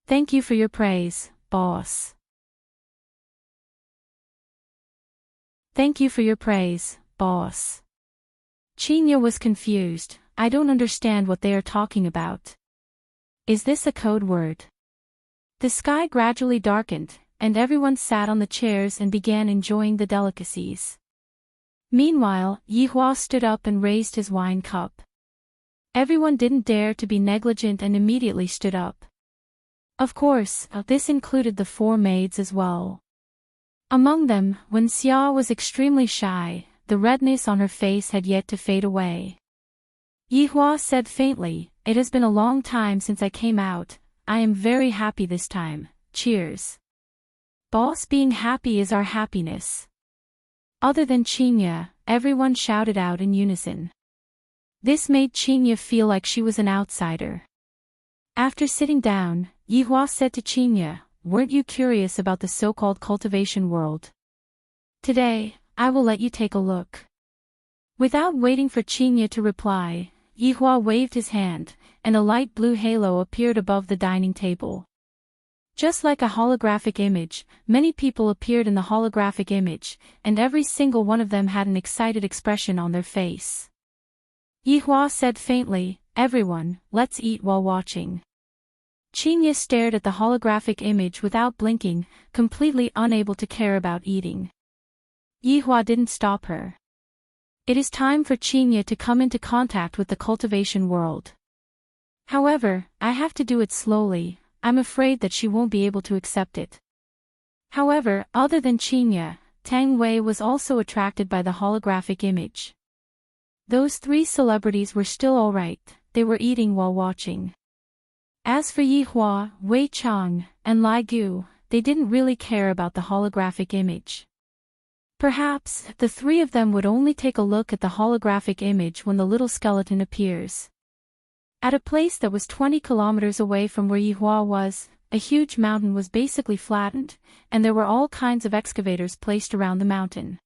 Thank you for your praise, boss." "Thank you for your praise, boss." Qingye was confused. "I don't understand what they are talking about. Is this a code word?" The sky gradually darkened, and everyone sat on the chairs and began enjoying the delicacies. Meanwhile, Yi Hua stood up and raised his wine cup. Everyone didn't dare to be negligent and immediately stood up. Of course, this included the four maids as well. Among them, Wen Xia was extremely shy. The redness on her face had yet to fade away. Yi Hua said faintly, "It has been a long time since I came out. I am very happy this time. Cheers." Boss being happy is our happiness. Other than Qingye, everyone shouted out in unison. This made Qingye feel like she was an outsider. After sitting down, Yi Hua said to Qingye, "Weren't you curious about the so-called cultivation world? Today, I will let you take a look." Without waiting for Qingye to reply, Yi Hua waved his hand, and a light blue halo appeared above the dining table. Just like a holographic image, many people appeared in the holographic image, and every single one of them had an excited expression on their face. Yi Hua said faintly, "Everyone, let's eat while watching." Qingye stared at the holographic image without blinking, completely unable to care about eating. Yi Hua didn't stop her. It is time for Qingye to come into contact with the cultivation world. However, I have to do it slowly. I'm afraid that she won't be able to accept it. However, other than Qingye, Tang Wei was also attracted by the holographic image. Those three celebrities were still alright, they were eating while watching. As for Yi Hua, Wei Chang, and Lai Gu, they didn't really care about the holographic image. Perhaps, the three of them would only take a look at the holographic image when the little skeleton appears. At a place that was 20 kilometers away from where Yi Hua was, a huge mountain was basically flattened, and there were all kinds of excavators placed around the mountain.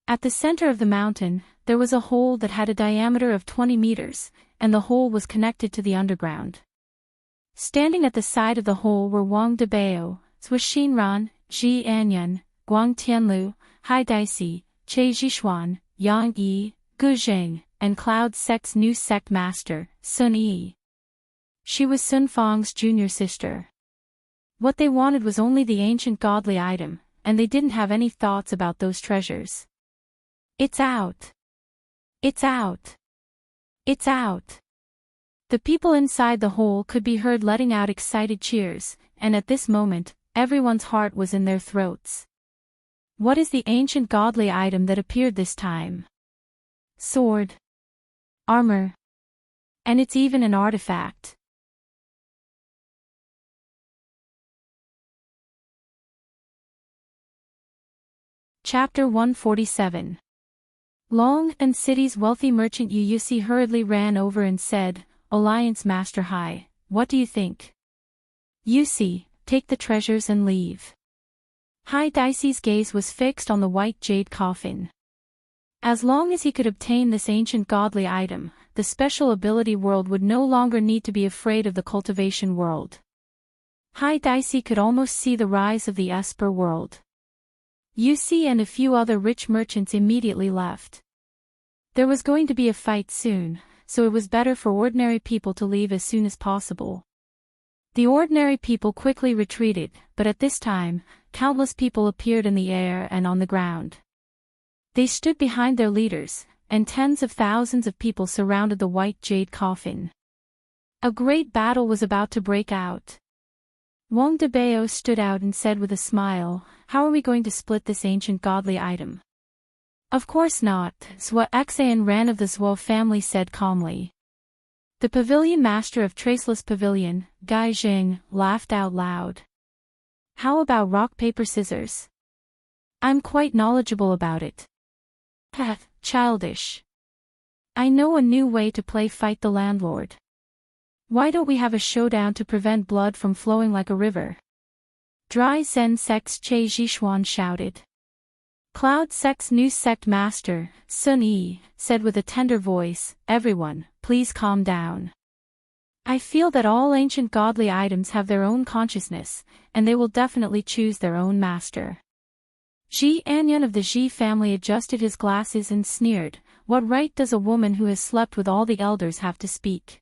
At the center of the mountain, there was a hole that had a diameter of 20 meters, and the hole was connected to the underground. Standing at the side of the hole were Wang Debao, Zhui Xinran, Ji Anyun, Guang Tianlu, Hai Daixi, Che Zhishuan, Yang Yi, Gu Zheng, and Cloud Sect's new sect master, Sun Yi. She was Sun Fang's junior sister. What they wanted was only the ancient godly item, and they didn't have any thoughts about those treasures. "It's out! It's out! It's out!" The people inside the hole could be heard letting out excited cheers, and at this moment, everyone's heart was in their throats. What is the ancient godly item that appeared this time? Sword. Armor. And it's even an artifact. Chapter 147. Long and City's wealthy merchant Yusi hurriedly ran over and said, "Alliance Master Hai, what do you think?" "Yusi, take the treasures and leave." Hai Dicey's gaze was fixed on the white jade coffin. As long as he could obtain this ancient godly item, the special ability world would no longer need to be afraid of the cultivation world. Hai Dicey could almost see the rise of the Esper world. Yusi and a few other rich merchants immediately left. There was going to be a fight soon, so it was better for ordinary people to leave as soon as possible. The ordinary people quickly retreated, but at this time, countless people appeared in the air and on the ground. They stood behind their leaders, and tens of thousands of people surrounded the white jade coffin. A great battle was about to break out. Wang Debao stood out and said with a smile, "How are we going to split this ancient godly item?" "Of course not," Zhou Exayan Ran of the Zhou family said calmly. The pavilion master of Traceless Pavilion, Gai Jing, laughed out loud. "How about rock paper scissors? I'm quite knowledgeable about it." "Heh, childish. I know a new way to play Fight the Landlord. Why don't we have a showdown to prevent blood from flowing like a river?" Dry Zen Sect's Che Zhishuan shouted. Cloud Sect's new sect master, Sun Yi, said with a tender voice, "Everyone, please calm down. I feel that all ancient godly items have their own consciousness, and they will definitely choose their own master." Ji Anyan of the Ji family adjusted his glasses and sneered, "What right does a woman who has slept with all the elders have to speak?"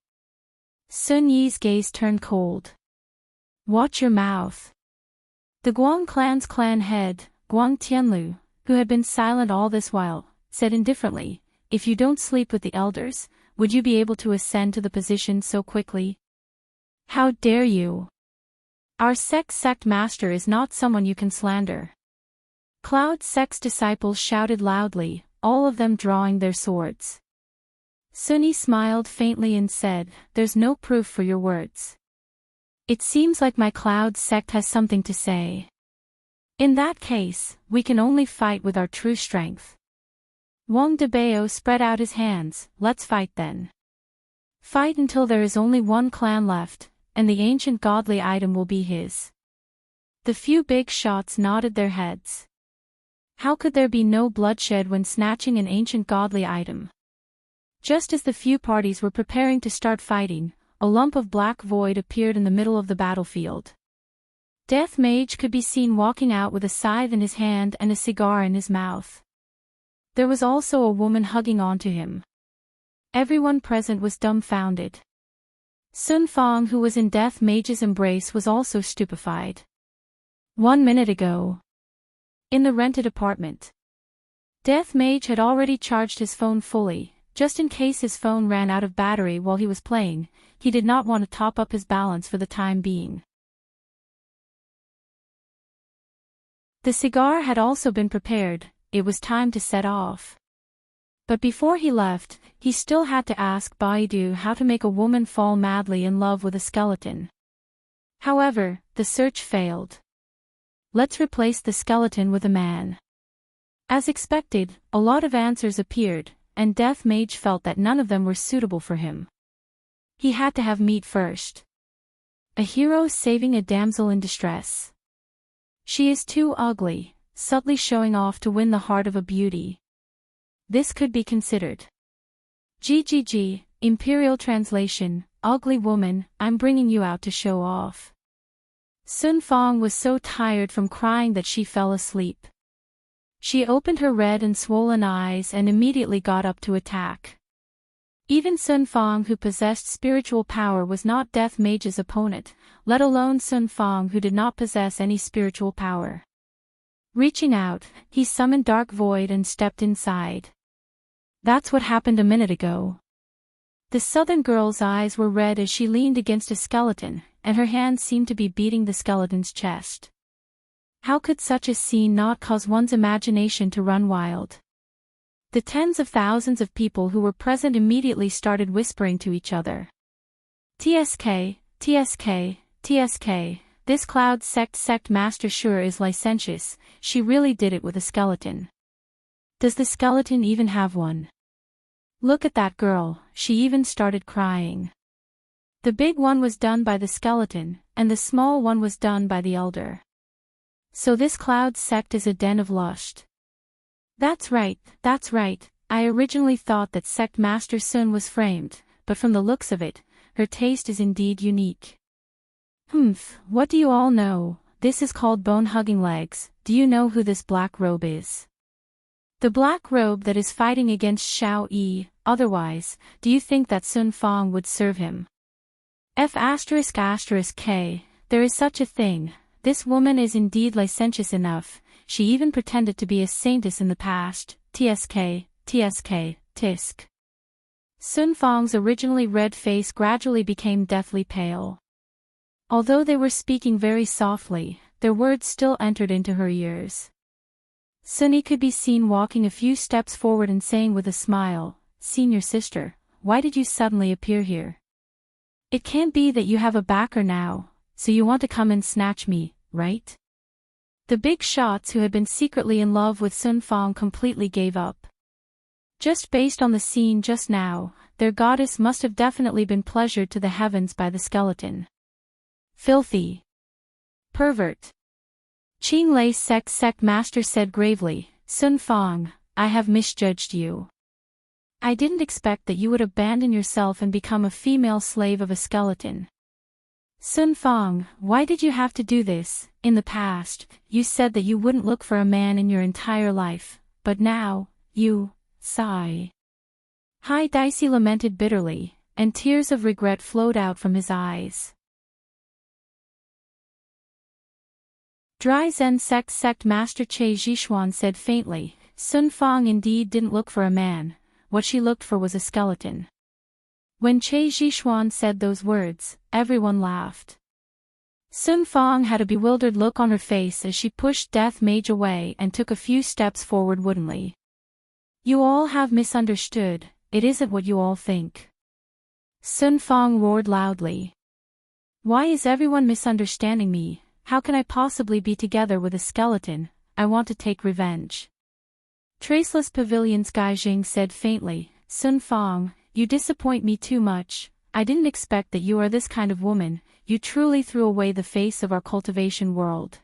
Sun Yi's gaze turned cold. "Watch your mouth." The Guang clan's clan head, Guang Tianlu, who had been silent all this while, said indifferently, "If you don't sleep with the elders, would you be able to ascend to the position so quickly?" "How dare you? Our sect master is not someone you can slander." Cloud Sect's disciples shouted loudly, all of them drawing their swords. Sunny smiled faintly and said, "There's no proof for your words. It seems like my Cloud Sect has something to say. In that case, we can only fight with our true strength." Wang Debao spread out his hands, "Let's fight then. Fight until there is only one clan left, and the ancient godly item will be his." The few big shots nodded their heads. How could there be no bloodshed when snatching an ancient godly item? Just as the few parties were preparing to start fighting, a lump of black void appeared in the middle of the battlefield. Death Mage could be seen walking out with a scythe in his hand and a cigar in his mouth. There was also a woman hugging onto him. Everyone present was dumbfounded. Sun Fong, who was in Death Mage's embrace, was also stupefied. 1 minute ago. In the rented apartment. Death Mage had already charged his phone fully, just in case his phone ran out of battery while he was playing. He did not want to top up his balance for the time being. The cigar had also been prepared, it was time to set off. But before he left, he still had to ask Baidu how to make a woman fall madly in love with a skeleton. However, the search failed. Let's replace the skeleton with a man. As expected, a lot of answers appeared, and Death Mage felt that none of them were suitable for him. He had to have meat first. A hero saving a damsel in distress. She is too ugly, subtly showing off to win the heart of a beauty. This could be considered. GGG, Imperial Translation, Ugly woman, I'm bringing you out to show off. Sun Fong was so tired from crying that she fell asleep. She opened her red and swollen eyes and immediately got up to attack. Even Sun Fong, who possessed spiritual power, was not Death Mage's opponent, let alone Sun Fong, who did not possess any spiritual power. Reaching out, he summoned Dark Void and stepped inside. That's what happened a minute ago. The southern girl's eyes were red as she leaned against a skeleton, and her hands seemed to be beating the skeleton's chest. How could such a scene not cause one's imagination to run wild? The tens of thousands of people who were present immediately started whispering to each other. TSK, TSK, TSK, this cloud sect master sure is licentious, she really did it with a skeleton. Does the skeleton even have one? Look at that girl, she even started crying. The big one was done by the skeleton, and the small one was done by the elder. So this cloud sect is a den of lust. That's right, I originally thought that sect master Sun was framed, but from the looks of it, her taste is indeed unique. What do you all know? This is called bone-hugging legs. Do you know who this black robe is? The black robe that is fighting against Xiao Yi. Otherwise, do you think that Sun Fang would serve him? F***K, there is such a thing. This woman is indeed licentious enough. She even pretended to be a saintess in the past. Tisk. Sun Fang's originally red face gradually became deathly pale. Although they were speaking very softly, their words still entered into her ears. Sunny could be seen walking a few steps forward and saying with a smile, "Senior sister, why did you suddenly appear here? It can't be that you have a backer now, so you want to come and snatch me, right?" The big shots who had been secretly in love with Sun Fang completely gave up. Just based on the scene just now, their goddess must have definitely been pleasured to the heavens by the skeleton. Filthy pervert. Qing Lei sect master said gravely, "Sun Fang, I have misjudged you. I didn't expect that you would abandon yourself and become a female slave of a skeleton. Sun Fang, why did you have to do this? In the past, you said that you wouldn't look for a man in your entire life, but now, you, sigh." Hai Dicey lamented bitterly, and tears of regret flowed out from his eyes. Dry Zen sect master Che Zhishuan said faintly, "Sun Fang indeed didn't look for a man, what she looked for was a skeleton." When Che Zhishuan said those words, everyone laughed. Sun Fang had a bewildered look on her face as she pushed Death Mage away and took a few steps forward woodenly. "You all have misunderstood, it isn't what you all think." Sun Fang roared loudly. "Why is everyone misunderstanding me? How can I possibly be together with a skeleton? I want to take revenge." Traceless Pavilion's Gaijing said faintly, "Sun Fang, you disappoint me too much. I didn't expect that you are this kind of woman. You truly threw away the face of our cultivation world.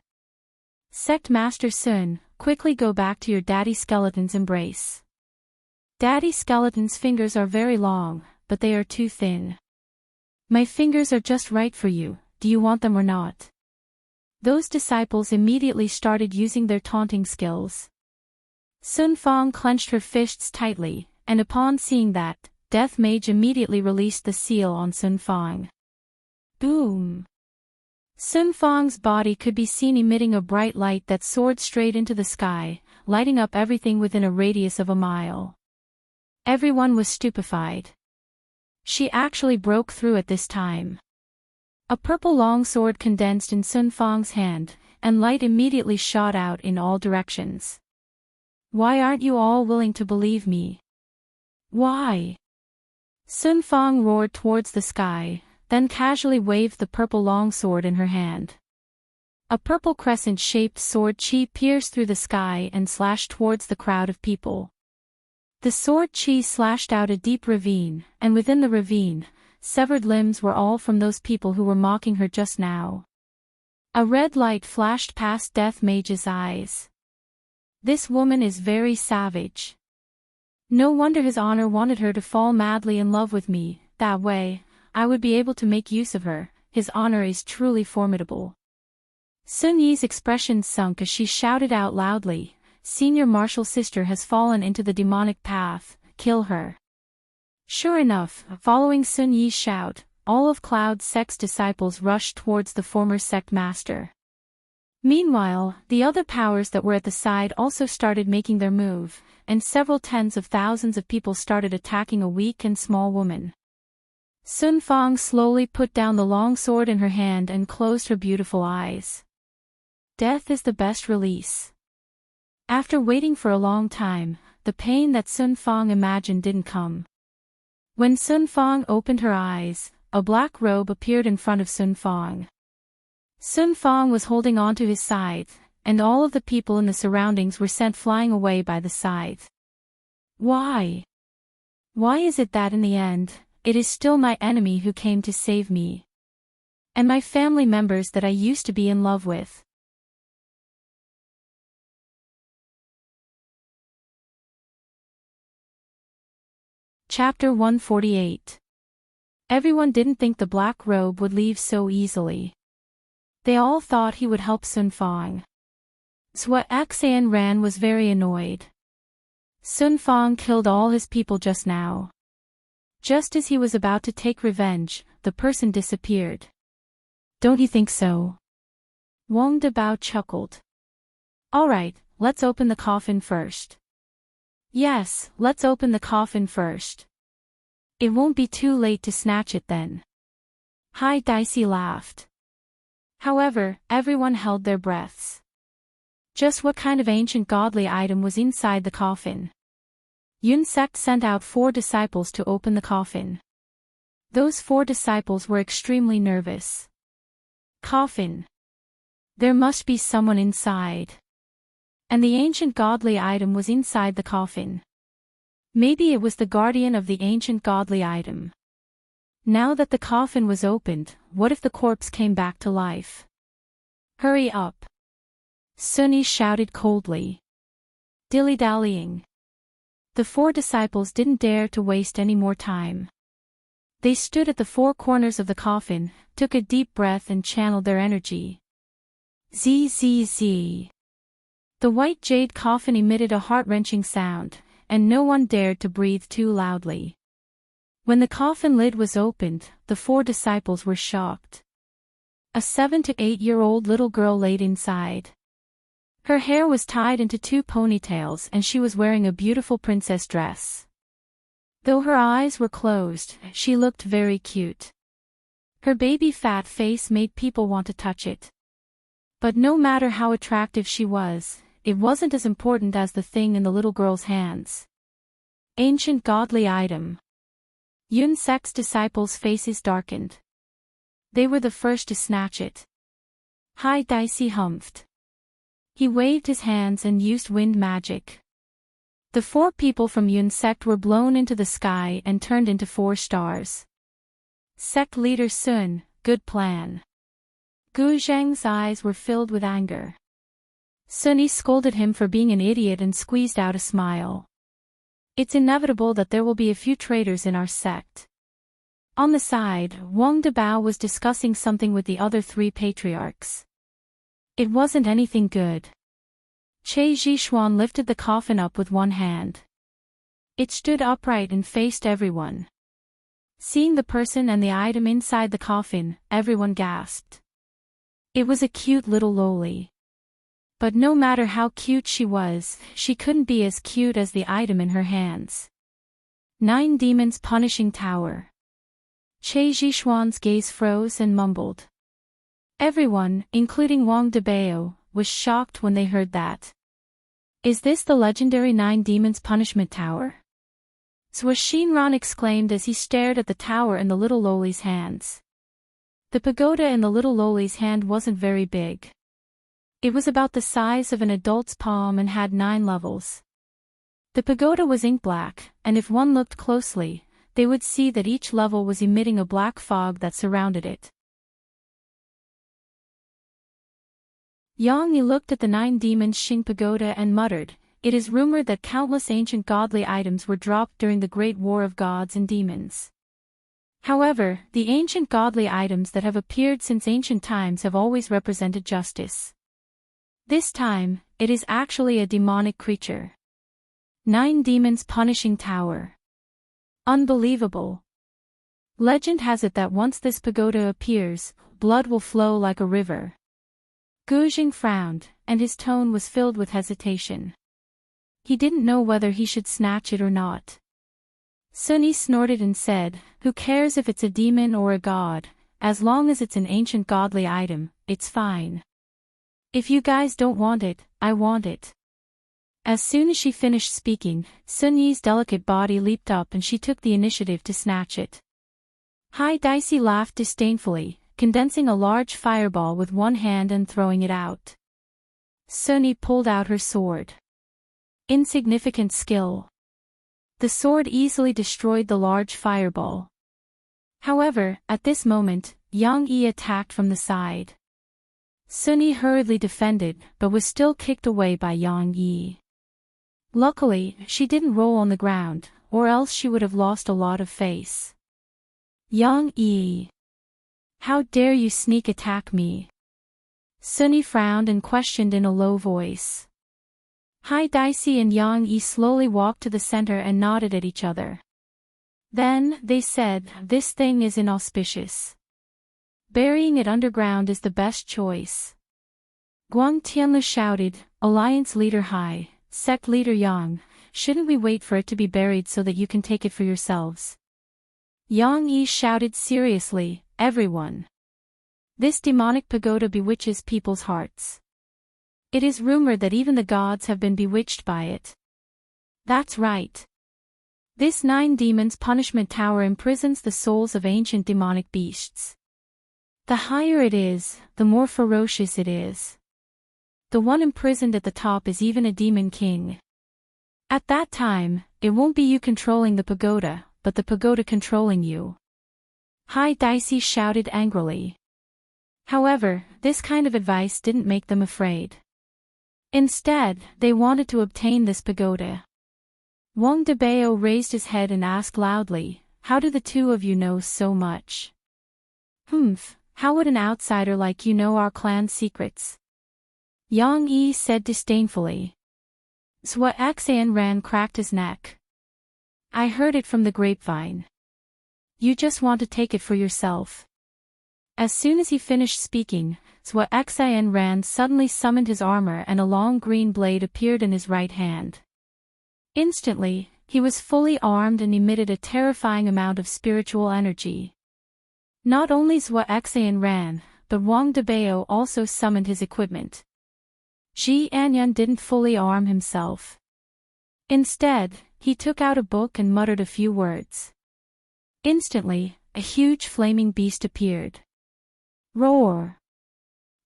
Sect Master Sun, quickly go back to your daddy skeleton's embrace." Daddy skeleton's fingers are very long, but they are too thin. "My fingers are just right for you, do you want them or not?" Those disciples immediately started using their taunting skills. Sun Fang clenched her fists tightly, and upon seeing that, Death Mage immediately released the seal on Sun Fang. Boom! Sun Fang's body could be seen emitting a bright light that soared straight into the sky, lighting up everything within a radius of a mile. Everyone was stupefied. She actually broke through at this time. A purple longsword condensed in Sun Fang's hand, and light immediately shot out in all directions. "Why aren't you all willing to believe me? Why?" Sun Fang roared towards the sky, then casually waved the purple longsword in her hand. A purple crescent-shaped sword chi pierced through the sky and slashed towards the crowd of people. The sword chi slashed out a deep ravine, and within the ravine, severed limbs were all from those people who were mocking her just now. A red light flashed past Death Mage's eyes. This woman is very savage. No wonder his honor wanted her to fall madly in love with me, that way, I would be able to make use of her. His honor is truly formidable. Sun Yi's expression sunk as she shouted out loudly, "Senior Martial Sister has fallen into the demonic path, kill her." Sure enough, following Sun Yi's shout, all of Cloud Sect's disciples rushed towards the former sect master. Meanwhile, the other powers that were at the side also started making their move, and several tens of thousands of people started attacking a weak and small woman. Sun Fang slowly put down the long sword in her hand and closed her beautiful eyes. Death is the best release. After waiting for a long time, the pain that Sun Fang imagined didn't come. When Sun Fang opened her eyes, a black robe appeared in front of Sun Fang. Sun Fong was holding on to his scythe, and all of the people in the surroundings were sent flying away by the scythe. Why? Why is it that in the end, it is still my enemy who came to save me? And my family members that I used to be in love with? Chapter 148. Everyone didn't think the black robe would leave so easily. They all thought he would help Sun Fong. Zhua Xan Ran was very annoyed. Sun Fong killed all his people just now. Just as he was about to take revenge, the person disappeared. Don't you think so? Wang Dabao chuckled. Alright, let's open the coffin first. Yes, let's open the coffin first. It won't be too late to snatch it then. Hai Dicey laughed. However, everyone held their breaths. Just what kind of ancient godly item was inside the coffin? Yun Sect sent out 4 disciples to open the coffin. Those 4 disciples were extremely nervous. Coffin. There must be someone inside. And the ancient godly item was inside the coffin. Maybe it was the guardian of the ancient godly item. Now that the coffin was opened, what if the corpse came back to life? Hurry up! Sunny shouted coldly. Dilly-dallying. The 4 disciples didn't dare to waste any more time. They stood at the 4 corners of the coffin, took a deep breath and channeled their energy. Zzz. The white jade coffin emitted a heart-wrenching sound, and no one dared to breathe too loudly. When the coffin lid was opened, the 4 disciples were shocked. A 7 to 8-year-old little girl laid inside. Her hair was tied into 2 ponytails and she was wearing a beautiful princess dress. Though her eyes were closed, she looked very cute. Her baby fat face made people want to touch it. But no matter how attractive she was, it wasn't as important as the thing in the little girl's hands. Ancient godly item. Yun Sect's disciples' faces darkened. They were the first to snatch it. Hai Dicey humphed. He waved his hands and used wind magic. The 4 people from Yun Sect were blown into the sky and turned into 4 stars. Sect leader Sun, good plan. Gu Zheng's eyes were filled with anger. Sunny scolded him for being an idiot and squeezed out a smile. It's inevitable that there will be a few traitors in our sect. On the side, Wang Dabao was discussing something with the other 3 patriarchs. It wasn't anything good. Che Zhishuan lifted the coffin up with one hand. It stood upright and faced everyone. Seeing the person and the item inside the coffin, everyone gasped. It was a cute little loli. But no matter how cute she was, she couldn't be as cute as the item in her hands. 9 Demons Punishing Tower. Che Zhishuan's gaze froze and mumbled. Everyone, including Wang Dabao, was shocked when they heard that. Is this the legendary 9 Demons Punishment Tower? Zhua Xinran exclaimed as he stared at the tower in the little loli's hands. The pagoda in the little loli's hand wasn't very big. It was about the size of an adult's palm and had 9 levels. The pagoda was ink black, and if one looked closely, they would see that each level was emitting a black fog that surrounded it. Yang Yi looked at the 9 demons Xing pagoda and muttered, "It is rumored that countless ancient godly items were dropped during the Great War of Gods and Demons. However, the ancient godly items that have appeared since ancient times have always represented justice. This time, it is actually a demonic creature. 9 Demons Punishing Tower. Unbelievable. Legend has it that once this pagoda appears, blood will flow like a river." Gu Jing frowned, and his tone was filled with hesitation. He didn't know whether he should snatch it or not. Sunny snorted and said, "Who cares if it's a demon or a god, as long as it's an ancient godly item, it's fine. If you guys don't want it, I want it." As soon as she finished speaking, Sun Yi's delicate body leaped up and she took the initiative to snatch it. Hai Dicey laughed disdainfully, condensing a large fireball with one hand and throwing it out. Sunny pulled out her sword. Insignificant skill. The sword easily destroyed the large fireball. However, at this moment, Yang Yi attacked from the side. Sunny hurriedly defended, but was still kicked away by Yang Yi. Luckily, she didn't roll on the ground, or else she would have lost a lot of face. Yang Yi. How dare you sneak attack me? Sunny frowned and questioned in a low voice. Hai Daisy and Yang Yi slowly walked to the center and nodded at each other. Then, they said, this thing is inauspicious. Burying it underground is the best choice. Guang Tianlu shouted, Alliance Leader Hai, Sect Leader Yang, shouldn't we wait for it to be buried so that you can take it for yourselves? Yang Yi shouted seriously, everyone. This demonic pagoda bewitches people's hearts. It is rumored that even the gods have been bewitched by it. That's right. This 9 demons punishment tower imprisons the souls of ancient demonic beasts. The higher it is, the more ferocious it is. The one imprisoned at the top is even a demon king. At that time, it won't be you controlling the pagoda, but the pagoda controlling you. Hai Daisy shouted angrily. However, this kind of advice didn't make them afraid. Instead, they wanted to obtain this pagoda. Wang Debao raised his head and asked loudly, how do the two of you know so much? How would an outsider like you know our clan's secrets? Yang Yi said disdainfully. Zhua Ran cracked his neck. I heard it from the grapevine. You just want to take it for yourself. As soon as he finished speaking, Zhua Ran suddenly summoned his armor and a long green blade appeared in his right hand. Instantly, he was fully armed and emitted a terrifying amount of spiritual energy. Not only Zhua Ran, but Wang Debao also summoned his equipment. Ji Anyun didn't fully arm himself. Instead, he took out a book and muttered a few words. Instantly, a huge flaming beast appeared. Roar!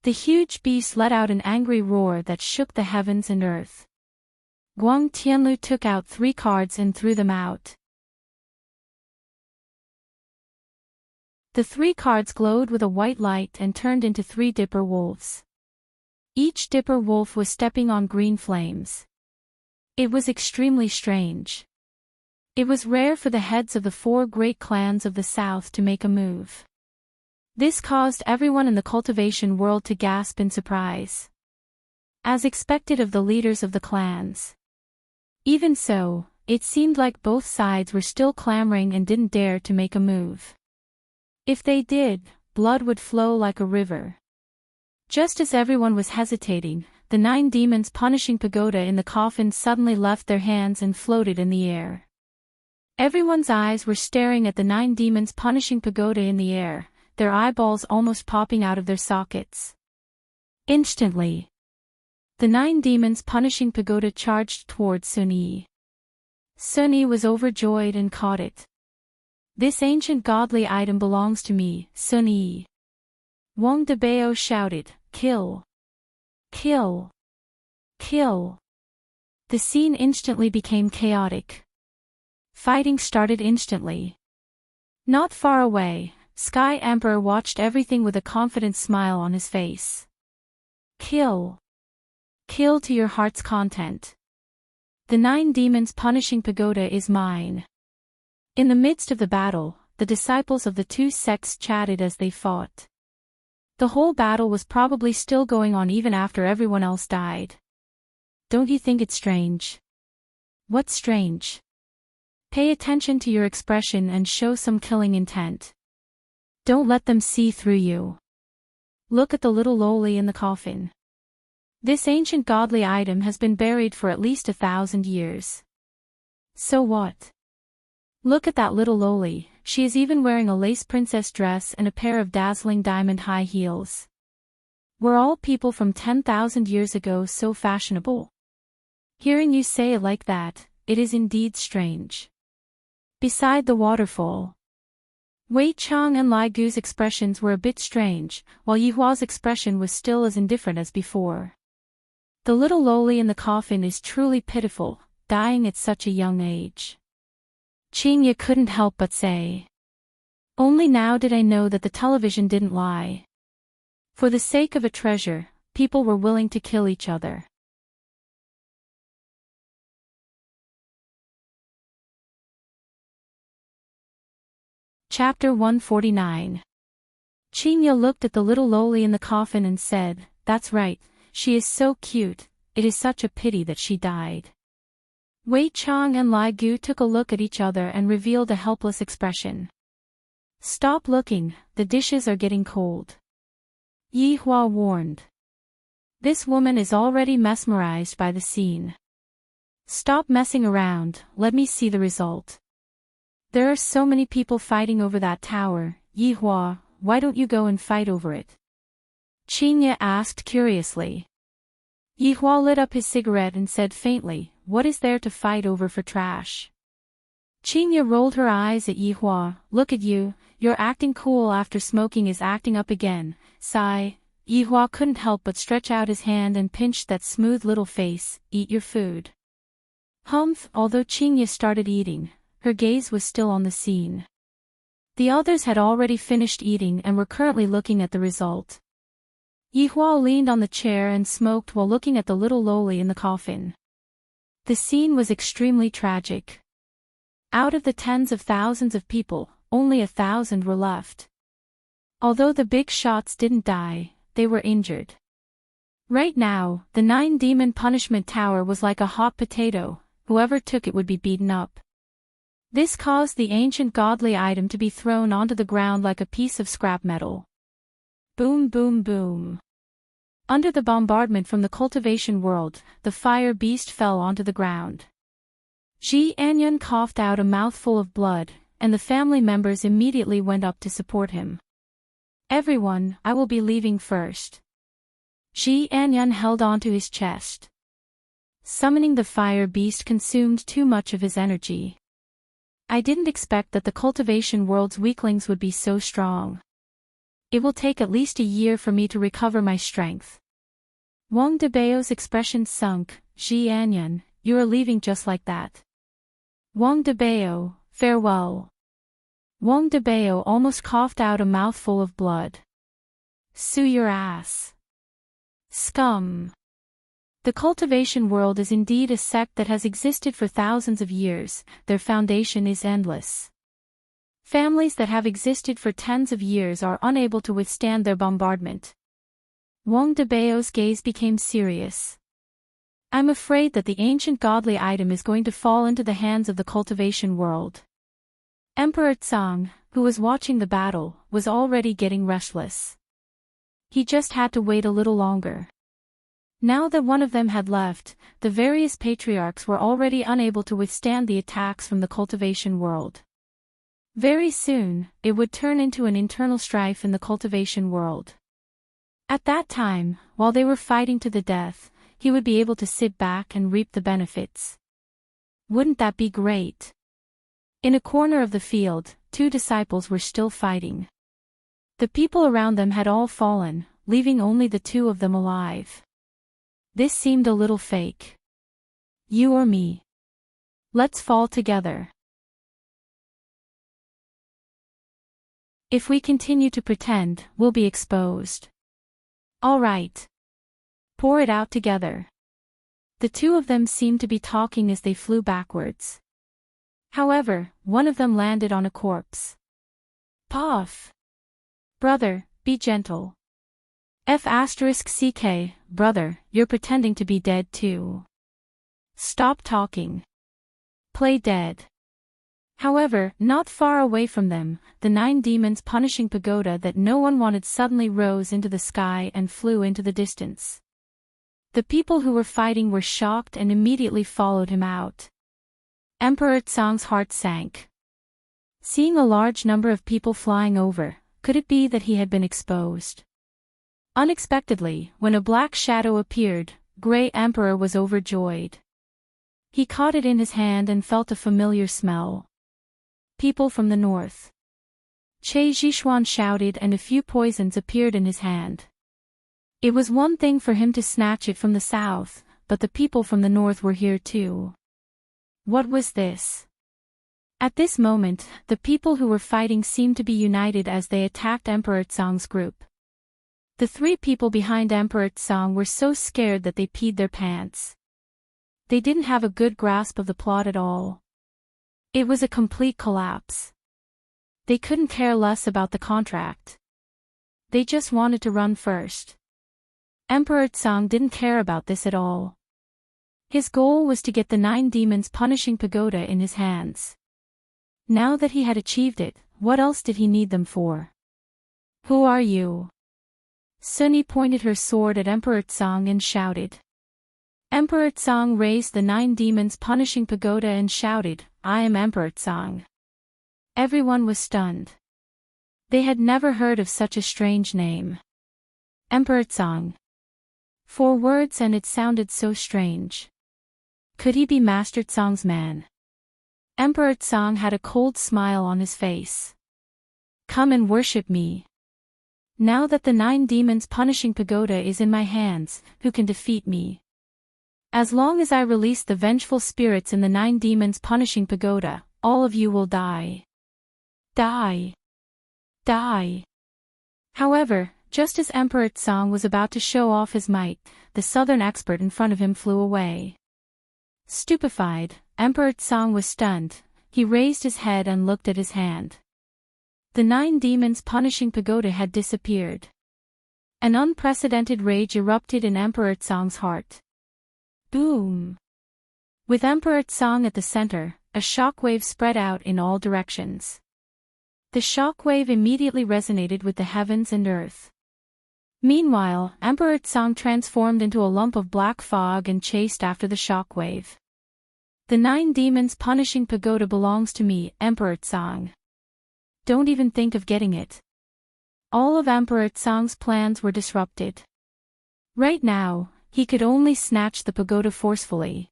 The huge beast let out an angry roar that shook the heavens and earth. Guang Tianlu took out 3 cards and threw them out. The 3 cards glowed with a white light and turned into 3 dipper wolves. Each dipper wolf was stepping on green flames. It was extremely strange. It was rare for the heads of the 4 great clans of the south to make a move. This caused everyone in the cultivation world to gasp in surprise. As expected of the leaders of the clans. Even so, it seemed like both sides were still clamoring and didn't dare to make a move. If they did, blood would flow like a river. Just as everyone was hesitating, the 9 demons punishing pagoda in the coffin suddenly left their hands and floated in the air. Everyone's eyes were staring at the 9 demons punishing pagoda in the air, their eyeballs almost popping out of their sockets. Instantly, the 9 demons punishing pagoda charged towards Sun Yi. Sun Yi was overjoyed and caught it. This ancient godly item belongs to me, Sun Yi. Wang Debao shouted, kill! Kill! Kill! The scene instantly became chaotic. Fighting started instantly. Not far away, Sky Emperor watched everything with a confident smile on his face. Kill! Kill to your heart's content. The 9 demons punishing pagoda is mine. In the midst of the battle, the disciples of the 2 sects chatted as they fought. The whole battle was probably still going on even after everyone else died. Don't you think it's strange? What's strange? Pay attention to your expression and show some killing intent. Don't let them see through you. Look at the little loli in the coffin. This ancient godly item has been buried for at least 1,000 years. So what? Look at that little loli, she is even wearing a lace princess dress and a pair of dazzling diamond high heels. Were all people from 10,000 years ago so fashionable? Hearing you say it like that, it is indeed strange. Beside the waterfall. Wei Chang and Lai Gu's expressions were a bit strange, while Yi Hua's expression was still as indifferent as before. The little lowly in the coffin is truly pitiful, dying at such a young age. Qingye couldn't help but say. Only now did I know that the television didn't lie. For the sake of a treasure, people were willing to kill each other. Chapter 149. Qingye looked at the little lowly in the coffin and said, "That's right, she is so cute, it is such a pity that she died." Wei Chang and Lai Gu took a look at each other and revealed a helpless expression. "Stop looking, the dishes are getting cold," Yi Hua warned. "This woman is already mesmerized by the scene. Stop messing around, let me see the result." "There are so many people fighting over that tower, Yi Hua, why don't you go and fight over it?" Qingye asked curiously. Yi Hua lit up his cigarette and said faintly, "What is there to fight over for trash?" Qingye rolled her eyes at Yi Hua. "Look at you, you're acting cool after smoking is acting up again." Sigh. Yi Hua couldn't help but stretch out his hand and pinch that smooth little face. "Eat your food." Humph. Although Qingye started eating, her gaze was still on the scene. The others had already finished eating and were currently looking at the result. Yi Hua leaned on the chair and smoked while looking at the little lowly in the coffin. The scene was extremely tragic. Out of the tens of thousands of people, only 1,000 were left. Although the big shots didn't die, they were injured. Right now, the 9-demon punishment tower was like a hot potato, whoever took it would be beaten up. This caused the ancient godly item to be thrown onto the ground like a piece of scrap metal. Boom boom boom. Under the bombardment from the cultivation world, the fire beast fell onto the ground. Ji Anyun coughed out a mouthful of blood, and the family members immediately went up to support him. "Everyone, I will be leaving first." Ji Anyun held onto his chest. Summoning the fire beast consumed too much of his energy. "I didn't expect that the cultivation world's weaklings would be so strong. It will take at least a year for me to recover my strength." Wang Debao's expression sunk. "Ji Anyun, you are leaving just like that." "Wang Debao, farewell." Wang Debao almost coughed out a mouthful of blood. "Sue your ass. Scum." The cultivation world is indeed a sect that has existed for thousands of years, their foundation is endless. Families that have existed for tens of years are unable to withstand their bombardment. Wang Debao's gaze became serious. "I'm afraid that the ancient godly item is going to fall into the hands of the cultivation world." Emperor Tsang, who was watching the battle, was already getting restless. He just had to wait a little longer. Now that one of them had left, the various patriarchs were already unable to withstand the attacks from the cultivation world. Very soon, it would turn into an internal strife in the cultivation world. At that time, while they were fighting to the death, he would be able to sit back and reap the benefits. Wouldn't that be great? In a corner of the field, 2 disciples were still fighting. The people around them had all fallen, leaving only the 2 of them alive. This seemed a little fake. "You or me? Let's fall together. If we continue to pretend, we'll be exposed. All right. Pour it out together." The 2 of them seemed to be talking as they flew backwards. However, one of them landed on a corpse. "Puff! Brother, be gentle." F***ck, brother, you're pretending to be dead too. Stop talking. Play dead. However, not far away from them, the 9 demons punishing pagoda that no one wanted suddenly rose into the sky and flew into the distance. The people who were fighting were shocked and immediately followed him out. Emperor Tsang's heart sank. Seeing a large number of people flying over, could it be that he had been exposed? Unexpectedly, when a black shadow appeared, Grey Emperor was overjoyed. He caught it in his hand and felt a familiar smell. People from the north. Che Zhishuan shouted, and a few poisons appeared in his hand. It was one thing for him to snatch it from the south, but the people from the north were here too. What was this? At this moment, the people who were fighting seemed to be united as they attacked Emperor Tsang's group. The three people behind Emperor Tsang were so scared that they peed their pants. They didn't have a good grasp of the plot at all. It was a complete collapse. They couldn't care less about the contract. They just wanted to run first. Emperor Tsang didn't care about this at all. His goal was to get the 9 demons punishing pagoda in his hands. Now that he had achieved it, what else did he need them for? Who are you? Sunny pointed her sword at Emperor Tsang and shouted. Emperor Tsang raised the 9 demons punishing pagoda and shouted, I am Emperor Tsang. Everyone was stunned. They had never heard of such a strange name. Emperor Tsang. 4 words, and it sounded so strange. Could he be Master Tsang's man? Emperor Tsang had a cold smile on his face. Come and worship me. Now that the 9 demons punishing pagoda is in my hands, who can defeat me? As long as I release the vengeful spirits in the 9 demons punishing pagoda, all of you will die. Die. Die. However, just as Emperor Tsang was about to show off his might, the southern expert in front of him flew away. Stupefied, Emperor Tsang was stunned. He raised his head and looked at his hand. The 9 demons punishing pagoda had disappeared. An unprecedented rage erupted in Emperor Tsang's heart. Boom! With Emperor Tsang at the center, a shockwave spread out in all directions. The shockwave immediately resonated with the heavens and earth. Meanwhile, Emperor Tsang transformed into a lump of black fog and chased after the shockwave. The 9 demons punishing pagoda belongs to me, Emperor Tsang. Don't even think of getting it. All of Emperor Tsang's plans were disrupted. Right now, he could only snatch the pagoda forcefully.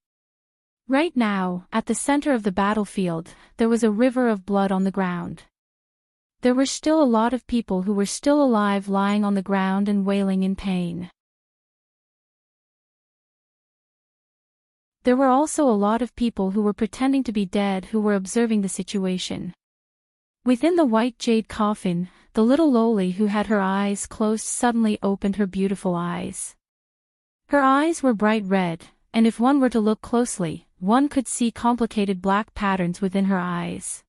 Right now, at the center of the battlefield, there was a river of blood on the ground. There were still a lot of people who were still alive lying on the ground and wailing in pain. There were also a lot of people who were pretending to be dead who were observing the situation. Within the white jade coffin, the little loli who had her eyes closed suddenly opened her beautiful eyes. Her eyes were bright red, and if one were to look closely, one could see complicated black patterns within her eyes.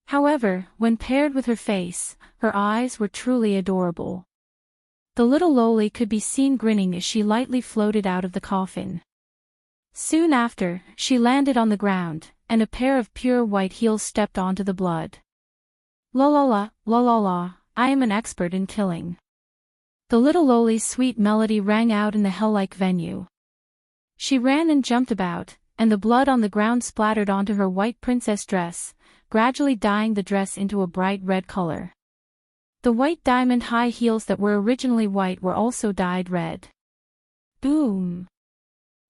However, when paired with her face, her eyes were truly adorable. The little loli could be seen grinning as she lightly floated out of the coffin. Soon after, she landed on the ground, and a pair of pure white heels stepped onto the blood. La la la, la la la, I am an expert in killing. The little loli's sweet melody rang out in the hell-like venue. She ran and jumped about, and the blood on the ground splattered onto her white princess dress, gradually dyeing the dress into a bright red color. The white diamond high heels that were originally white were also dyed red. Boom!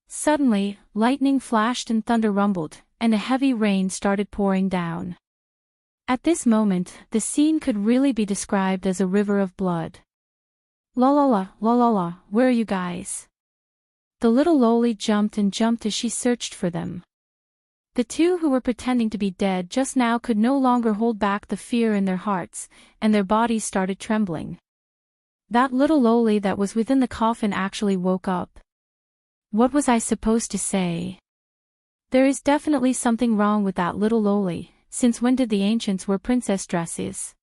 Suddenly, lightning flashed and thunder rumbled, and a heavy rain started pouring down. At this moment, the scene could really be described as a river of blood. La la la, la la la, where are you guys? The little loli jumped and jumped as she searched for them. The two who were pretending to be dead just now could no longer hold back the fear in their hearts, and their bodies started trembling. That little loli that was within the coffin actually woke up. What was I supposed to say? There is definitely something wrong with that little loli. Since when did the ancients wear princess dresses?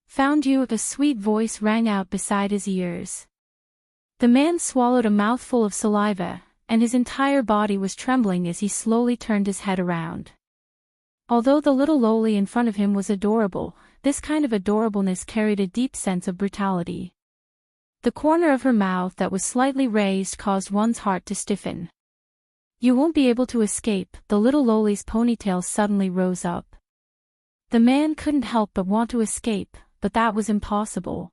Found you? A sweet voice rang out beside his ears. The man swallowed a mouthful of saliva, and his entire body was trembling as he slowly turned his head around. Although the little loli in front of him was adorable, this kind of adorableness carried a deep sense of brutality. The corner of her mouth that was slightly raised caused one's heart to stiffen. You won't be able to escape. The little loli's ponytail suddenly rose up. The man couldn't help but want to escape, but that was impossible.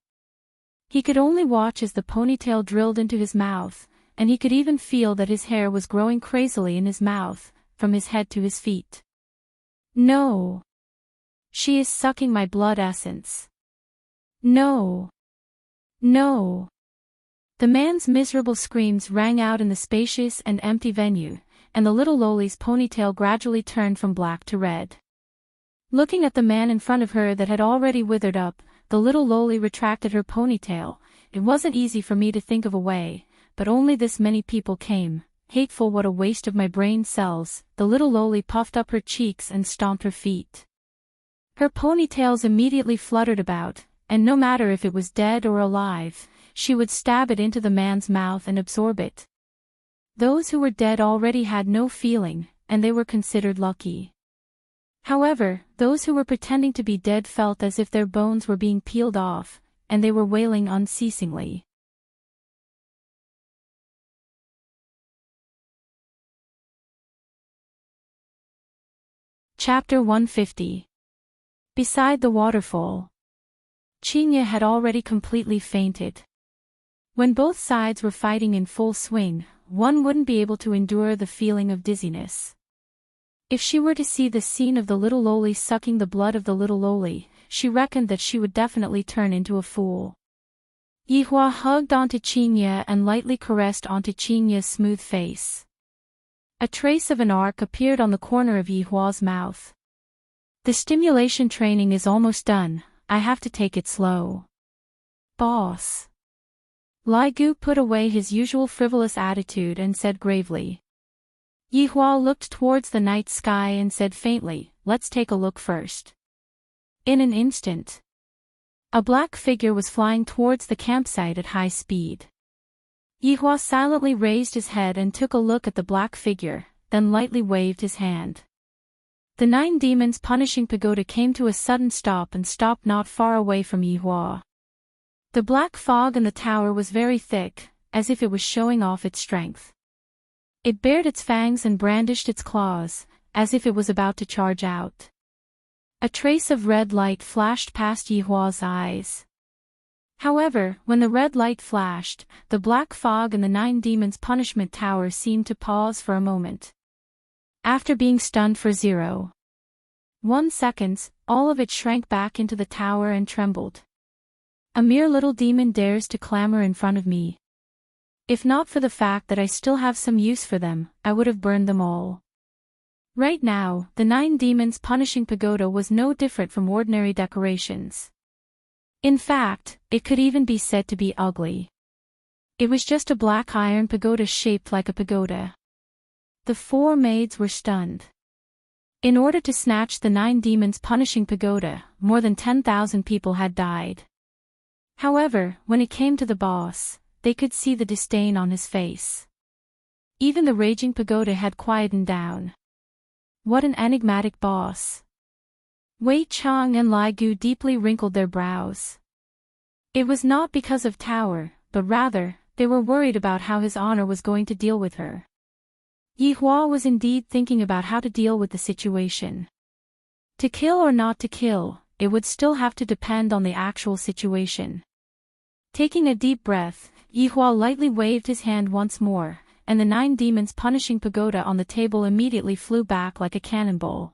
He could only watch as the ponytail drilled into his mouth, and he could even feel that his hair was growing crazily in his mouth, from his head to his feet. No! She is sucking my blood essence. No. No. The man's miserable screams rang out in the spacious and empty venue, and the little loli's ponytail gradually turned from black to red. Looking at the man in front of her that had already withered up, the little loli retracted her ponytail. It wasn't easy for me to think of a way, but only this many people came. Hateful, what a waste of my brain cells. The little loli puffed up her cheeks and stomped her feet. Her ponytails immediately fluttered about, and no matter if it was dead or alive, she would stab it into the man's mouth and absorb it. Those who were dead already had no feeling, and they were considered lucky. However, those who were pretending to be dead felt as if their bones were being peeled off, and they were wailing unceasingly. Chapter 150. Beside the waterfall. Chinya had already completely fainted. When both sides were fighting in full swing, one wouldn't be able to endure the feeling of dizziness. If she were to see the scene of the little loli sucking the blood of the little loli, she reckoned that she would definitely turn into a fool. Yihua hugged onto Chinya and lightly caressed onto Chinya's smooth face. A trace of an arc appeared on the corner of Yihua's mouth. The stimulation training is almost done, I have to take it slow. Boss. Lai Gu put away his usual frivolous attitude and said gravely. Yihua looked towards the night sky and said faintly, let's take a look first. In an instant, a black figure was flying towards the campsite at high speed. Yihua silently raised his head and took a look at the black figure, then lightly waved his hand. The 9 demons punishing pagoda came to a sudden stop and stopped not far away from Yihua. The black fog in the tower was very thick, as if it was showing off its strength. It bared its fangs and brandished its claws, as if it was about to charge out. A trace of red light flashed past Yihua's eyes. However, when the red light flashed, the black fog in the 9 demons' punishment tower seemed to pause for a moment. After being stunned for 0.1 seconds, all of it shrank back into the tower and trembled. A mere little demon dares to clamor in front of me. If not for the fact that I still have some use for them, I would have burned them all. Right now, the 9 demons punishing pagoda was no different from ordinary decorations. In fact, it could even be said to be ugly. It was just a black iron pagoda shaped like a pagoda. The 4 maids were stunned. In order to snatch the 9 demons punishing pagoda, more than 10,000 people had died. However, when it came to the boss, they could see the disdain on his face. Even the raging pagoda had quietened down. What an enigmatic boss. Wei Chang and Lai Gu deeply wrinkled their brows. It was not because of Tower, but rather, they were worried about how his honor was going to deal with her. Yihua was indeed thinking about how to deal with the situation. To kill or not to kill, it would still have to depend on the actual situation. Taking a deep breath, Yihua lightly waved his hand once more, and the 9 demons punishing pagoda on the table immediately flew back like a cannonball.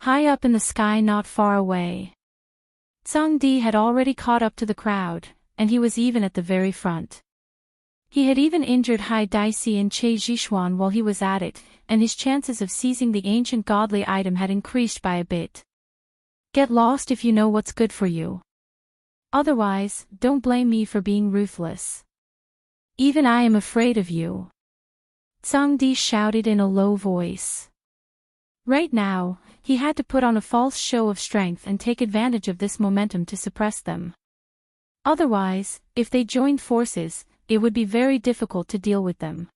High up in the sky not far away, Zhang Di had already caught up to the crowd, and he was even at the very front. He had even injured Hai Daixi and Che Zhishuan while he was at it, and his chances of seizing the ancient godly item had increased by a bit. Get lost if you know what's good for you. Otherwise, don't blame me for being ruthless. Even I am afraid of you. Zhang Di shouted in a low voice. Right now, he had to put on a false show of strength and take advantage of this momentum to suppress them. Otherwise, if they joined forces, it would be very difficult to deal with them.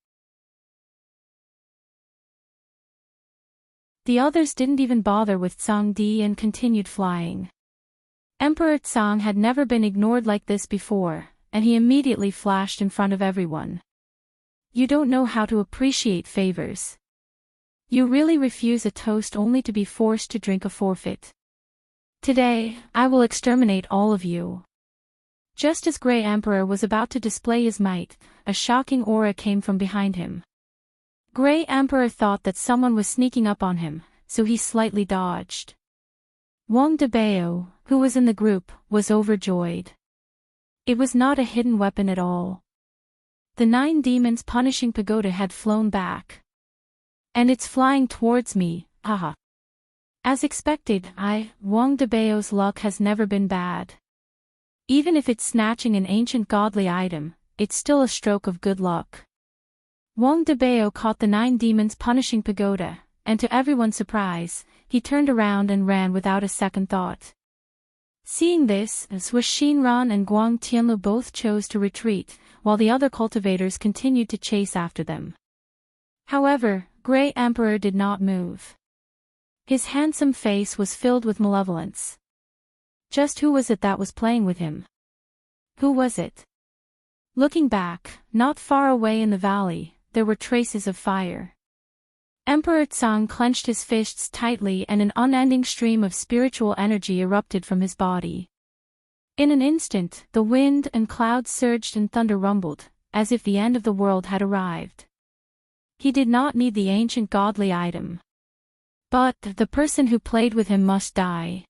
The others didn't even bother with Zhang Di and continued flying. Emperor Zhang had never been ignored like this before, and he immediately flashed in front of everyone. You don't know how to appreciate favors. You really refuse a toast only to be forced to drink a forfeit. Today, I will exterminate all of you. Just as Grey Emperor was about to display his might, a shocking aura came from behind him. Grey Emperor thought that someone was sneaking up on him, so he slightly dodged. Wang Debao, who was in the group, was overjoyed. It was not a hidden weapon at all. The 9 demons punishing pagoda had flown back. And it's flying towards me, haha. As expected, Wang Debao's luck has never been bad. Even if it's snatching an ancient godly item, it's still a stroke of good luck. Wang Debao caught the 9 demons punishing pagoda, and to everyone's surprise, he turned around and ran without a second thought. Seeing this, Swiss Xinran and Guang Tianlu both chose to retreat, while the other cultivators continued to chase after them. However, Grey Emperor did not move. His handsome face was filled with malevolence. Just who was it that was playing with him? Who was it? Looking back, not far away in the valley, there were traces of fire. Emperor Tsang clenched his fists tightly and an unending stream of spiritual energy erupted from his body. In an instant, the wind and clouds surged and thunder rumbled, as if the end of the world had arrived. He did not need the ancient godly item. But the person who played with him must die.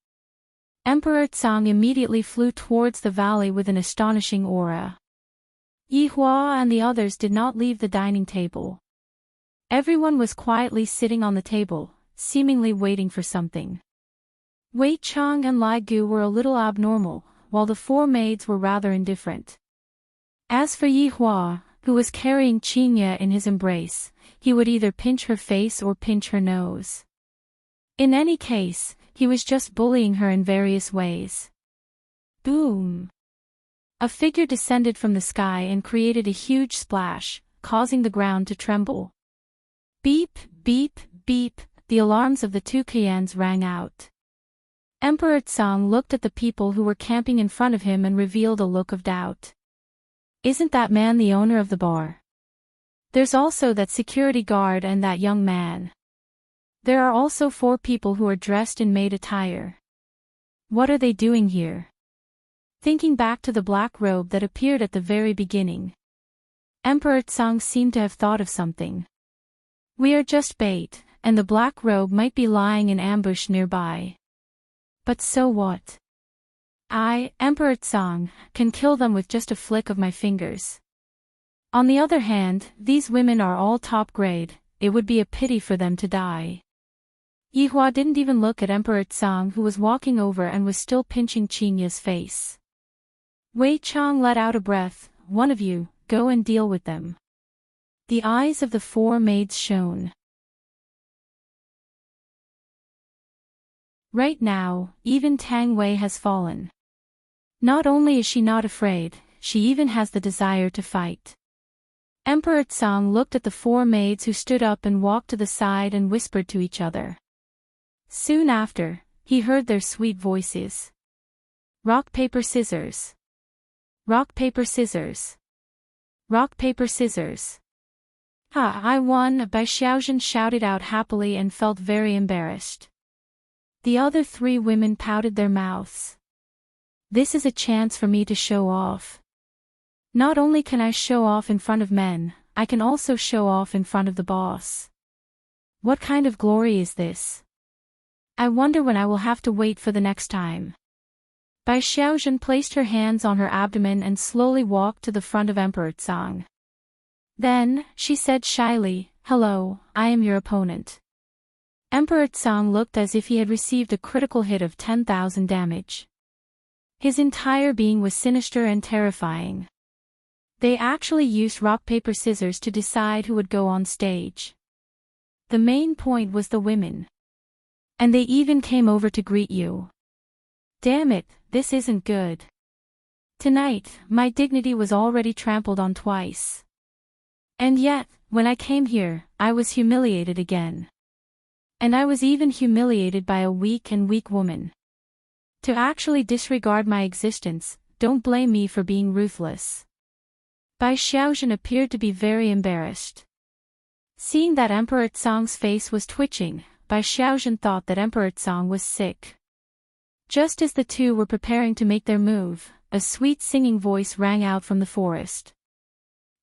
Emperor Tsang immediately flew towards the valley with an astonishing aura. Yi Hua and the others did not leave the dining table. Everyone was quietly sitting on the table, seemingly waiting for something. Wei Chang and Lai Gu were a little abnormal, while the 4 maids were rather indifferent. As for Yi Hua, who was carrying Qinya in his embrace, he would either pinch her face or pinch her nose. In any case, he was just bullying her in various ways. Boom! A figure descended from the sky and created a huge splash, causing the ground to tremble. Beep, beep, beep, the alarms of the 2 Qians rang out. Emperor Tsang looked at the people who were camping in front of him and revealed a look of doubt. Isn't that man the owner of the bar? There's also that security guard and that young man. There are also 4 people who are dressed in maid attire. What are they doing here? Thinking back to the black robe that appeared at the very beginning, Emperor Tsang seemed to have thought of something. We are just bait, and the black robe might be lying in ambush nearby. But so what? I, Emperor Tsang, can kill them with just a flick of my fingers. On the other hand, these women are all top grade, it would be a pity for them to die. Yi Hua didn't even look at Emperor Tsang, who was walking over and was still pinching Qinya's face. Wei Chang let out a breath. One of you, go and deal with them. The eyes of the 4 maids shone. Right now, even Tang Wei has fallen. Not only is she not afraid, she even has the desire to fight. Emperor Tsang looked at the 4 maids who stood up and walked to the side and whispered to each other. Soon after, he heard their sweet voices. Rock, paper, scissors. Rock, paper, scissors. Rock, paper, scissors. Ha, I won, Bai Xiaozhen shouted out happily and felt very embarrassed. The other 3 women pouted their mouths. This is a chance for me to show off. Not only can I show off in front of men, I can also show off in front of the boss. What kind of glory is this? I wonder when I will have to wait for the next time. Bai Xiaozhen placed her hands on her abdomen and slowly walked to the front of Emperor Tsang. Then, she said shyly, "Hello, I am your opponent." Emperor Tsang looked as if he had received a critical hit of 10,000 damage. His entire being was sinister and terrifying. They actually used rock, paper, scissors to decide who would go on stage. The main point was the women. And they even came over to greet you. Damn it, this isn't good. Tonight, my dignity was already trampled on twice. And yet, when I came here, I was humiliated again. And I was even humiliated by a weak woman. To actually disregard my existence, don't blame me for being ruthless. Bai Xiaozhen appeared to be very embarrassed. Seeing that Emperor Tsang's face was twitching, Bai Xiaozhen thought that Emperor Tsang was sick. Just as the 2 were preparing to make their move, a sweet singing voice rang out from the forest.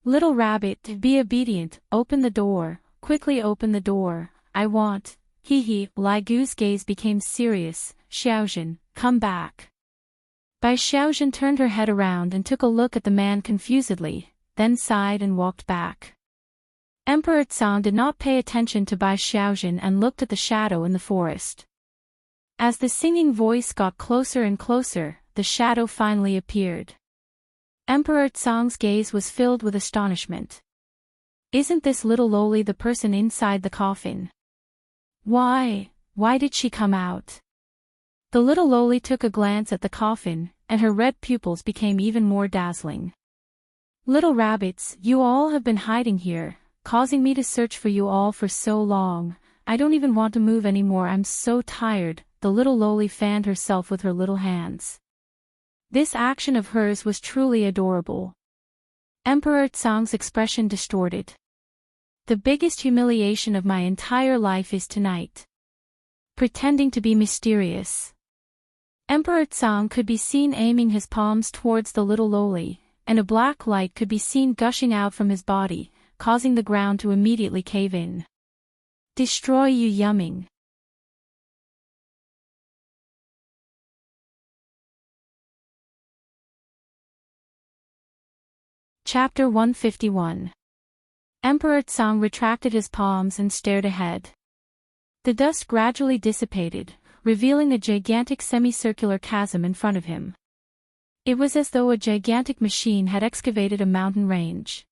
Little rabbit, be obedient, open the door, quickly open the door, I want Hee. Lai Gu's gaze became serious. Xiaojun, come back. Bai Xiaojun turned her head around and took a look at the man confusedly, then sighed and walked back. Emperor Tsang did not pay attention to Bai Xiaojun and looked at the shadow in the forest. As the singing voice got closer and closer, the shadow finally appeared. Emperor Tsang's gaze was filled with astonishment. Isn't this little lowly the person inside the coffin? Why did she come out? The little lowly took a glance at the coffin, and her red pupils became even more dazzling. Little rabbits, you all have been hiding here, causing me to search for you all for so long. I don't even want to move anymore, I'm so tired. The little lowly fanned herself with her little hands. This action of hers was truly adorable. Emperor Tsang's expression distorted. The biggest humiliation of my entire life is tonight. Pretending to be mysterious. Emperor Tsang could be seen aiming his palms towards the little lowly, and a black light could be seen gushing out from his body, causing the ground to immediately cave in. Destroy Yu Yumming. Chapter 151. Emperor Tsang retracted his palms and stared ahead. The dust gradually dissipated, revealing a gigantic semicircular chasm in front of him. It was as though a gigantic machine had excavated a mountain range.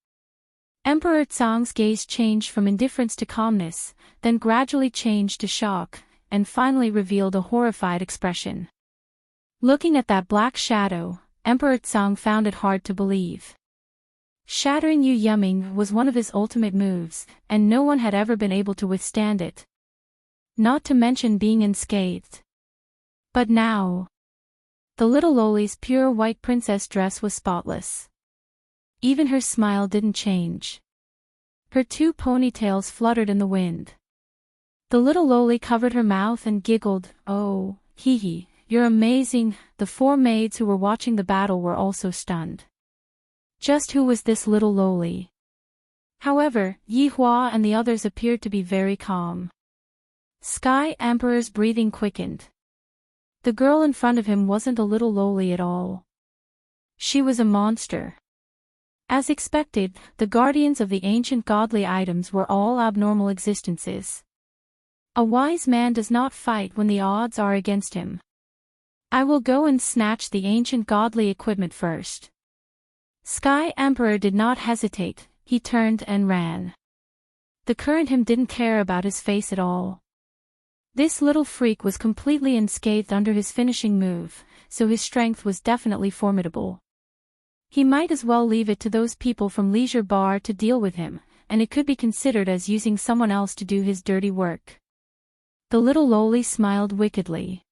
Emperor Tsang's gaze changed from indifference to calmness, then gradually changed to shock, and finally revealed a horrified expression. Looking at that black shadow, Emperor Tsang found it hard to believe. Shattering Yu Yumming was one of his ultimate moves, and no one had ever been able to withstand it. Not to mention being unscathed. But now, the little lowly's pure white princess dress was spotless. Even her smile didn't change. Her two ponytails fluttered in the wind. The little lowly covered her mouth and giggled, "Oh, hee, you're amazing." The four maids who were watching the battle were also stunned. Just who was this little lowly? However, Yi Hua and the others appeared to be very calm. Sky Emperor's breathing quickened. The girl in front of him wasn't a little lowly at all. She was a monster. As expected, the guardians of the ancient godly items were all abnormal existences. A wise man does not fight when the odds are against him. I will go and snatch the ancient godly equipment first. Sky Emperor did not hesitate, he turned and ran. The current him didn't care about his face at all. This little freak was completely unscathed under his finishing move, so his strength was definitely formidable. He might as well leave it to those people from Leisure Bar to deal with him, and it could be considered as using someone else to do his dirty work. The little lowly smiled wickedly.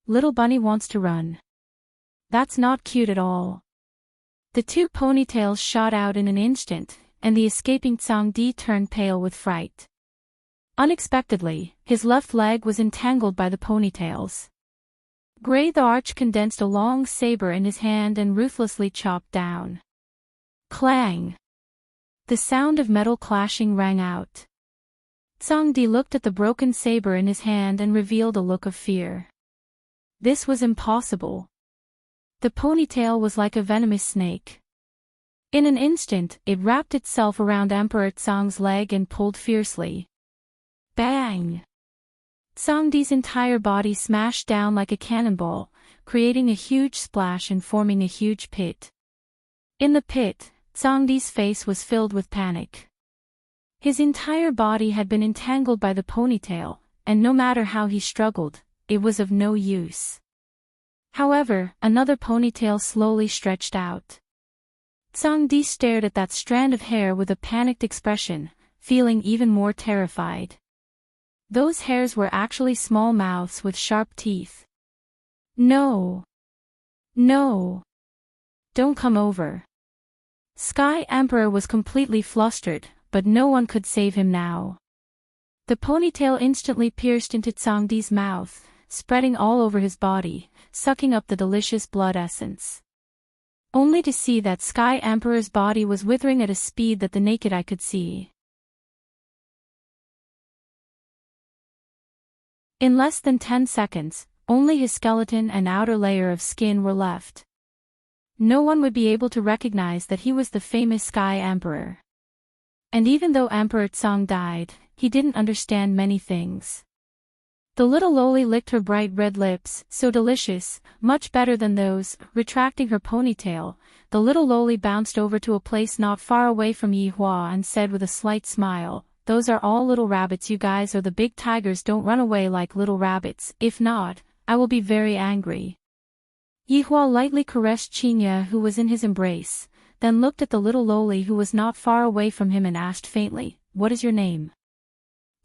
Little bunny wants to run. That's not cute at all. The two ponytails shot out in an instant, and the escaping Tsang Di turned pale with fright. Unexpectedly, his left leg was entangled by the ponytails. Gray the Arch condensed a long saber in his hand and ruthlessly chopped down. Clang! The sound of metal clashing rang out. Tsang Di looked at the broken saber in his hand and revealed a look of fear. This was impossible. The ponytail was like a venomous snake. In an instant, it wrapped itself around Emperor Tsang's leg and pulled fiercely. Bang! Tsang Di's entire body smashed down like a cannonball, creating a huge splash and forming a huge pit. In the pit, Tsang Di's face was filled with panic. His entire body had been entangled by the ponytail, and no matter how he struggled, it was of no use. However, another ponytail slowly stretched out. Tsang Di stared at that strand of hair with a panicked expression, feeling even more terrified. Those hairs were actually small mouths with sharp teeth. No! No! Don't come over. Sky Emperor was completely flustered, but no one could save him now. The ponytail instantly pierced into Tsang Di's mouth, spreading all over his body, sucking up the delicious blood essence. Only to see that Sky Emperor's body was withering at a speed that the naked eye could see. In less than 10 seconds, only his skeleton and outer layer of skin were left. No one would be able to recognize that he was the famous Sky Emperor. And even though Emperor Tsang died, he didn't understand many things. The little loli licked her bright red lips, so delicious, much better than those. Retracting her ponytail, the little loli bounced over to a place not far away from Yi Hua and said with a slight smile, "Those are all little rabbits. You guys are the big tigers. Don't run away like little rabbits. If not, I will be very angry." Yi Hua lightly caressed Qinya, who was in his embrace, then looked at the little loli who was not far away from him and asked faintly, "What is your name?"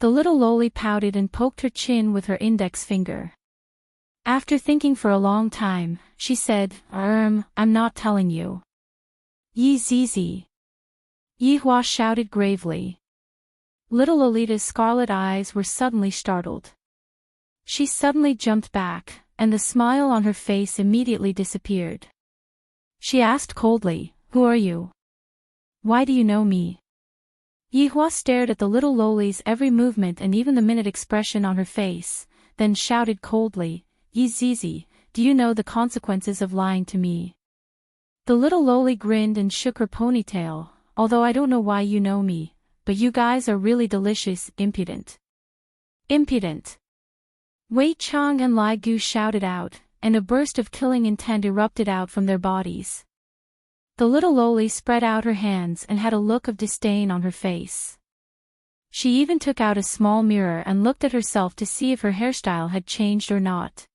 The little loli pouted and poked her chin with her index finger. After thinking for a long time, she said, I'm not telling you." "Yi Zizi," Yi Hua shouted gravely. Little Lolita's scarlet eyes were suddenly startled. She suddenly jumped back, and the smile on her face immediately disappeared. She asked coldly, "Who are you? Why do you know me?" Yi Hua stared at the little loli's every movement and even the minute expression on her face, then shouted coldly, "Yi Zizi, do you know the consequences of lying to me?" The little loli grinned and shook her ponytail, "Although I don't know why you know me, but you guys are really delicious, impudent." "Impudent!" Wei Chang and Lai Gu shouted out, and a burst of killing intent erupted out from their bodies. The little loli spread out her hands and had a look of disdain on her face. She even took out a small mirror and looked at herself to see if her hairstyle had changed or not.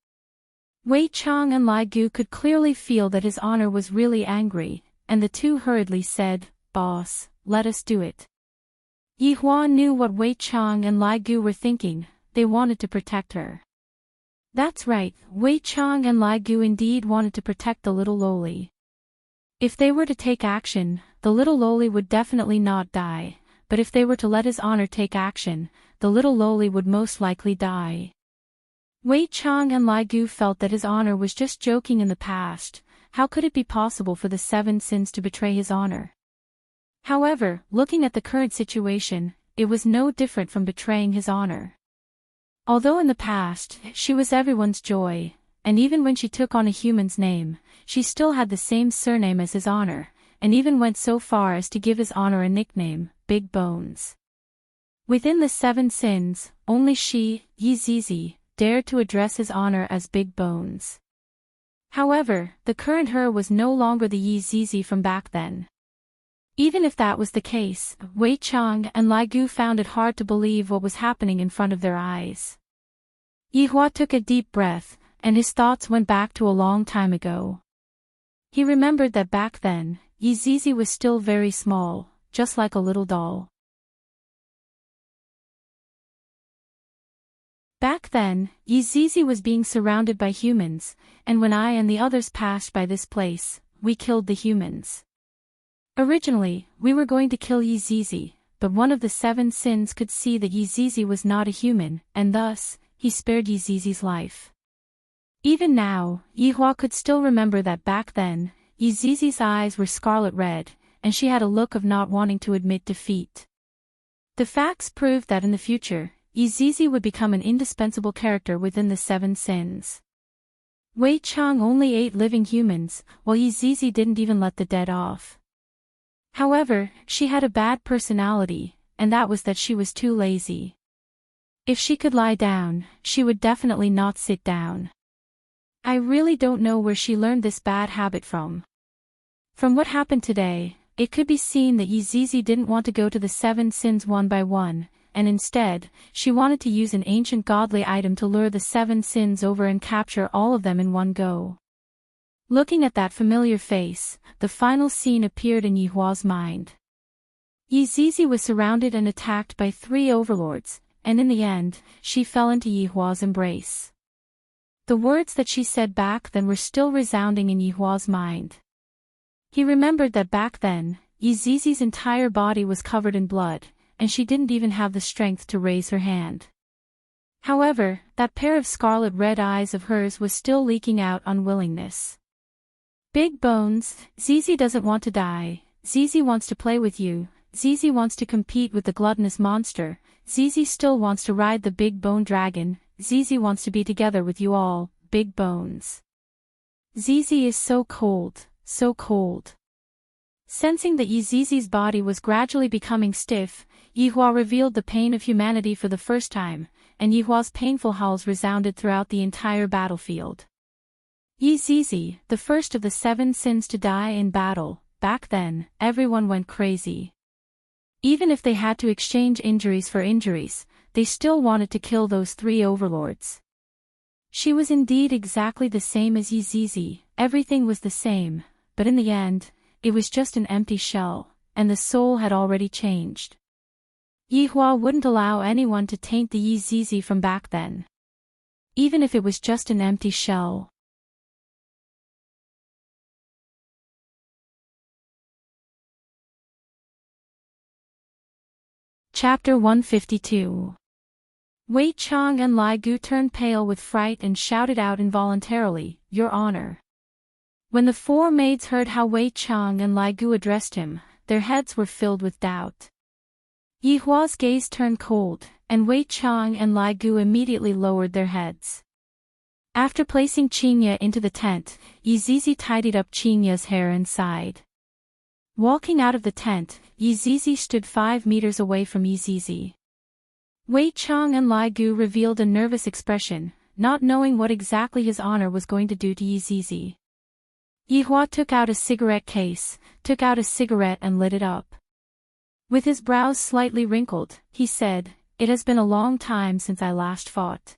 Wei Chang and Lai Gu could clearly feel that his honor was really angry, and the two hurriedly said, "Boss, let us do it." Yi Hua knew what Wei Chang and Lai Gu were thinking. They wanted to protect her. That's right, Wei Chang and Lai Gu indeed wanted to protect the little loli. If they were to take action, the little loli would definitely not die, but if they were to let his honor take action, the little loli would most likely die. Wei Chang and Lai Gu felt that his honor was just joking in the past. How could it be possible for the 7 sins to betray his honor? However, looking at the current situation, it was no different from betraying his honor. Although in the past, she was everyone's joy, and even when she took on a human's name, she still had the same surname as his honor, and even went so far as to give his honor a nickname, Big Bones. Within the 7 sins, only she, Yi Zizi, dared to address his honor as Big Bones. However, the current her was no longer the Yi Zizi from back then. Even if that was the case, Wei Chang and Lai Gu found it hard to believe what was happening in front of their eyes. Yi Hua took a deep breath, and his thoughts went back to a long time ago. He remembered that back then, Yi Zizi was still very small, just like a little doll. Back then, Yi Zizi was being surrounded by humans, and when I and the others passed by this place, we killed the humans. Originally, we were going to kill Yi Zizi, but one of the 7 sins could see that Yi Zizi was not a human, and thus, he spared Yi Zizi's life. Even now, Yi Hua could still remember that back then, Yi Zizi's eyes were scarlet red, and she had a look of not wanting to admit defeat. The facts proved that in the future, Yi Zizi would become an indispensable character within the 7 sins. Wei Chang only ate living humans, while Yi Zizi didn't even let the dead off. However, she had a bad personality, and that was that she was too lazy. If she could lie down, she would definitely not sit down. I really don't know where she learned this bad habit from. From what happened today, it could be seen that Yi Zizi didn't want to go to the 7 sins one by one, and instead, she wanted to use an ancient godly item to lure the 7 sins over and capture all of them in one go. Looking at that familiar face, the final scene appeared in Yi Hua's mind. Yi Zizi was surrounded and attacked by 3 overlords, and in the end, she fell into Yi Hua's embrace. The words that she said back then were still resounding in Yi Hua's mind. He remembered that back then, Yi Zizi's entire body was covered in blood, and she didn't even have the strength to raise her hand. However, that pair of scarlet red eyes of hers was still leaking out unwillingness. Big Bones, Zizi doesn't want to die, Zizi wants to play with you, Zizi wants to compete with the gluttonous monster, Zizi still wants to ride the big bone dragon, Zizi wants to be together with you all, big bones. Zizi is so cold, so cold. Sensing that Zizi's body was gradually becoming stiff, Yihua revealed the pain of humanity for the first time, and Yihua's painful howls resounded throughout the entire battlefield. Zizi, the first of the 7 sins to die in battle, back then, everyone went crazy. Even if they had to exchange injuries for injuries, they still wanted to kill those 3 overlords. She was indeed exactly the same as Zizi, everything was the same, but in the end, it was just an empty shell, and the soul had already changed. Yihua wouldn't allow anyone to taint the Zizi from back then. Even if it was just an empty shell. Chapter 152. Wei Chang and Lai Gu turned pale with fright and shouted out involuntarily, "Your Honor." When the 4 maids heard how Wei Chang and Lai Gu addressed him, their heads were filled with doubt. Yihua's gaze turned cold, and Wei Chang and Lai Gu immediately lowered their heads. After placing Qingye into the tent, Zizi tidied up Qingye's hair and sighed. Walking out of the tent, Zizi stood 5 meters away from Zizi. Wei Chang and Lai Gu revealed a nervous expression, not knowing what exactly his honor was going to do to Zizi. Yihua took out a cigarette case, took out a cigarette and lit it up. With his brows slightly wrinkled, he said, "It has been a long time since I last fought."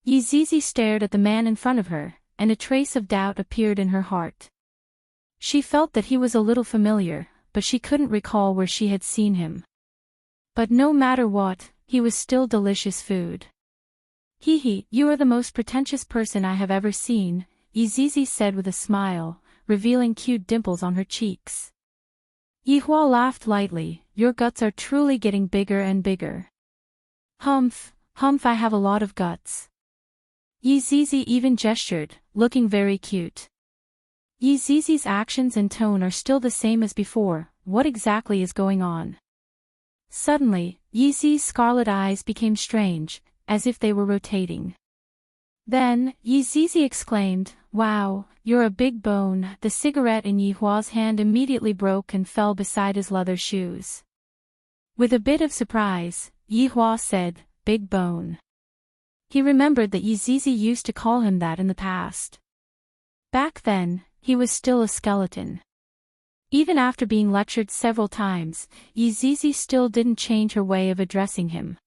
Zizi stared at the man in front of her, and a trace of doubt appeared in her heart. She felt that he was a little familiar, but she couldn't recall where she had seen him. But no matter what, he was still delicious food. "Hee, you are the most pretentious person I have ever seen," Zizi said with a smile, revealing cute dimples on her cheeks. Yihua laughed lightly, "Your guts are truly getting bigger and bigger." Humph, I have a lot of guts." Zizi even gestured, looking very cute. Zizi's actions and tone are still the same as before. What exactly is going on? Suddenly, Zizi's scarlet eyes became strange, as if they were rotating. Then, Zizi exclaimed, "Wow, you're a big bone." The cigarette in Yihua's hand immediately broke and fell beside his leather shoes. With a bit of surprise, Yihua said, "Big bone." He remembered that Zizi used to call him that in the past. Back then, he was still a skeleton. Even after being lectured several times, Zizi still didn't change her way of addressing him.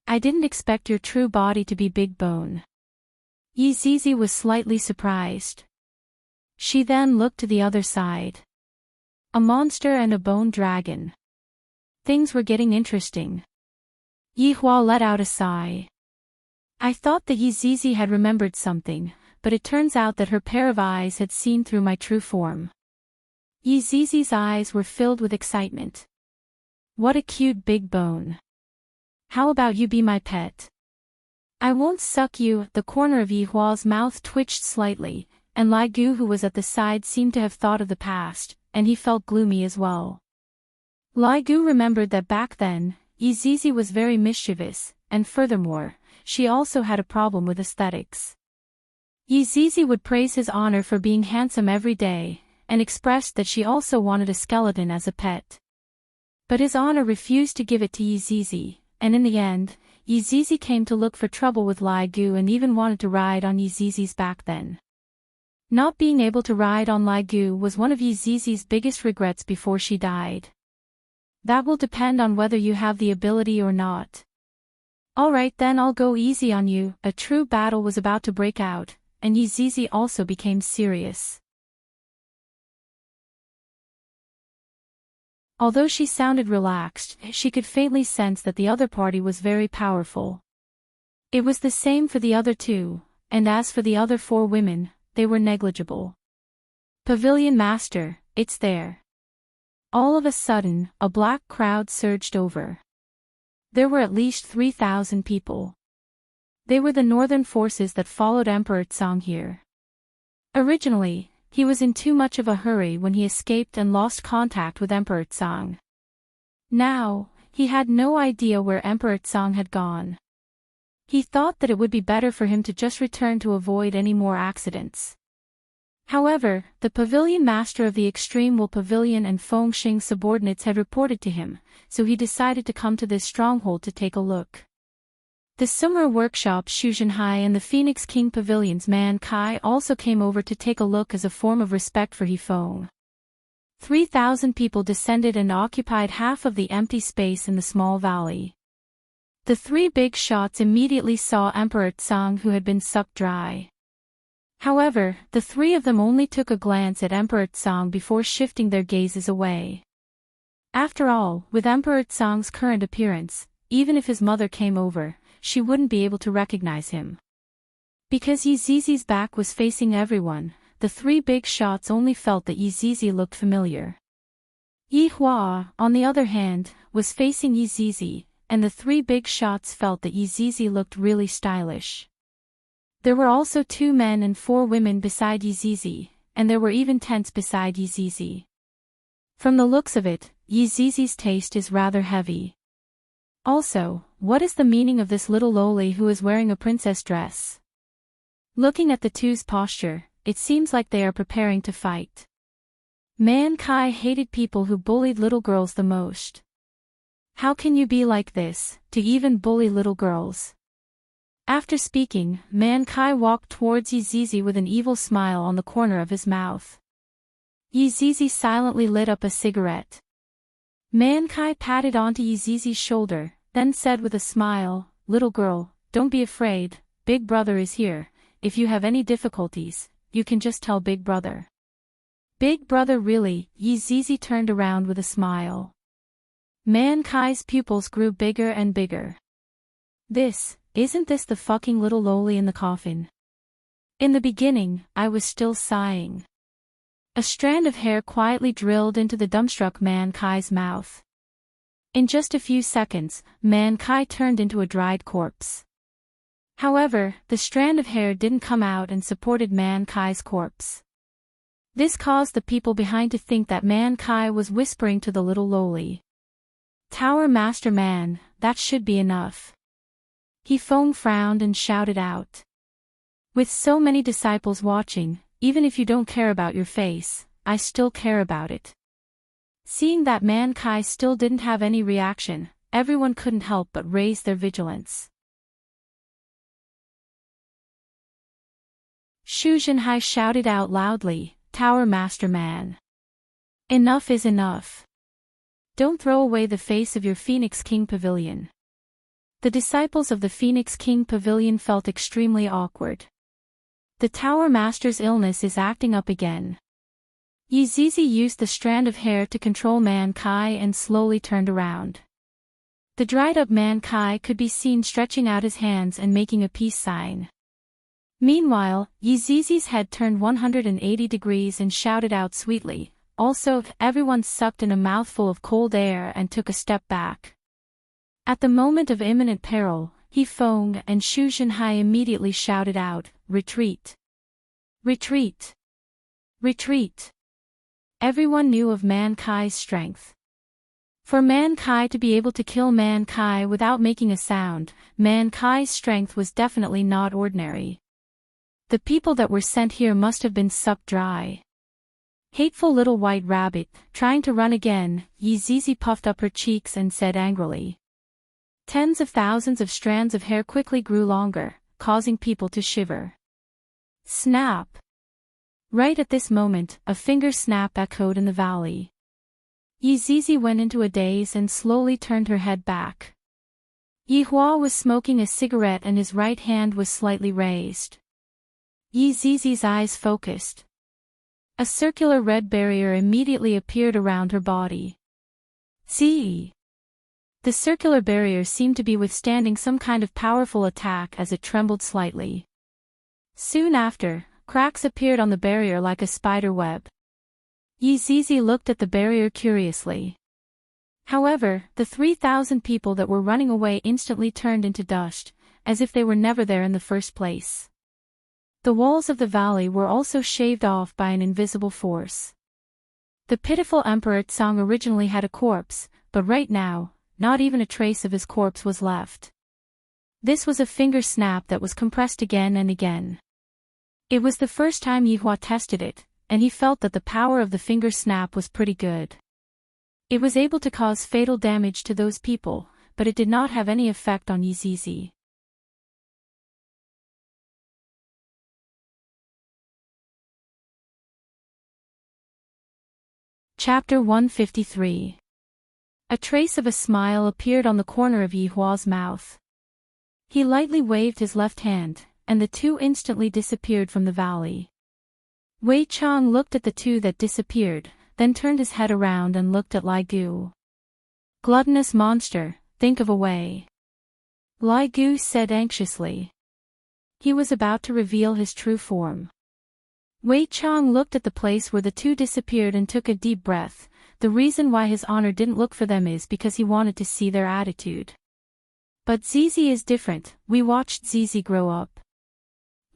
"I didn't expect your true body to be big bone." Zizi was slightly surprised. She then looked to the other side. A monster and a bone dragon. Things were getting interesting. Yihua let out a sigh. "I thought that Zizi had remembered something, but it turns out that her pair of eyes had seen through my true form." Zizi's eyes were filled with excitement. "What a cute big bone. How about you be my pet? I won't suck you." The corner of Yihua's mouth twitched slightly, and Lai Gu, who was at the side, seemed to have thought of the past, and he felt gloomy as well. Lai Gu remembered that back then, Zizi was very mischievous, and furthermore, she also had a problem with aesthetics. Zizi would praise his honor for being handsome every day, and expressed that she also wanted a skeleton as a pet. But his honor refused to give it to Zizi, and in the end, Zizi came to look for trouble with Lai Gu and even wanted to ride on Zizi's back then. Not being able to ride on Lai Gu was one of Zizi's biggest regrets before she died. "That will depend on whether you have the ability or not." "Alright then, I'll go easy on you." A true battle was about to break out, and Zizi also became serious. Although she sounded relaxed, she could faintly sense that the other party was very powerful. It was the same for the other 2, and as for the other 4 women, they were negligible. "Pavilion Master, it's there." All of a sudden, a black crowd surged over. There were at least 3,000 people. They were the northern forces that followed Emperor Tsang here. Originally, he was in too much of a hurry when he escaped and lost contact with Emperor Tsang. Now, he had no idea where Emperor Tsang had gone. He thought that it would be better for him to just return to avoid any more accidents. However, the pavilion master of the Extreme Wool Pavilion and Fengxing subordinates had reported to him, so he decided to come to this stronghold to take a look. The Summer Workshop Shuzhenhai and the Phoenix King Pavilion's Man Kai also came over to take a look as a form of respect for Hefeng. 3,000 people descended and occupied half of the empty space in the small valley. The three big shots immediately saw Emperor Tsang, who had been sucked dry. However, the three of them only took a glance at Emperor Tsang before shifting their gazes away. After all, with Emperor Tsang's current appearance, even if his mother came over, she wouldn't be able to recognize him. Because Yi Zizi's back was facing everyone, the three big shots only felt that Yi Zizi looked familiar. Yi Hua, on the other hand, was facing Yi Zizi, and the three big shots felt that Yi Zizi looked really stylish. There were also 2 men and 4 women beside Yi Zizi, and there were even tents beside Yi Zizi. From the looks of it, Yi Zizi's taste is rather heavy. Also, what is the meaning of this little loli who is wearing a princess dress? Looking at the two's posture, it seems like they are preparing to fight. Man Kai hated people who bullied little girls the most. How can you be like this, to even bully little girls? After speaking, Man Kai walked towards Yi Zizi with an evil smile on the corner of his mouth. Yi Zizi silently lit up a cigarette. Man Kai patted onto Yi Zizi's shoulder, then said with a smile, "Little girl, don't be afraid, Big Brother is here. If you have any difficulties, you can just tell Big Brother." Big Brother really? Yi Zizi turned around with a smile. Man Kai's pupils grew bigger and bigger. Isn't this the fucking little loli in the coffin? In the beginning, I was still sighing. A strand of hair quietly drilled into the dumbstruck Man Kai's mouth. In just a few seconds, Man Kai turned into a dried corpse. However, the strand of hair didn't come out and supported Man Kai's corpse. This caused the people behind to think that Man Kai was whispering to the little loli. "Tower Master Man, that should be enough." Hefeng frowned and shouted out. "With so many disciples watching, even if you don't care about your face, I still care about it." Seeing that Man Kai still didn't have any reaction, everyone couldn't help but raise their vigilance. Shu Zhenhai shouted out loudly, "Tower Master Man. Enough is enough. Don't throw away the face of your Phoenix King Pavilion." The disciples of the Phoenix King Pavilion felt extremely awkward. The Tower Master's illness is acting up again. Yi Zizi used the strand of hair to control Man Kai and slowly turned around. The dried-up Man Kai could be seen stretching out his hands and making a peace sign. Meanwhile, Yi Zizi's head turned 180 degrees and shouted out sweetly. Also, everyone sucked in a mouthful of cold air and took a step back. At the moment of imminent peril, Hefeng and Shu Zhenhai immediately shouted out, "Retreat! Retreat! Retreat!" Everyone knew of Man Kai's strength. For Man Kai to be able to kill Man Kai without making a sound, Man Kai's strength was definitely not ordinary. The people that were sent here must have been sucked dry. Hateful little white rabbit, trying to run again, Yi Zizi puffed up her cheeks and said angrily. Tens of thousands of strands of hair quickly grew longer, causing people to shiver. Snap! Right at this moment, a finger snap echoed in the valley. Yi Zizi went into a daze and slowly turned her head back. Yi Hua was smoking a cigarette and his right hand was slightly raised. Yi Zizi's eyes focused. A circular red barrier immediately appeared around her body. See? The circular barrier seemed to be withstanding some kind of powerful attack as it trembled slightly. Soon after, cracks appeared on the barrier like a spider web. Yi Zizi looked at the barrier curiously. However, the 3,000 people that were running away instantly turned into dust, as if they were never there in the first place. The walls of the valley were also shaved off by an invisible force. The pitiful Emperor Tsang originally had a corpse, but right now, not even a trace of his corpse was left. This was a finger snap that was compressed again and again. It was the first time Yihua tested it, and he felt that the power of the finger snap was pretty good. It was able to cause fatal damage to those people, but it did not have any effect on Yizizi. Chapter 153. A trace of a smile appeared on the corner of Yihua's mouth. He lightly waved his left hand, and the two instantly disappeared from the valley. Wei Chang looked at the two that disappeared, then turned his head around and looked at Lai Gu. "Gluttonous monster, think of a way," Lai Gu said anxiously. He was about to reveal his true form. Wei Chang looked at the place where the two disappeared and took a deep breath. The reason why his honor didn't look for them is because he wanted to see their attitude. But Zizi is different. We watched Zizi grow up.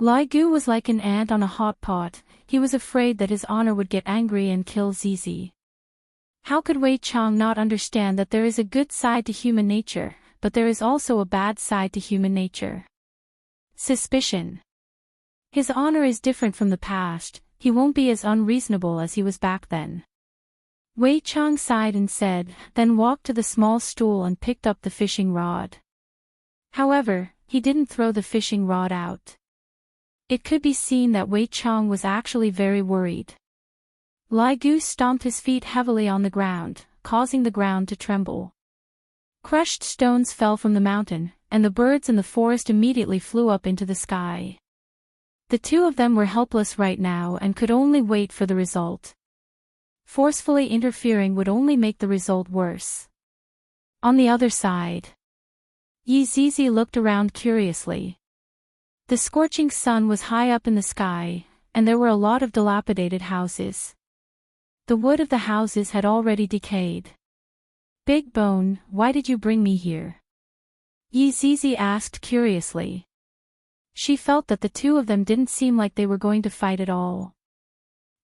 Lai Gu was like an ant on a hot pot. He was afraid that his honor would get angry and kill Zizi. How could Wei Chang not understand that there is a good side to human nature, but there is also a bad side to human nature? Suspicion. His honor is different from the past. He won't be as unreasonable as he was back then. Wei Chang sighed and said, then walked to the small stool and picked up the fishing rod. However, he didn't throw the fishing rod out. It could be seen that Wei Chang was actually very worried. Lai Gu stomped his feet heavily on the ground, causing the ground to tremble. Crushed stones fell from the mountain, and the birds in the forest immediately flew up into the sky. The two of them were helpless right now and could only wait for the result. Forcefully interfering would only make the result worse. On the other side, Yizizi looked around curiously. The scorching sun was high up in the sky, and there were a lot of dilapidated houses. The wood of the houses had already decayed. "Big Bone, why did you bring me here?" Yizizi asked curiously. She felt that the two of them didn't seem like they were going to fight at all.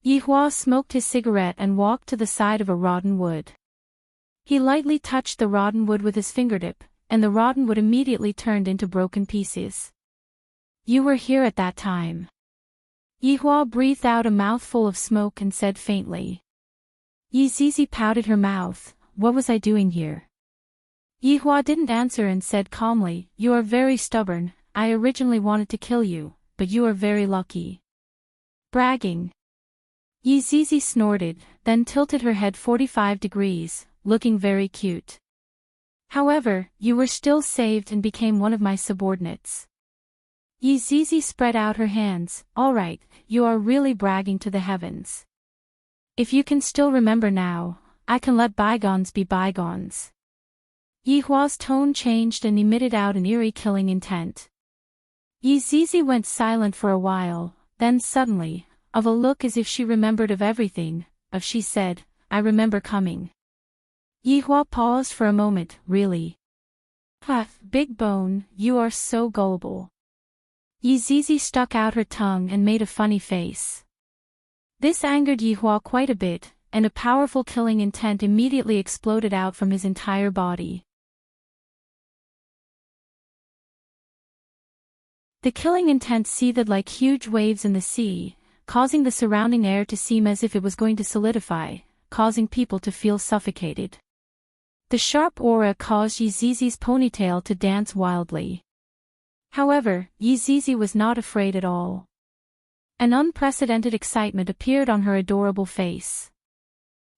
Yihua smoked his cigarette and walked to the side of a rotten wood. He lightly touched the rotten wood with his fingertip, and the rotten wood immediately turned into broken pieces. "You were here at that time." Yihua breathed out a mouthful of smoke and said faintly. Yizizi pouted her mouth. "What was I doing here?" Yihua didn't answer and said calmly, "You are very stubborn. I originally wanted to kill you, but you are very lucky." Bragging. Yizizi snorted, then tilted her head 45 degrees, looking very cute. "However, you were still saved and became one of my subordinates." Yizizi spread out her hands. "All right, you are really bragging to the heavens. If you can still remember now, I can let bygones be bygones." Yihua's tone changed and emitted out an eerie killing intent. Yizizi went silent for a while, then suddenly, of a look as if she remembered of everything, she said, "I remember coming." Yihua paused for a moment. "Really?" Big Bone, you are so gullible." Yizizi stuck out her tongue and made a funny face. This angered Yihua quite a bit, and a powerful killing intent immediately exploded out from his entire body. The killing intent seethed like huge waves in the sea, causing the surrounding air to seem as if it was going to solidify, causing people to feel suffocated. The sharp aura caused Yizizi's ponytail to dance wildly. However, Yizizi was not afraid at all. An unprecedented excitement appeared on her adorable face.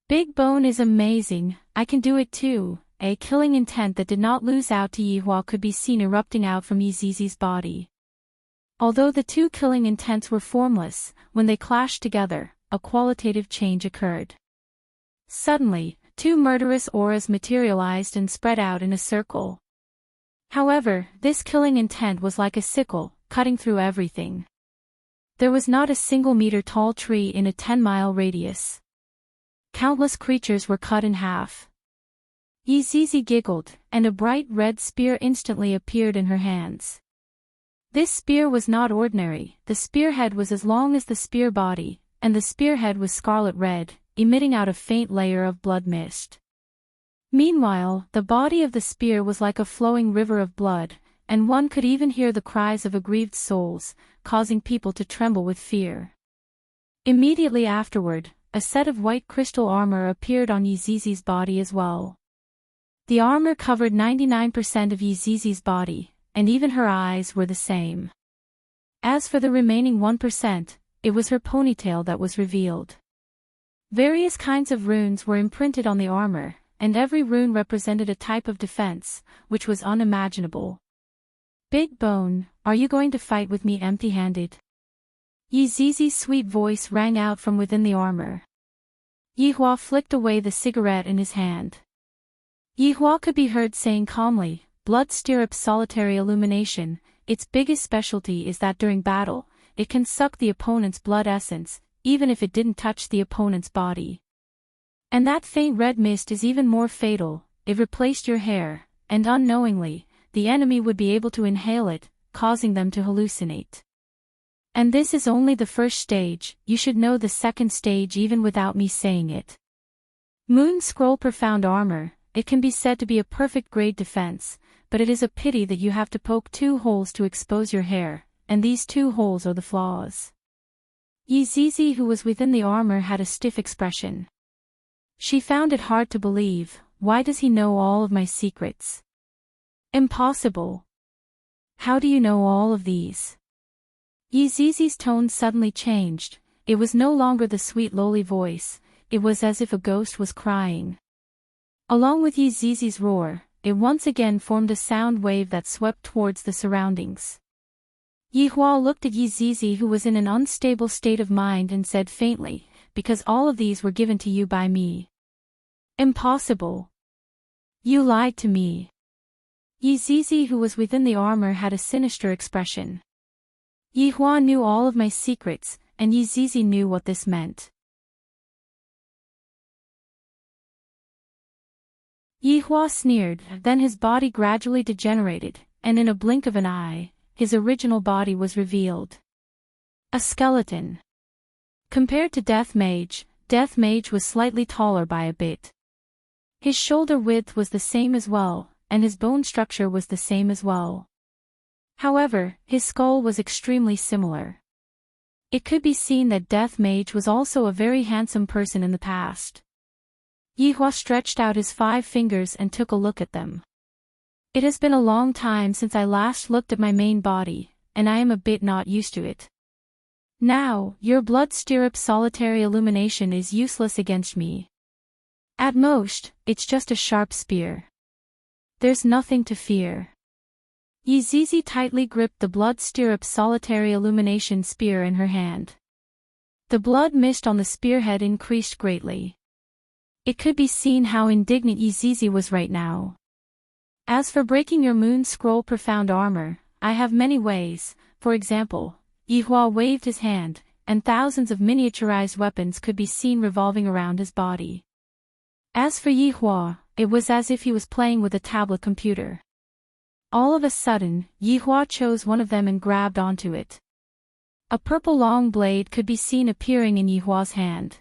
"Big Bone is amazing, I can do it too." A killing intent that did not lose out to Yihua could be seen erupting out from Yizizi's body. Although the two killing intents were formless, when they clashed together, a qualitative change occurred. Suddenly, two murderous auras materialized and spread out in a circle. However, this killing intent was like a sickle, cutting through everything. There was not a single meter-tall tree in a 10-mile radius. Countless creatures were cut in half. Yizizi giggled, and a bright red spear instantly appeared in her hands. This spear was not ordinary. The spearhead was as long as the spear body, and the spearhead was scarlet red, emitting out a faint layer of blood mist. Meanwhile, the body of the spear was like a flowing river of blood, and one could even hear the cries of aggrieved souls, causing people to tremble with fear. Immediately afterward, a set of white crystal armor appeared on Yizizi's body as well. The armor covered 99% of Yizizi's body, and even her eyes were the same. As for the remaining 1%, it was her ponytail that was revealed. Various kinds of runes were imprinted on the armor, and every rune represented a type of defense, which was unimaginable. "Big Bone, are you going to fight with me empty-handed?" Yizizi's sweet voice rang out from within the armor. Yihua flicked away the cigarette in his hand. Yihua could be heard saying calmly, "Blood Stirrup's solitary illumination, its biggest specialty is that during battle, it can suck the opponent's blood essence, even if it didn't touch the opponent's body. And that faint red mist is even more fatal, it replaced your hair, and unknowingly, the enemy would be able to inhale it, causing them to hallucinate. And this is only the first stage, you should know the second stage even without me saying it. Moon Scroll Profound Armor, it can be said to be a perfect grade defense, but it is a pity that you have to poke 2 holes to expose your hair, and these 2 holes are the flaws." Yizizi, who was within the armor, had a stiff expression. She found it hard to believe. Why does he know all of my secrets? Impossible. How do you know all of these? Yizizi's tone suddenly changed. It was no longer the sweet lowly voice, it was as if a ghost was crying. Along with Yizizi's roar, it once again formed a sound wave that swept towards the surroundings. Yihua looked at Yizizi, who was in an unstable state of mind, and said faintly, "Because all of these were given to you by me." "Impossible. You lied to me." Yizizi, who was within the armor, had a sinister expression. Yihua knew all of my secrets, and Yizizi knew what this meant. Yihua sneered, then his body gradually degenerated, and in a blink of an eye, his original body was revealed. A skeleton. Compared to Death Mage was slightly taller by a bit. His shoulder width was the same as well, and his bone structure was the same as well. However, his skull was extremely similar. It could be seen that Death Mage was also a very handsome person in the past. Yihua stretched out his 5 fingers and took a look at them. "It has been a long time since I last looked at my main body, and I am a bit not used to it. Now, your Blood Stirrup's solitary illumination is useless against me. At most, it's just a sharp spear. There's nothing to fear." Yizizi tightly gripped the Blood Stirrup's solitary illumination spear in her hand. The blood mist on the spearhead increased greatly. It could be seen how indignant Yizizi was right now. "As for breaking your Moon Scroll Profound Armor, I have many ways. For example," Yihua waved his hand, and thousands of miniaturized weapons could be seen revolving around his body. As for Yihua, it was as if he was playing with a tablet computer. All of a sudden, Yihua chose one of them and grabbed onto it. A purple long blade could be seen appearing in Yihua's hand.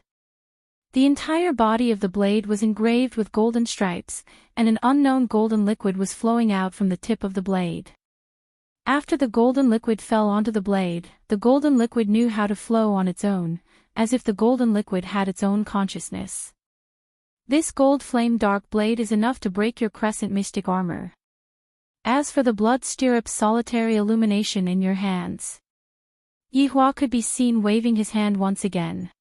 The entire body of the blade was engraved with golden stripes, and an unknown golden liquid was flowing out from the tip of the blade. After the golden liquid fell onto the blade, the golden liquid knew how to flow on its own, as if the golden liquid had its own consciousness. This gold flame dark blade is enough to break your crescent mystic armor. As for the Blood Stirrup's solitary illumination in your hands. Yihua could be seen waving his hand once again.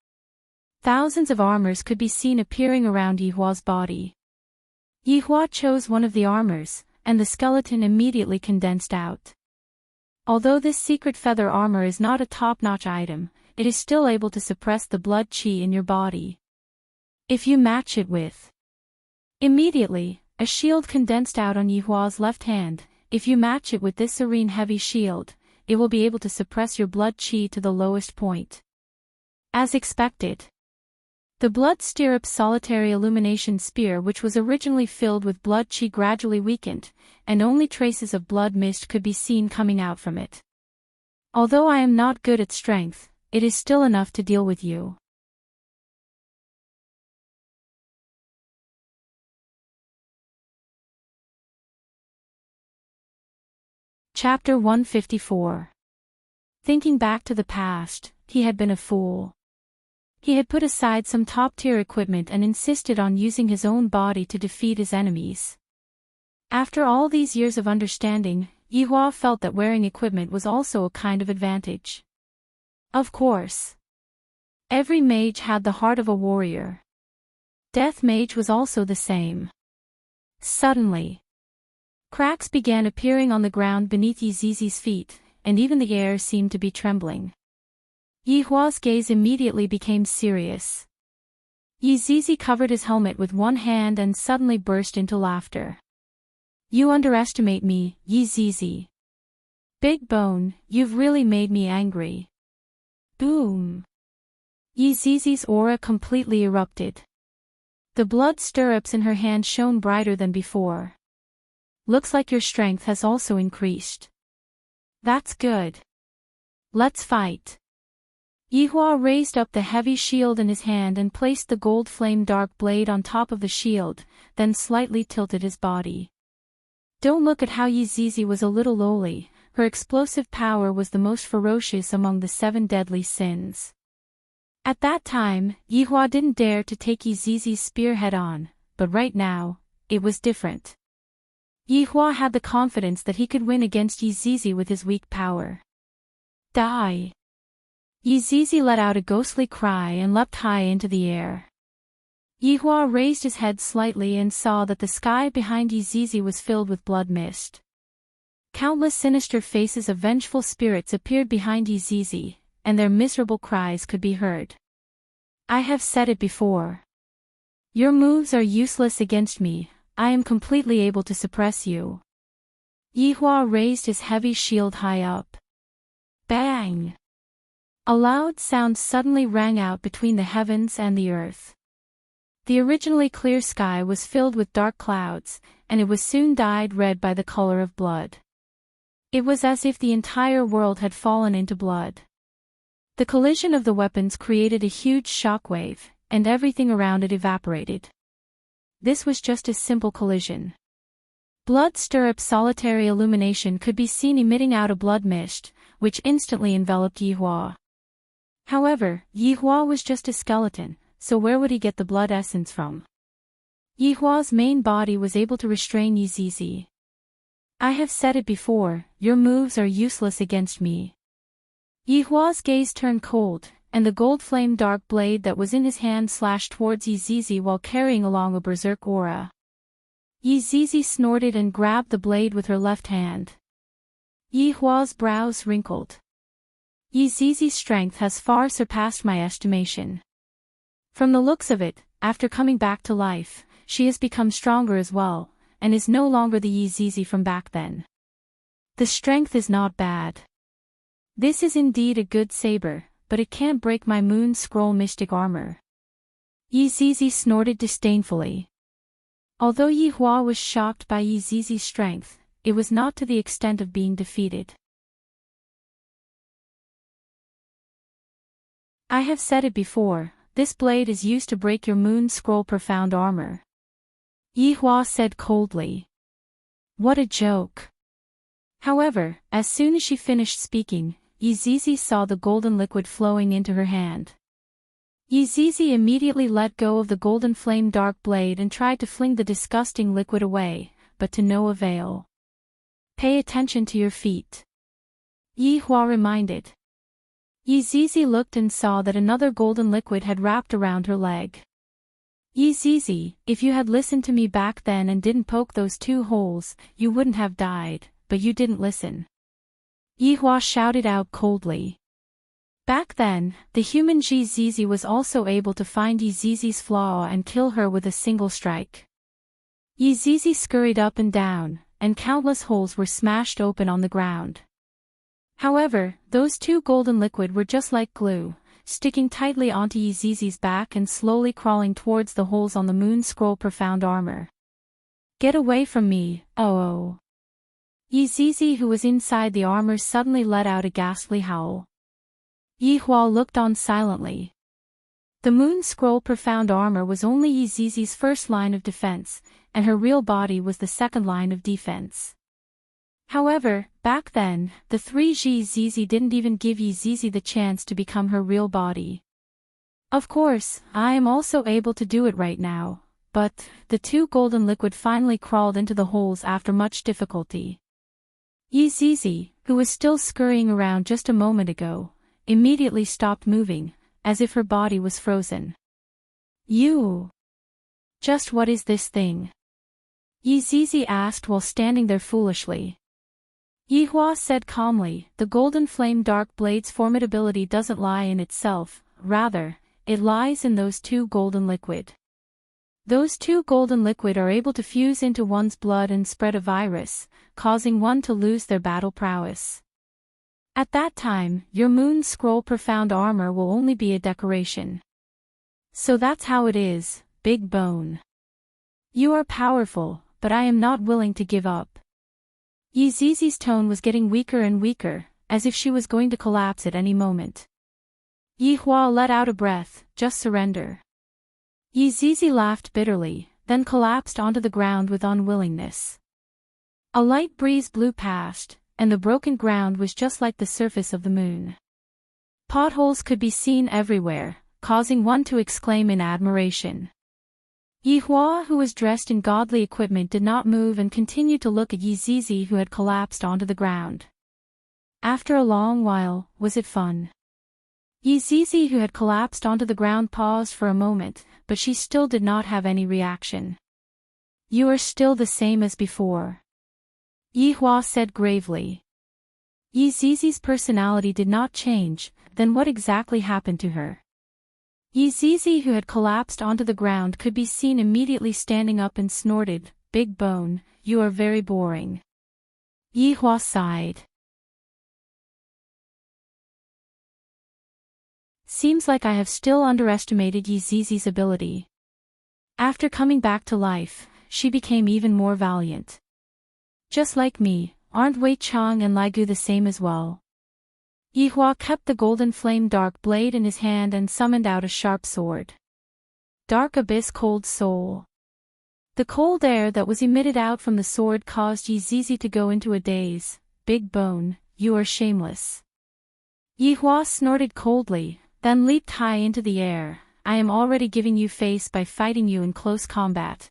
Thousands of armors could be seen appearing around Yihua's body. Yihua chose one of the armors, and the skeleton immediately condensed out. Although this secret feather armor is not a top-notch item, it is still able to suppress the blood chi in your body. If you match it with... Immediately, a shield condensed out on Yihua's left hand. If you match it with this serene heavy shield, it will be able to suppress your blood chi to the lowest point. As expected. The Blood Stirrup's solitary illumination spear, which was originally filled with blood chi, gradually weakened, and only traces of blood mist could be seen coming out from it. Although I am not good at strength, it is still enough to deal with you. Chapter 154. Thinking back to the past, he had been a fool. He had put aside some top-tier equipment and insisted on using his own body to defeat his enemies. After all these years of understanding, Yihua felt that wearing equipment was also a kind of advantage. Of course. Every mage had the heart of a warrior. Death Mage was also the same. Suddenly, cracks began appearing on the ground beneath Yizizi's feet, and even the air seemed to be trembling. Yihua's gaze immediately became serious. Yizizi covered his helmet with one hand and suddenly burst into laughter. You underestimate me, Yizizi. Big Bone, you've really made me angry. Boom. Yizizi's aura completely erupted. The blood stirrups in her hand shone brighter than before. Looks like your strength has also increased. That's good. Let's fight. Yihua raised up the heavy shield in his hand and placed the gold flame dark blade on top of the shield, then slightly tilted his body. Don't look at how Yizizi was a little lowly, her explosive power was the most ferocious among the 7 deadly sins. At that time, Yihua didn't dare to take Yizizi's spear head-on, but right now, it was different. Yihua had the confidence that he could win against Yizizi with his weak power. Die! Yizizi let out a ghostly cry and leapt high into the air. Yihua raised his head slightly and saw that the sky behind Yizizi was filled with blood mist. Countless sinister faces of vengeful spirits appeared behind Yizizi, and their miserable cries could be heard. I have said it before. Your moves are useless against me, I am completely able to suppress you. Yihua raised his heavy shield high up. Bang! A loud sound suddenly rang out between the heavens and the earth. The originally clear sky was filled with dark clouds, and it was soon dyed red by the color of blood. It was as if the entire world had fallen into blood. The collision of the weapons created a huge shockwave, and everything around it evaporated. This was just a simple collision. Blood stirrup solitary illumination could be seen emitting out a blood mist, which instantly enveloped Yihua. However, Yihua was just a skeleton, so where would he get the blood essence from? Yihua's main body was able to restrain Yizizi. I have said it before, your moves are useless against me. Yihua's gaze turned cold, and the gold flame dark blade that was in his hand slashed towards Yizizi while carrying along a berserk aura. Yizizi snorted and grabbed the blade with her left hand. Yihua's brows wrinkled. Yizizi's strength has far surpassed my estimation. From the looks of it, after coming back to life, she has become stronger as well, and is no longer the Yizizi from back then. The strength is not bad. This is indeed a good saber, but it can't break my moon scroll mystic armor. Yizizi snorted disdainfully. Although Yihua was shocked by Yizizi's strength, it was not to the extent of being defeated. I have said it before, this blade is used to break your moon scroll profound armor. Yihua said coldly. What a joke. However, as soon as she finished speaking, Yizizi saw the golden liquid flowing into her hand. Yizizi immediately let go of the golden flame dark blade and tried to fling the disgusting liquid away, but to no avail. Pay attention to your feet. Yihua reminded. Yizizi looked and saw that another golden liquid had wrapped around her leg. Yizizi, if you had listened to me back then and didn't poke those 2 holes, you wouldn't have died, but you didn't listen. Yihua shouted out coldly. Back then, the human Yizizi was also able to find Yizizi's flaw and kill her with a single strike. Yizizi scurried up and down, and countless holes were smashed open on the ground. However, those 2 golden liquid were just like glue, sticking tightly onto Yizizi's back and slowly crawling towards the holes on the moon scroll profound armor. Get away from me, oh. Yizizi, who was inside the armor, suddenly let out a ghastly howl. Yihua looked on silently. The moon scroll profound armor was only Yizizi's first line of defense, and her real body was the second line of defense. However, back then, the three Zizi didn't even give Zizi the chance to become her real body. Of course, I am also able to do it right now, but the two golden liquid finally crawled into the holes after much difficulty. Zizi, who was still scurrying around just a moment ago, immediately stopped moving, as if her body was frozen. You! Just what is this thing? Zizi asked while standing there foolishly. Yihua said calmly, the golden flame dark blade's formidability doesn't lie in itself, rather, it lies in those two golden liquid. Those two golden liquid are able to fuse into one's blood and spread a virus, causing one to lose their battle prowess. At that time, your moon scroll profound armor will only be a decoration. So that's how it is, Big Bone. You are powerful, but I am not willing to give up. Zizi's tone was getting weaker and weaker, as if she was going to collapse at any moment. Yihua let out a breath, just surrender. Zizi laughed bitterly, then collapsed onto the ground with unwillingness. A light breeze blew past, and the broken ground was just like the surface of the moon. Potholes could be seen everywhere, causing one to exclaim in admiration. Yihua, who was dressed in godly equipment, did not move and continued to look at Zizi, who had collapsed onto the ground. After a long while, was it fun? Zizi, who had collapsed onto the ground, paused for a moment, but she still did not have any reaction. You are still the same as before. Yihua said gravely. Zizi's personality did not change, then what exactly happened to her? Zizi, who had collapsed onto the ground, could be seen immediately standing up and snorted, Big Bone, you are very boring. Yihua sighed. Seems like I have still underestimated Zizi's ability. After coming back to life, she became even more valiant. Just like me, aren't Wei Chang and Ligu the same as well? Yihua kept the golden flame dark blade in his hand and summoned out a sharp sword. Dark Abyss Cold Soul. The cold air that was emitted out from the sword caused Zizi to go into a daze. Big Bone, you are shameless. Yihua snorted coldly, then leaped high into the air. I am already giving you face by fighting you in close combat.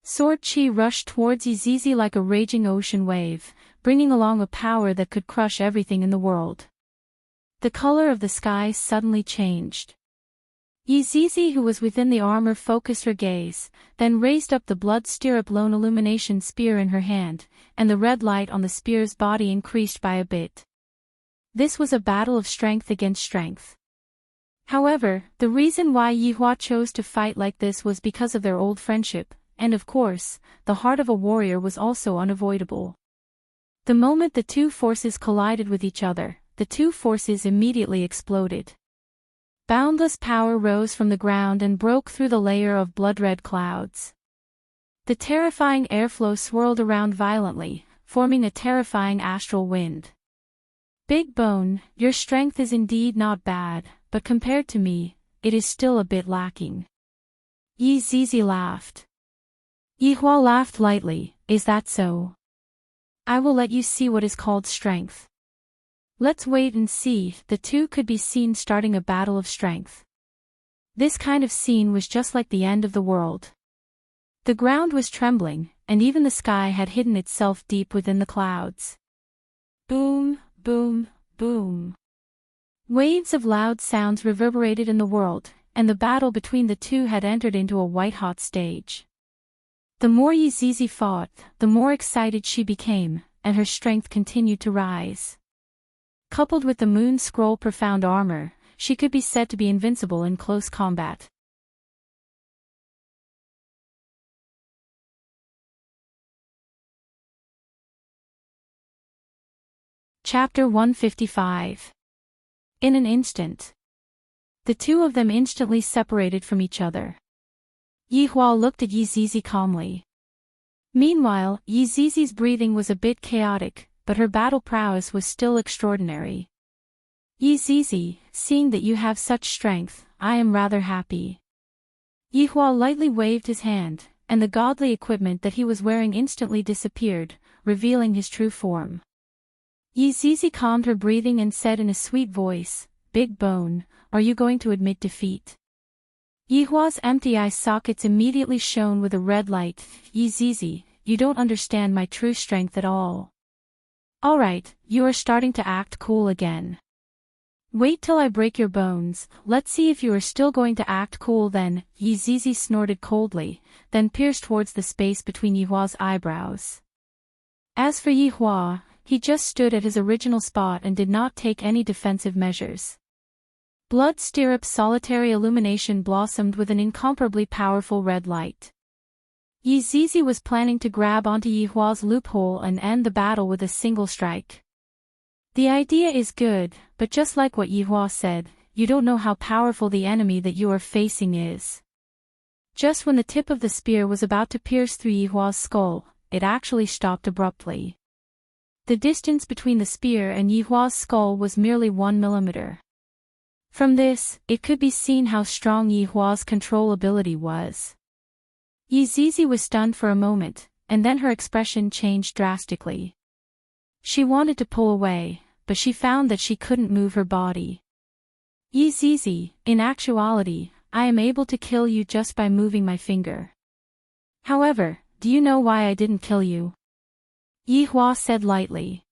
Sword Chi rushed towards Zizi like a raging ocean wave, bringing along a power that could crush everything in the world. The color of the sky suddenly changed. Zizi, who was within the armor, focused her gaze, then raised up the blood stirrup lone illumination spear in her hand, and the red light on the spear's body increased by a bit. This was a battle of strength against strength. However, the reason why Yihua chose to fight like this was because of their old friendship, and of course, the heart of a warrior was also unavoidable. The moment the two forces collided with each other, the two forces immediately exploded. Boundless power rose from the ground and broke through the layer of blood-red clouds. The terrifying airflow swirled around violently, forming a terrifying astral wind. Big Bone, your strength is indeed not bad, but compared to me, it is still a bit lacking. Zizi laughed. Yihua laughed lightly, is that so? I will let you see what is called strength. Let's wait and see. The two could be seen starting a battle of strength. This kind of scene was just like the end of the world. The ground was trembling, and even the sky had hidden itself deep within the clouds. Boom, boom, boom. Waves of loud sounds reverberated in the world, and the battle between the two had entered into a white-hot stage. The more Zizi fought, the more excited she became, and her strength continued to rise. Coupled with the moon scroll profound armor, she could be said to be invincible in close combat. Chapter 155. In an instant. The two of them instantly separated from each other. Yihua looked at Zizi calmly. Meanwhile, Zizi's breathing was a bit chaotic, but her battle prowess was still extraordinary. Zizi, seeing that you have such strength, I am rather happy. Yihua lightly waved his hand, and the godly equipment that he was wearing instantly disappeared, revealing his true form. Yi Zizi calmed her breathing and said in a sweet voice, "Big Bone, are you going to admit defeat?" Yi Hua's empty eye sockets immediately shone with a red light. "Yi Zizi, you don't understand my true strength at all. Alright, you are starting to act cool again. Wait till I break your bones, let's see if you are still going to act cool then." Yi Zizi snorted coldly, then pierced towards the space between Yi Hua's eyebrows. As for Yi Hua, he just stood at his original spot and did not take any defensive measures. Blood Stirrup's solitary illumination blossomed with an incomparably powerful red light. Yi Zizi was planning to grab onto Yi Hua's loophole and end the battle with a single strike. The idea is good, but just like what Yi Hua said, you don't know how powerful the enemy that you are facing is. Just when the tip of the spear was about to pierce through Yi Hua's skull, it actually stopped abruptly. The distance between the spear and Yi Hua's skull was merely 1 millimeter. From this, it could be seen how strong Yi Hua's control ability was. Yi Zizi was stunned for a moment, and then her expression changed drastically. She wanted to pull away, but she found that she couldn't move her body. "Yi Zizi, in actuality, I am able to kill you just by moving my finger. However, do you know why I didn't kill you?" Yi Hua said lightly.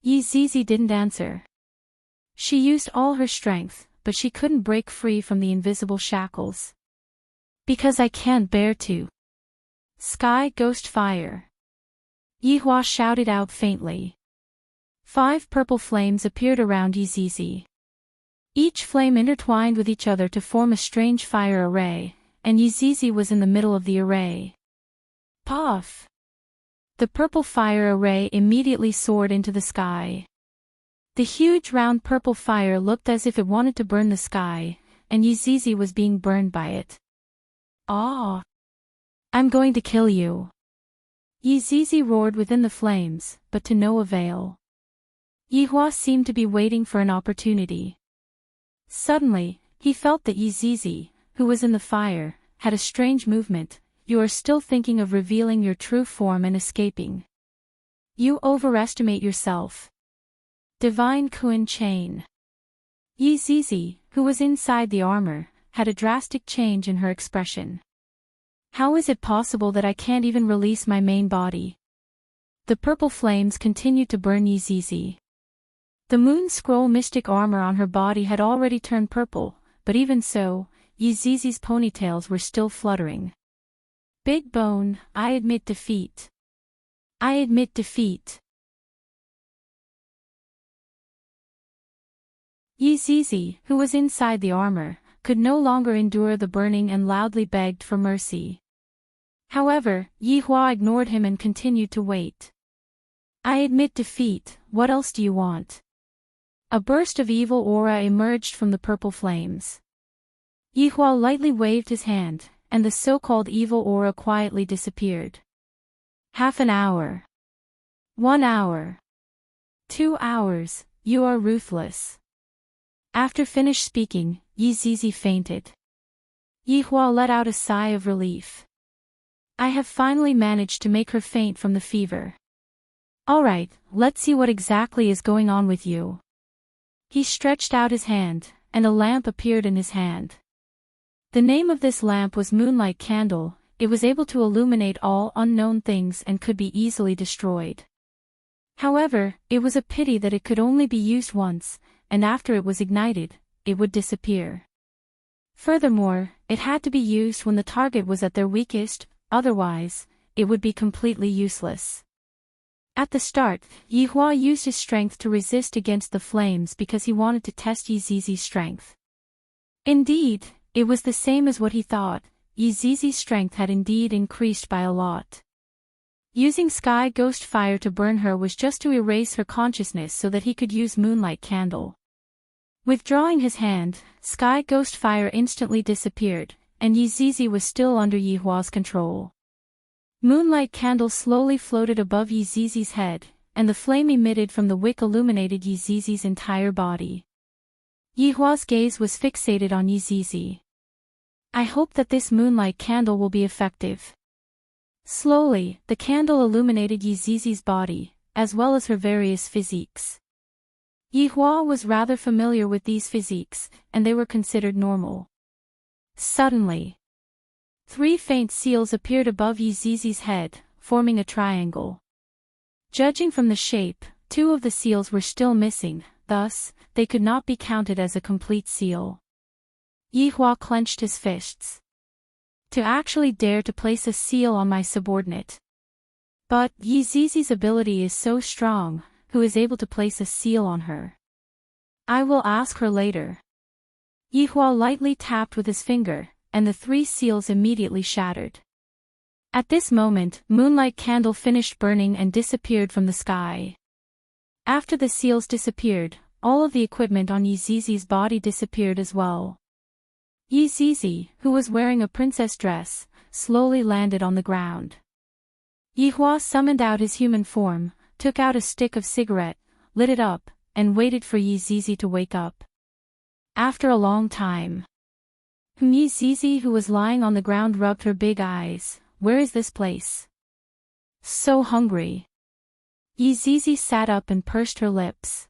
Yi Zizi didn't answer. She used all her strength, but she couldn't break free from the invisible shackles. "Because I can't bear to." "Sky Ghost Fire!" Yi Hua shouted out faintly. 5 purple flames appeared around Yi Zizi. Each flame intertwined with each other to form a strange fire array, and Yi Zizi was in the middle of the array. Puff! The purple fire array immediately soared into the sky. The huge round purple fire looked as if it wanted to burn the sky, and Yi Zizi was being burned by it. "Ah! I'm going to kill you!" Yi Zizi roared within the flames, but to no avail. Yi Hua seemed to be waiting for an opportunity. Suddenly, he felt that Yi Zizi, who was in the fire, had a strange movement. "You are still thinking of revealing your true form and escaping. You overestimate yourself." Divine Kuan Chain. Yi Zizi, who was inside the armor, had a drastic change in her expression. "How is it possible that I can't even release my main body?" The purple flames continued to burn Yi Zizi. The moon scroll mystic armor on her body had already turned purple, but even so, Yi Zizi's ponytails were still fluttering. "Big Bone, I admit defeat. I admit defeat." Yi Zizi, who was inside the armor, could no longer endure the burning and loudly begged for mercy. However, Yi Hua ignored him and continued to wait. "I admit defeat, what else do you want?" A burst of evil aura emerged from the purple flames. Yi Hua lightly waved his hand, and the so-called evil aura quietly disappeared. "Half an hour. 1 hour. 2 hours, you are ruthless." After finished speaking, Yi Zizi fainted. Yi Hua let out a sigh of relief. "I have finally managed to make her faint from the fever. Alright, let's see what exactly is going on with you." He stretched out his hand, and a lamp appeared in his hand. The name of this lamp was Moonlight Candle. It was able to illuminate all unknown things and could be easily destroyed. However, it was a pity that it could only be used once, and after it was ignited, it would disappear. Furthermore, it had to be used when the target was at their weakest, otherwise, it would be completely useless. At the start, Yi Hua used his strength to resist against the flames because he wanted to test Yi Zizi's strength. Indeed, it was the same as what he thought. Yi Zizi's strength had indeed increased by a lot. Using Sky Ghost Fire to burn her was just to erase her consciousness so that he could use Moonlight Candle. Withdrawing his hand, Sky Ghost Fire instantly disappeared, and Yi Zizi was still under Yi Hua's control. Moonlight Candle slowly floated above Yi Zizi's head, and the flame emitted from the wick illuminated Yi Zizi's entire body. Yi Hua's gaze was fixated on Yi Zizi. "I hope that this Moonlight Candle will be effective." Slowly, the candle illuminated Yizizi's body, as well as her various physiques. Yihua was rather familiar with these physiques, and they were considered normal. Suddenly, 3 faint seals appeared above Yizizi's head, forming a triangle. Judging from the shape, 2 of the seals were still missing, thus, they could not be counted as a complete seal. Yihua clenched his fists. To actually dare to place a seal on my subordinate. But Yizizi's ability is so strong, who is able to place a seal on her? I will ask her later. Yihua lightly tapped with his finger, and the 3 seals immediately shattered. At this moment, Moonlight Candle finished burning and disappeared from the sky. After the seals disappeared, all of the equipment on Yizizi's body disappeared as well. Yizizi, who was wearing a princess dress, slowly landed on the ground. Yihua summoned out his human form, took out a stick of cigarette, lit it up, and waited for Yizizi to wake up. After a long time, Yizizi, who was lying on the ground, rubbed her big eyes. Where is this place? So hungry. Yizizi sat up and pursed her lips.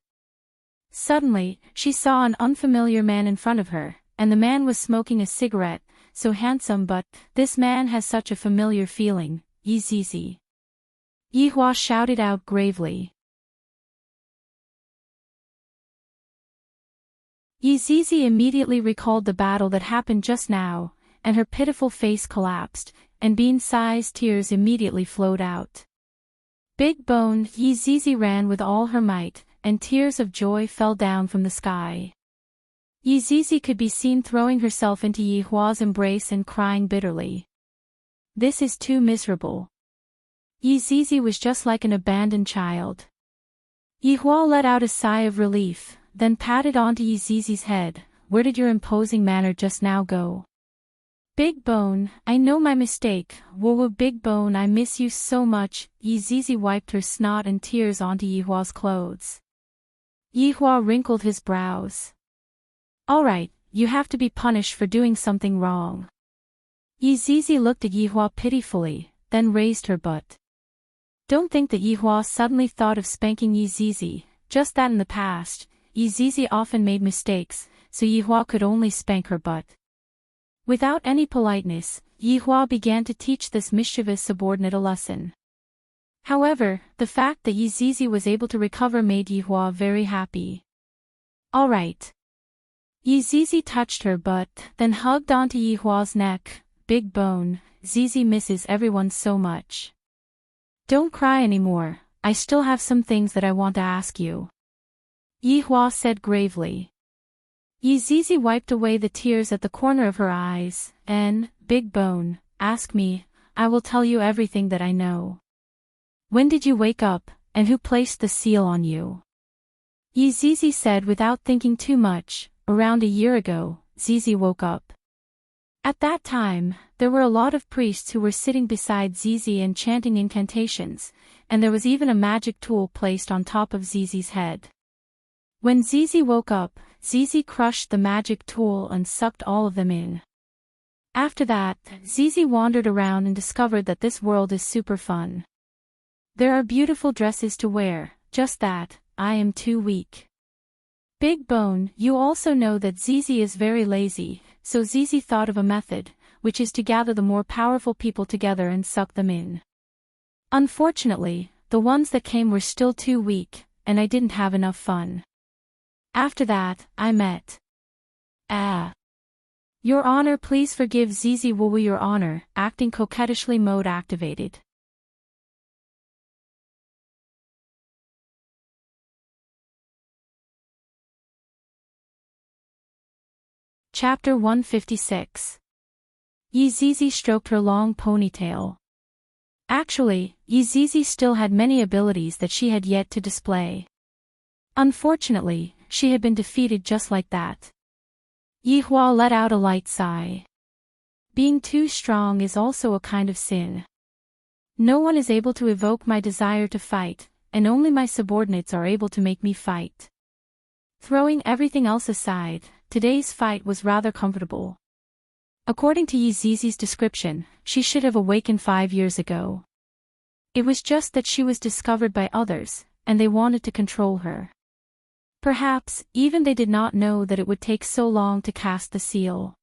Suddenly, she saw an unfamiliar man in front of her, and the man was smoking a cigarette, so handsome, but this man has such a familiar feeling, Yizizi. Yihua shouted out gravely. Yizizi immediately recalled the battle that happened just now, and her pitiful face collapsed, and bean-sized tears immediately flowed out. Big boned, Yizizi ran with all her might, and tears of joy fell down from the sky. Yizizi could be seen throwing herself into Yihua's embrace and crying bitterly. This is too miserable. Yizizi was just like an abandoned child. Yihua let out a sigh of relief, then patted onto Yizizi's head. Where did your imposing manner just now go? Big Bone, I know my mistake. Whoa, Big Bone, I miss you so much. Yizizi wiped her snot and tears onto Yihua's clothes. Yihua wrinkled his brows. Alright, you have to be punished for doing something wrong. Yizizi looked at Yihua pitifully, then raised her butt. Don't think that Yihua suddenly thought of spanking Yizizi, just that in the past, Yizizi often made mistakes, so Yihua could only spank her butt. Without any politeness, Yihua began to teach this mischievous subordinate a lesson. However, the fact that Yizizi was able to recover made Yihua very happy. Alright. Yizizi touched her butt, then hugged onto Yihua's neck. Big Bone, Zizi misses everyone so much. Don't cry anymore, I still have some things that I want to ask you. Yihua said gravely. Yizizi wiped away the tears at the corner of her eyes, and, Big Bone, ask me, I will tell you everything that I know. When did you wake up, and who placed the seal on you? Yizizi said without thinking too much. Around a year ago, Zizi woke up. At that time, there were a lot of priests who were sitting beside Zizi and chanting incantations, and there was even a magic tool placed on top of Zizi's head. When Zizi woke up, Zizi crushed the magic tool and sucked all of them in. After that, Zizi wandered around and discovered that this world is super fun. There are beautiful dresses to wear, just that, I am too weak. Big Bone, you also know that Zizi is very lazy, so Zizi thought of a method, which is to gather the more powerful people together and suck them in. Unfortunately, the ones that came were still too weak, and I didn't have enough fun. After that, I met. Your Honor, please forgive Zizi. Woo, Your Honor, acting coquettishly mode activated. Chapter 156. Yizizi stroked her long ponytail. Actually, Yizizi still had many abilities that she had yet to display. Unfortunately, she had been defeated just like that. Yihua let out a light sigh. Being too strong is also a kind of sin. No one is able to evoke my desire to fight, and only my subordinates are able to make me fight. Throwing everything else aside, today's fight was rather comfortable. According to Yi Zizi's description, she should have awakened 5 years ago. It was just that she was discovered by others, and they wanted to control her. Perhaps, even they did not know that it would take so long to cast the seal.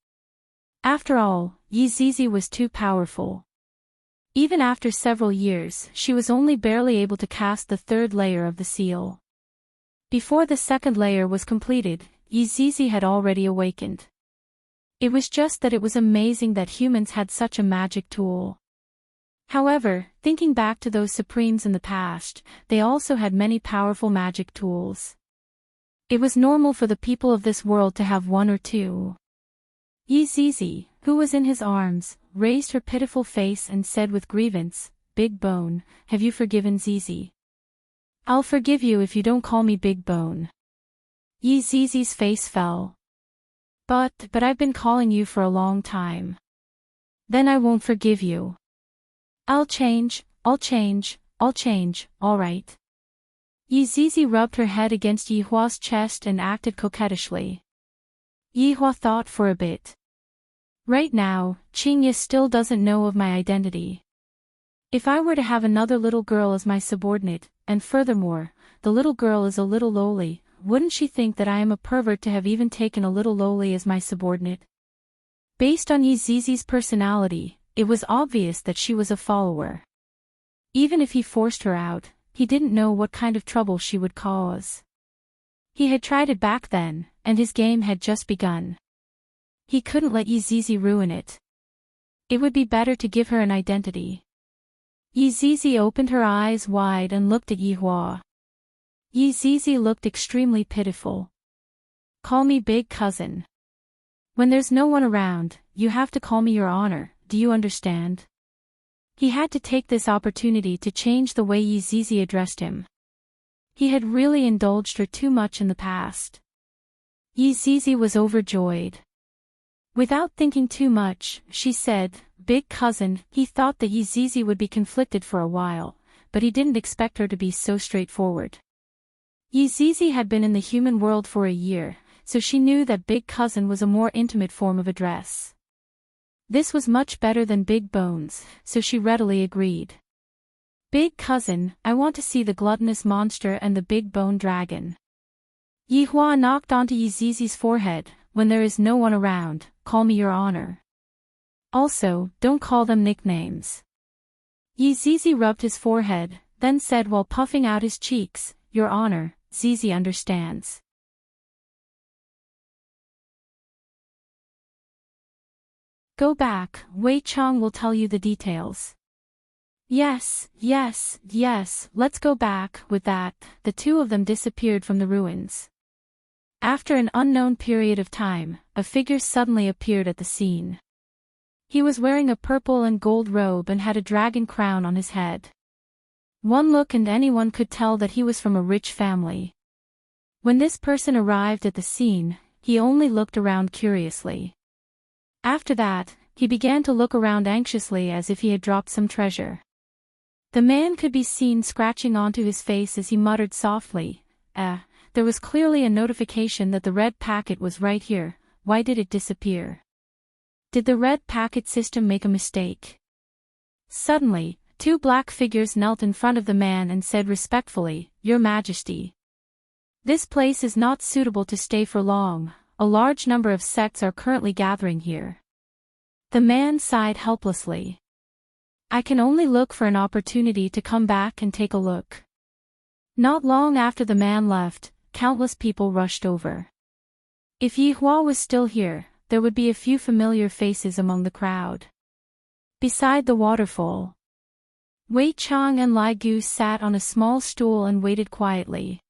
After all, Yi Zizi was too powerful. Even after several years, she was only barely able to cast the third layer of the seal. Before the second layer was completed, Yi Zizi had already awakened. It was just that it was amazing that humans had such a magic tool. However, thinking back to those Supremes in the past, they also had many powerful magic tools. It was normal for the people of this world to have one or two. Yi Zizi, who was in his arms, raised her pitiful face and said with grievance, "Big Bone, have you forgiven Zizi?" "I'll forgive you if you don't call me Big Bone." Yi Zizi's face fell. But I've been calling you for a long time." "Then I won't forgive you." I'll change, all right." Yi Zizi rubbed her head against Yi Hua's chest and acted coquettishly. Yi Hua thought for a bit. "Right now, Qingye still doesn't know of my identity. If I were to have another little girl as my subordinate, and furthermore, the little girl is a little lowly, wouldn't she think that I am a pervert to have even taken a little lowly as my subordinate?" Based on Yi Zizi's personality, it was obvious that she was a follower. Even if he forced her out, he didn't know what kind of trouble she would cause. He had tried it back then, and his game had just begun. He couldn't let Yi Zizi ruin it. It would be better to give her an identity. Yi Zizi opened her eyes wide and looked at Yi Hua. Yi Zizi looked extremely pitiful. "Call me Big Cousin. When there's no one around, you have to call me Your Honor, do you understand?" He had to take this opportunity to change the way Yi Zizi addressed him. He had really indulged her too much in the past. Yi Zizi was overjoyed. Without thinking too much, she said, "Big Cousin." He thought that Yi Zizi would be conflicted for a while, but he didn't expect her to be so straightforward. Yi Zizi had been in the human world for a year, so she knew that Big Cousin was a more intimate form of address. This was much better than Big Bones, so she readily agreed. "Big Cousin, I want to see the gluttonous monster and the big bone dragon." Yi Hua knocked onto Yi Zizi's forehead. "When there is no one around, call me Your Honor. Also, don't call them nicknames." Yi Zizi rubbed his forehead, then said while puffing out his cheeks, "Your Honor, Zizi understands." Go back, Wei Chang will tell you the details. Yes, let's go back." With that, the two of them disappeared from the ruins. After an unknown period of time, a figure suddenly appeared at the scene. He was wearing a purple and gold robe and had a dragon crown on his head. One look and anyone could tell that he was from a rich family. When this person arrived at the scene, he only looked around curiously. After that, he began to look around anxiously as if he had dropped some treasure. The man could be seen scratching onto his face as he muttered softly, there was clearly a notification that the red packet was right here. Why did it disappear? Did the red packet system make a mistake?" Suddenly, two black figures knelt in front of the man and said respectfully, "Your Majesty. This place is not suitable to stay for long. A large number of sects are currently gathering here." The man sighed helplessly. "I can only look for an opportunity to come back and take a look." Not long after the man left, countless people rushed over. If Yi Hua was still here, there would be a few familiar faces among the crowd. Beside the waterfall, Wei Chang and Lai Gu sat on a small stool and waited quietly.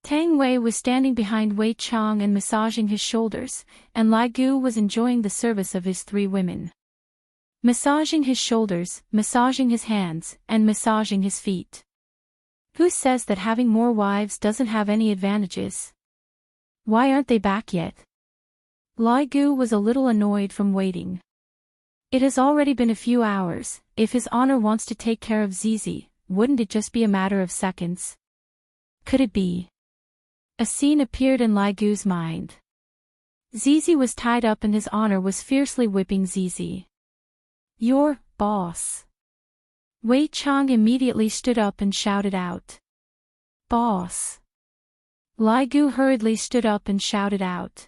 Tang Wei was standing behind Wei Chang and massaging his shoulders, and Lai Gu was enjoying the service of his 3 women. Massaging his shoulders, massaging his hands, and massaging his feet. Who says that having more wives doesn't have any advantages? Why aren't they back yet? Lai Gu was a little annoyed from waiting. It has already been a few hours. If His Honor wants to take care of Zizi, wouldn't it just be a matter of seconds? Could it be? A scene appeared in Lai Gu's mind. Zizi was tied up and his honor was fiercely whipping Zizi. "Your boss." Wei Chang immediately stood up and shouted out. "Boss." Li Gu hurriedly stood up and shouted out.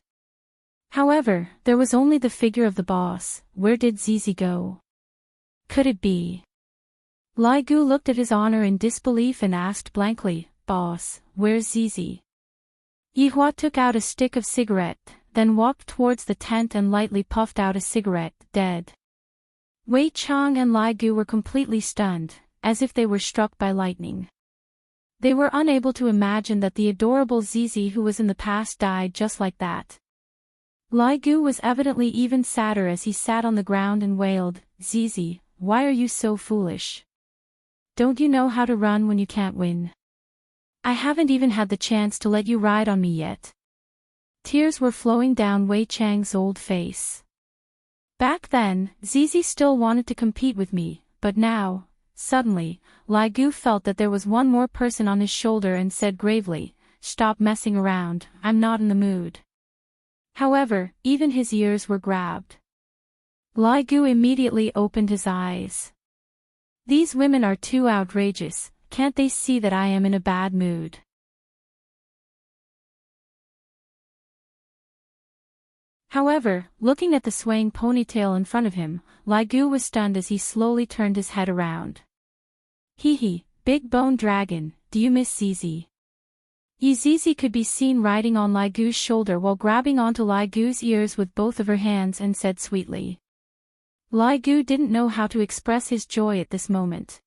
However, there was only the figure of the boss. Where did Zizi go? Could it be? Li Gu looked at his honor in disbelief and asked blankly, "Boss, where's Zizi?" Yihua took out a stick of cigarette, then walked towards the tent and lightly puffed out a cigarette, dead. Wei Chang and Li Gu were completely stunned, as if they were struck by lightning. They were unable to imagine that the adorable Zizi who was in the past died just like that. Li Gu was evidently even sadder as he sat on the ground and wailed, "Zizi, why are you so foolish? Don't you know how to run when you can't win? I haven't even had the chance to let you ride on me yet." Tears were flowing down Wei Chang's old face. "Back then, Zizi still wanted to compete with me, but now..." Suddenly, Li Gu felt that there was one more person on his shoulder and said gravely, "Stop messing around, I'm not in the mood." However, even his ears were grabbed. Li Gu immediately opened his eyes. "These women are too outrageous, can't they see that I am in a bad mood?" However, looking at the swaying ponytail in front of him, Li Gu was stunned as he slowly turned his head around. "Hee, big bone dragon, do you miss Zizi?" Zizi could be seen riding on Li Gu's shoulder while grabbing onto Li Gu's ears with both of her hands and said sweetly. Li Gu didn't know how to express his joy at this moment.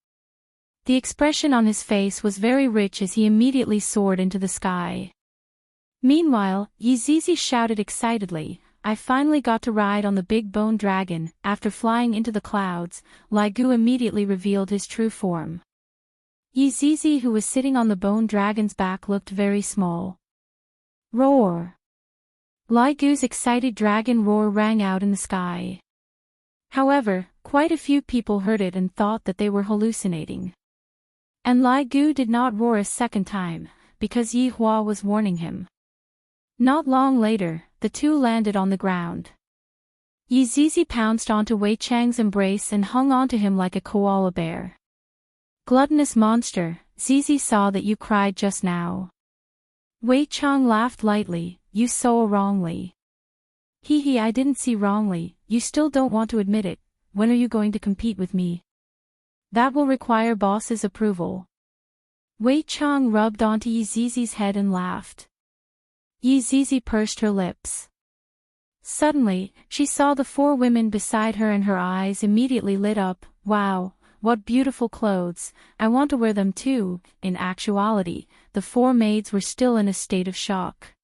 The expression on his face was very rich as he immediately soared into the sky. Meanwhile, Zizi shouted excitedly, "I finally got to ride on the big bone dragon." After flying into the clouds, Li Gu immediately revealed his true form. Zizi, who was sitting on the bone dragon's back, looked very small. Roar! Li Gu's excited dragon roar rang out in the sky. However, quite a few people heard it and thought that they were hallucinating. And Li Gu did not roar a second time, because Yihua was warning him. Not long later, the two landed on the ground. Zizi pounced onto Wei Chang's embrace and hung onto him like a koala bear. "Gluttonous monster, Zizi saw that you cried just now." Wei Chang laughed lightly, "You saw wrongly." "Hee, I didn't see wrongly, you still don't want to admit it. When are you going to compete with me?" "That will require boss's approval." Wei Chang rubbed onto Zizi's head and laughed. Zizi pursed her lips. Suddenly, she saw the four women beside her and her eyes immediately lit up. "Wow, what beautiful clothes, I want to wear them too." In actuality, the four maids were still in a state of shock.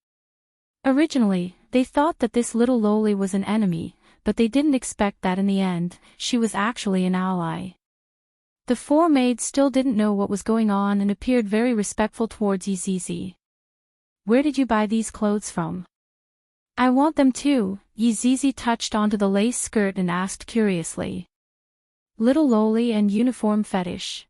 Originally, they thought that this little loli was an enemy, but they didn't expect that in the end, she was actually an ally. The four maids still didn't know what was going on and appeared very respectful towards Zizi. "Where did you buy these clothes from?" "I want them too." Zizi touched onto the lace skirt and asked curiously. "Little loli and uniform fetish."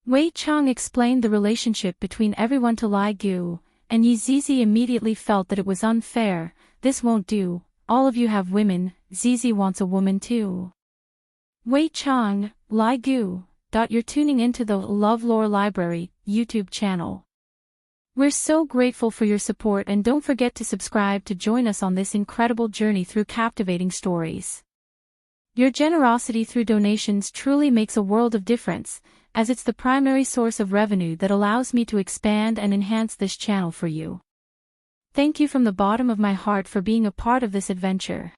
Wei Chang explained the relationship between everyone to Li Gu, and Zizi immediately felt that it was unfair. "This won't do, all of you have women, Zizi wants a woman too." Wei Chang, Li Gu. You're tuning into the LoveLore Library YouTube channel. We're so grateful for your support, and don't forget to subscribe to join us on this incredible journey through captivating stories. Your generosity through donations truly makes a world of difference, as it's the primary source of revenue that allows me to expand and enhance this channel for you. Thank you from the bottom of my heart for being a part of this adventure.